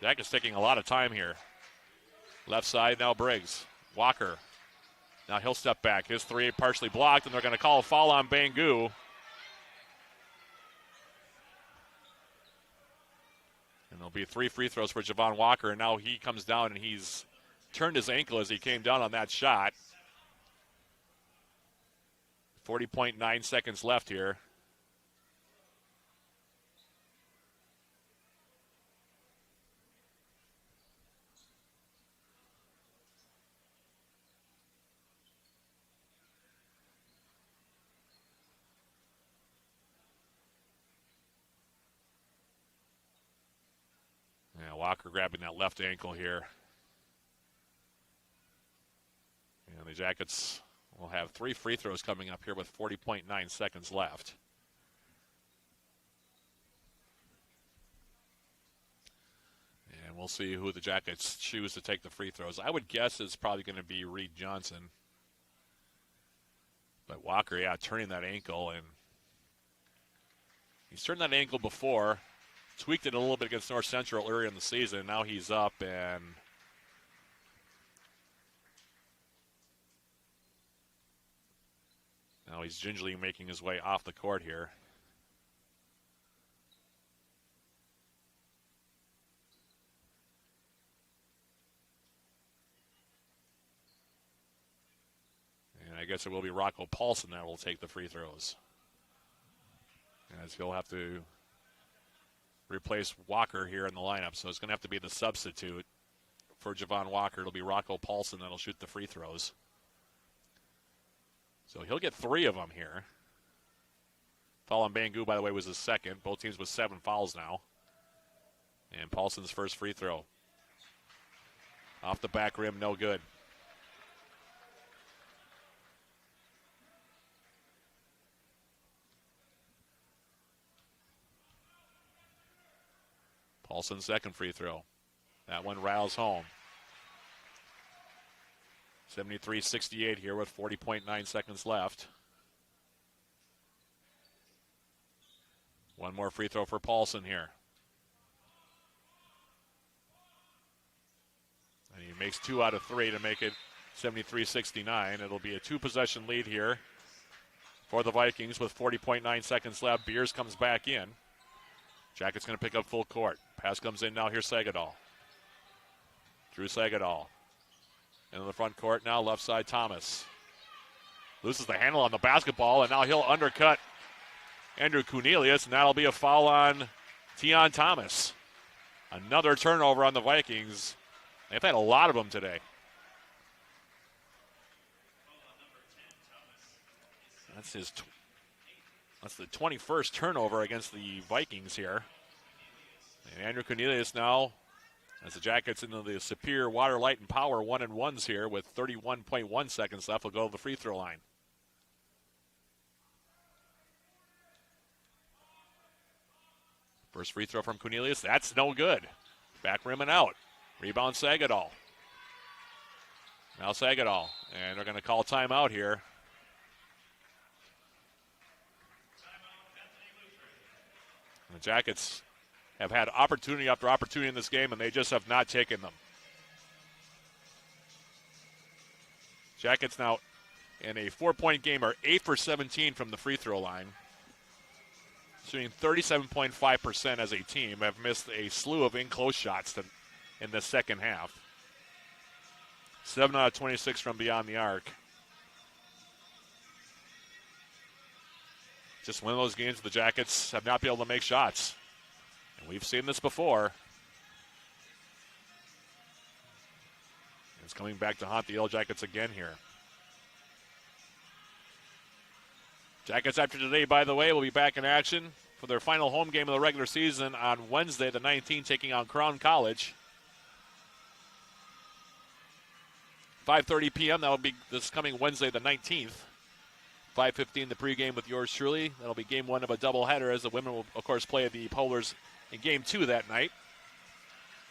Jackets taking a lot of time here. Left side now, Briggs. Walker. Now he'll step back. His three partially blocked, and they're going to call a foul on Bangu. And there'll be 3 free throws for Javon Walker, and now he comes down and he's turned his ankle as he came down on that shot. 40.9 seconds left here. Yeah, Walker grabbing that left ankle here. And the Jackets will have 3 free throws coming up here with 40.9 seconds left. And we'll see who the Jackets choose to take the free throws. I would guess it's probably going to be Reed Johnson. But Walker, yeah, turning that ankle. And he's turned that ankle before. Tweaked it a little bit against North Central earlier in the season. Now he's up and now he's gingerly making his way off the court here. And I guess it will be Rocco Paulson that will take the free throws, as he'll have to replace Walker here in the lineup. So it's going to have to be the substitute for Javon Walker. It'll be Rocco Paulson that'll shoot the free throws. So he'll get 3 of them here. Foul on Bangu, by the way, was his second. Both teams with 7 fouls now. And Paulson's first free throw. Off the back rim, no good. Paulson's second free throw. That one rattles home. 73-68 here with 40.9 seconds left. One more free throw for Paulson here. And he makes 2 out of 3 to make it 73-69. It'll be a 2-possession lead here for the Vikings with 40.9 seconds left. Beers comes back in. Jackets going to pick up full court. Pass comes in now. Here's Sagadol. Drew Sagadol. Into the front court now, left side Thomas. Loses the handle on the basketball, and now he'll undercut Andrew Cornelius, and that'll be a foul on Tion Thomas. Another turnover on the Vikings. They've had a lot of them today. That's the 21st turnover against the Vikings here. And Andrew Cornelius now, as the Jackets into the Superior Water, Light, and Power 1-and-1s here with 31.1 seconds left, will go to the free throw line. First free throw from Cornelius, that's no good. Back rim and out. Rebound Sagadol. Now Sagadol, and they're going to call timeout here. And the Jackets have had opportunity after opportunity in this game, and they just have not taken them. Jackets now in a 4-point game are 8 for 17 from the free throw line. shooting 37.5% as a team, have missed a slew of in-close shots in the second half. 7 out of 26 from beyond the arc. Just one of those games the Jackets have not been able to make shots. And we've seen this before. It's coming back to haunt the Yellow Jackets again here. Jackets after today, by the way, will be back in action for their final home game of the regular season on Wednesday the 19th, taking on Crown College. 5:30 p.m. That will be this coming Wednesday the 19th. 5:15 the pregame with yours truly. That'll be game one of a doubleheader as the women will, of course, play the Polars in game two that night.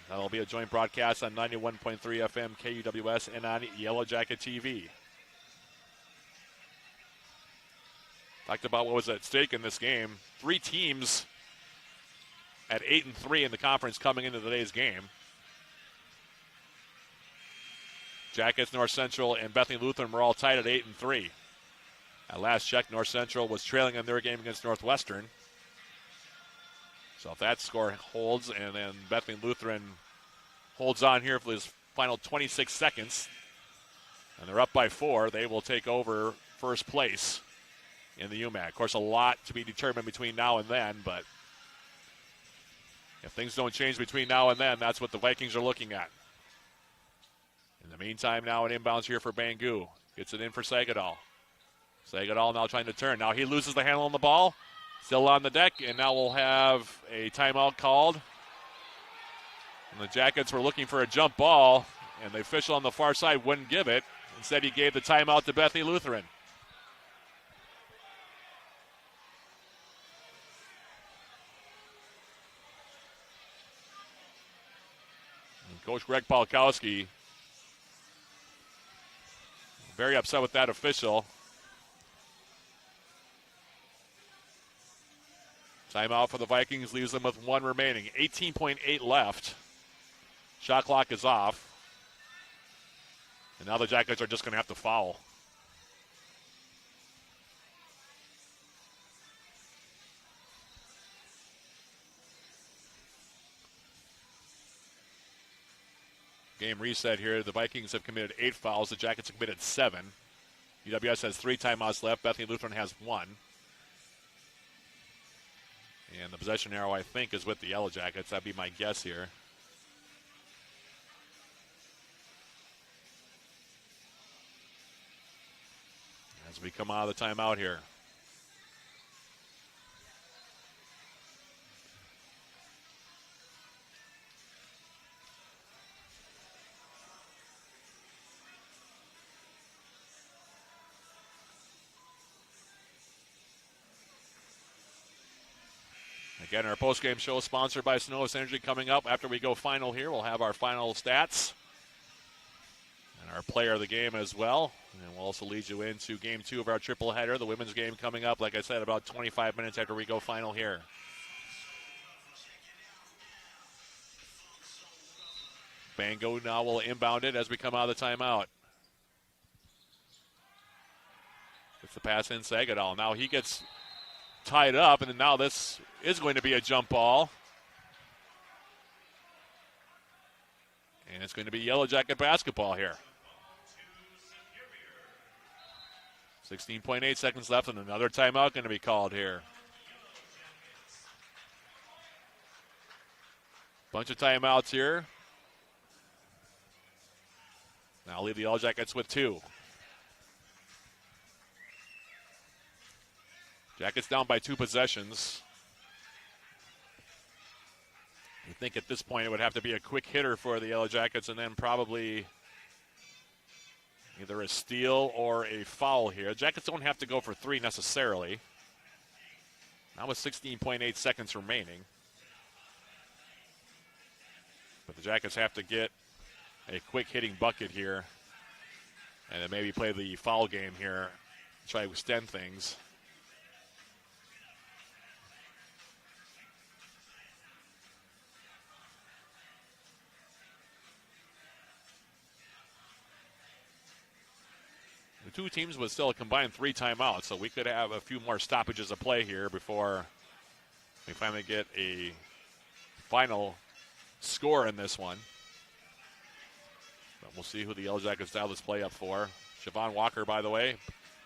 That'll be a joint broadcast on 91.3 FM KUWS and on Yellow Jacket TV. Talked about what was at stake in this game. 3 teams at 8-3 in the conference coming into today's game. Jackets, North Central, and Bethany Lutheran were all tied at 8-3. At last check, North Central was trailing in their game against Northwestern. So if that score holds and then Bethany Lutheran holds on here for this final 26 seconds, and they're up by 4, they will take over first place in the UMAC. Of course, a lot to be determined between now and then, but if things don't change between now and then, that's what the Vikings are looking at. In the meantime, now an inbounds here for Bangu. Gets it in for Sagadal. Sagadal now trying to turn. Now he loses the handle on the ball. Still on the deck, and now we'll have a timeout called. And the Jackets were looking for a jump ball, and the official on the far side wouldn't give it. Instead, he gave the timeout to Bethany Lutheran. And Coach Greg Polkowski very upset with that official. Timeout for the Vikings leaves them with 1 remaining. 18.8 left. Shot clock is off. And now the Jackets are just going to have to foul. Game reset here. The Vikings have committed 8 fouls. The Jackets have committed 7. UWS has 3 timeouts left. Bethany Lutheran has 1. And the possession arrow, I think, is with the Yellow Jackets. That'd be my guess here. As we come out of the timeout here. Again, our postgame show is sponsored by Synovus Energy. Coming up after we go final here, we'll have our final stats and our player of the game as well. And we'll also lead you into game 2 of our triple header, the women's game coming up, like I said, about 25 minutes after we go final here. Bango now will inbound it as we come out of the timeout. It's the pass in Sagadal. Now he gets tied up, and now this is going to be a jump ball. And it's going to be Yellow Jacket basketball here. 16.8 seconds left, and another timeout going to be called here. Bunch of timeouts here. Now I'll leave the Yellow Jackets with 2. Jackets down by 2 possessions. You think at this point it would have to be a quick hitter for the Yellow Jackets and then probably either a steal or a foul here. Jackets don't have to go for 3 necessarily. Now with 16.8 seconds remaining. But the Jackets have to get a quick hitting bucket here and then maybe play the foul game here, try to extend things. The 2 teams with still a combined 3 timeouts, so we could have a few more stoppages of play here before We finally get a final score in this one. But we'll see who the Yellow Jackets dial this play up for. Siobhan Walker, by the way,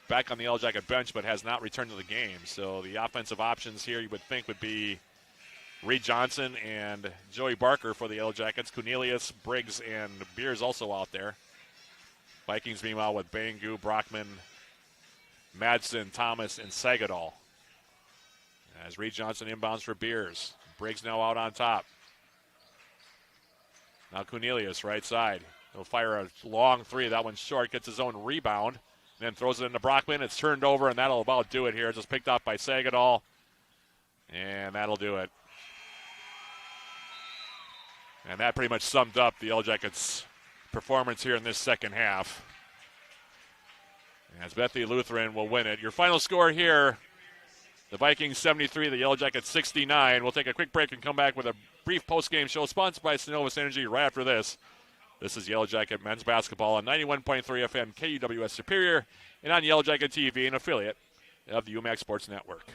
back on the Yellow Jacket bench, but has not returned to the game. So the offensive options here you would think would be Reed Johnson and Joey Barker for the Yellow Jackets. Cornelius, Briggs, and Beers also out there. Vikings, meanwhile, with Bangu, Brockman, Madsen, Thomas, and Sagadol. As Reed Johnson inbounds for Beers. Briggs now out on top. Now Cornelius, right side. He'll fire a long three. That one's short, gets his own rebound, and then throws it into Brockman. It's turned over, and that'll about do it here. It's just picked up by Sagadol, and that'll do it. And that pretty much summed up the Yellow Jackets' performance here in this second half. As Bethany Lutheran will win it. Your final score here, the Vikings 73, the Yellow Jackets 69. We'll take a quick break and come back with a brief post-game show sponsored by Synovus Energy right after this. This is Yellow Jacket men's basketball on 91.3 FM KUWS Superior and on Yellow Jacket TV, an affiliate of the UMAC Sports Network.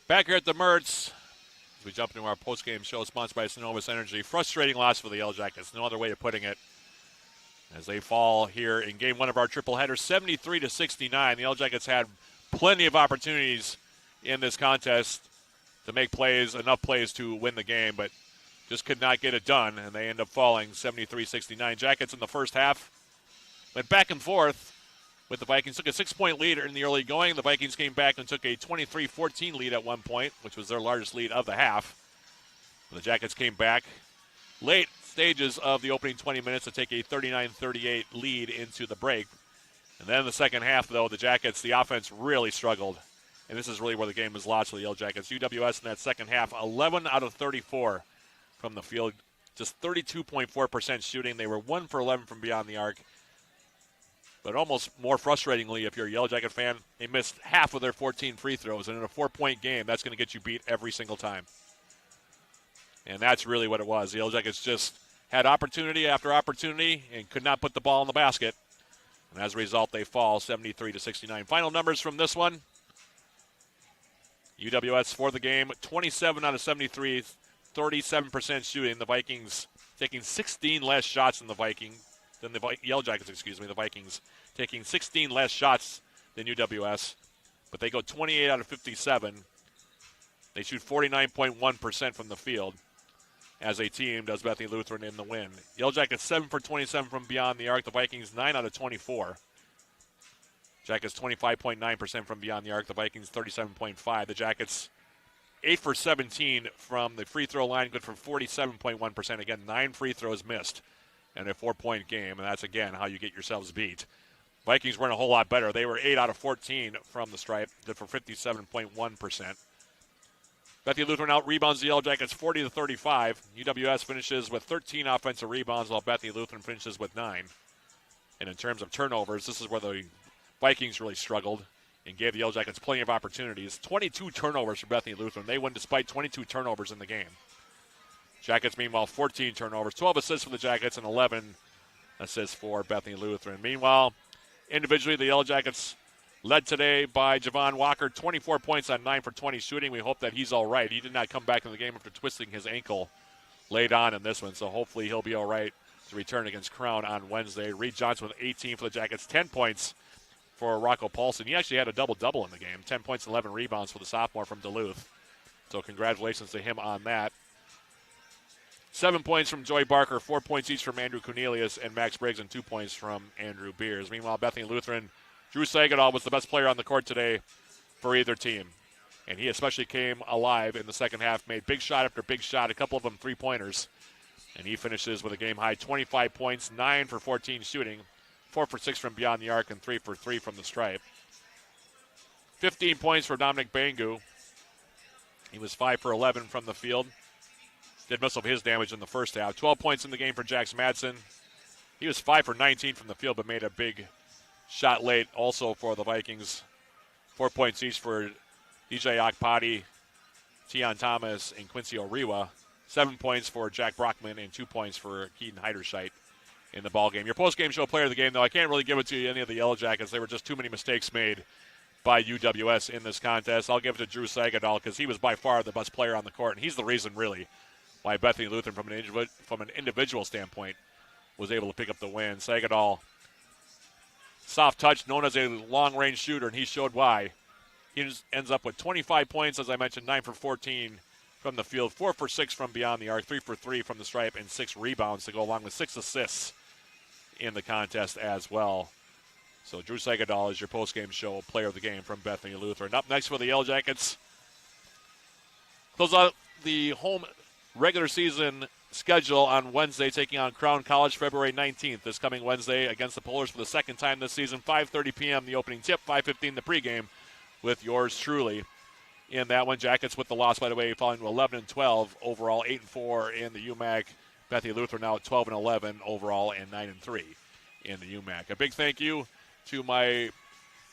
Back here at the Mertz, as we jump into our post-game show sponsored by Synovus Energy. Frustrating loss for the Yellow Jackets, no other way of putting it, as they fall here in game one of our triple header, 73-69. The Yellow Jackets had plenty of opportunities in this contest to make plays, enough plays to win the game, but just could not get it done, and they end up falling 73-69. Jackets in the first half went back and forth with the Vikings. Took a 6-point lead in the early going. The Vikings came back and took a 23-14 lead at one point, which was their largest lead of the half. The Jackets came back late stages of the opening 20 minutes to take a 39-38 lead into the break. And then in the second half, though, the Jackets, the offense really struggled. And this is really where the game was lost for the Yellow Jackets. UWS in that second half, 11 out of 34 from the field. Just 32.4% shooting. They were 1 for 11 from beyond the arc. But almost more frustratingly, if you're a Yellow Jacket fan, they missed half of their 14 free throws. And in a 4-point game, that's going to get you beat every single time. And that's really what it was. The Yellow Jackets just had opportunity after opportunity and could not put the ball in the basket. And as a result, they fall 73-69. Final numbers from this one. UWS for the game, 27 out of 73, 37% shooting. The Vikings taking 16 less shots than the Yellow Jackets, the Vikings taking 16 less shots than UWS, but they go 28 out of 57. They shoot 49.1% from the field as a team, does Bethany Lutheran in the win. Yellow Jackets 7 for 27 from beyond the arc. The Vikings 9 out of 24. Jackets 25.9% from beyond the arc. The Vikings 37.5%. The Jackets 8 for 17 from the free throw line, good for 47.1%. Again, 9 free throws missed and a 4-point game, and that's, again, how you get yourselves beat. Vikings weren't a whole lot better. They were 8 out of 14 from the stripe, good for 57.1%. Bethany Lutheran out-rebounds the Yellow Jackets 40-35. UWS finishes with 13 offensive rebounds, while Bethany Lutheran finishes with 9. And in terms of turnovers, this is where the Vikings really struggled and gave the Yellow Jackets plenty of opportunities. 22 turnovers for Bethany Lutheran. They win despite 22 turnovers in the game. Jackets, meanwhile, 14 turnovers. 12 assists for the Jackets and 11 assists for Bethany Lutheran. Meanwhile, individually, the Yellow Jackets led today by Javon Walker, 24 points on 9 for 20 shooting. We hope that he's all right. He did not come back in the game after twisting his ankle late on in this one, so hopefully he'll be all right to return against Crown on Wednesday. Reed Johnson with 18 for the Jackets, 10 points for Rocco Paulson. He actually had a double-double in the game, 10 points, 11 rebounds for the sophomore from Duluth. So congratulations to him on that. 7 points from Joy Barker, 4 points each from Andrew Cornelius and Max Briggs, and 2 points from Andrew Beers. Meanwhile, Bethany Lutheran, Drew Sagadol was the best player on the court today for either team. And he especially came alive in the second half, made big shot after big shot, a couple of them three-pointers. And he finishes with a game-high 25 points, 9 for 14 shooting, 4 for 6 from beyond the arc, and 3 for 3 from the stripe. 15 points for Dominic Bangu. He was 5 for 11 from the field. Did most of his damage in the first half. 12 points in the game for Jax Madsen. He was 5 for 19 from the field, but made a big shot late also for the Vikings. 4 points each for DJ Akpati, Tion Thomas, and Quincy Oriwa. 7 points for Jack Brockman and 2 points for Keaton Heiderscheit in the ballgame. Your post-game show player of the game, though, I can't really give it to any of the Yellow Jackets. There were just too many mistakes made by UWS in this contest. I'll give it to Drew Sagadol because he was by far the best player on the court, and he's the reason, really, why Bethany Lutheran, from an individual standpoint, was able to pick up the win. Sagadol, soft touch, known as a long-range shooter, and he showed why. He ends up with 25 points, as I mentioned, 9 for 14 from the field, 4 for 6 from beyond the arc, 3 for 3 from the stripe, and 6 rebounds to go along with 6 assists in the contest as well. So Drew Sagadol is your post-game show player of the game from Bethany Lutheran. Up next for the Yellow Jackets, close out the home regular season schedule on Wednesday, taking on Crown College February 19th, this coming Wednesday against the Polars for the second time this season. 5:30 p.m. the opening tip, 5:15 the pregame with yours truly. In that one, Jackets with the loss, by the way, falling to 11-12 overall, 8-4 in the UMAC. Bethany Lutheran now at 12-11 overall and 9-3 in the UMAC. A big thank you to my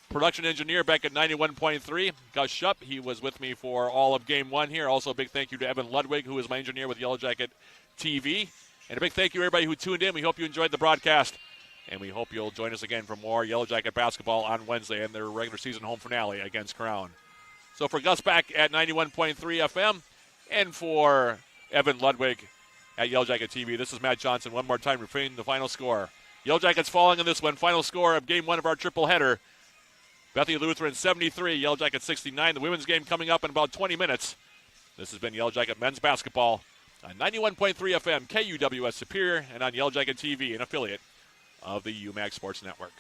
production engineer back at 91.3, Gus Shupp. He was with me for all of Game 1 here. Also a big thank you to Evan Ludwig, who is my engineer with Yellow Jacket TV. And a big thank you to everybody who tuned in. We hope you enjoyed the broadcast, and we hope you'll join us again for more Yellow Jacket basketball on Wednesday and their regular season home finale against Crown. So for Gus back at 91.3 FM and for Evan Ludwig at Yellow Jacket TV, this is Matt Johnson. One more time, repeating the final score. Yellow Jackets falling in this one. Final score of Game 1 of our triple header. Bethany Lutheran 73, Yellow Jacket 69. The women's game coming up in about 20 minutes. This has been Yellow Jacket men's basketball on 91.3 FM, KUWS Superior, and on Yellow Jacket TV, an affiliate of the UMAC Sports Network.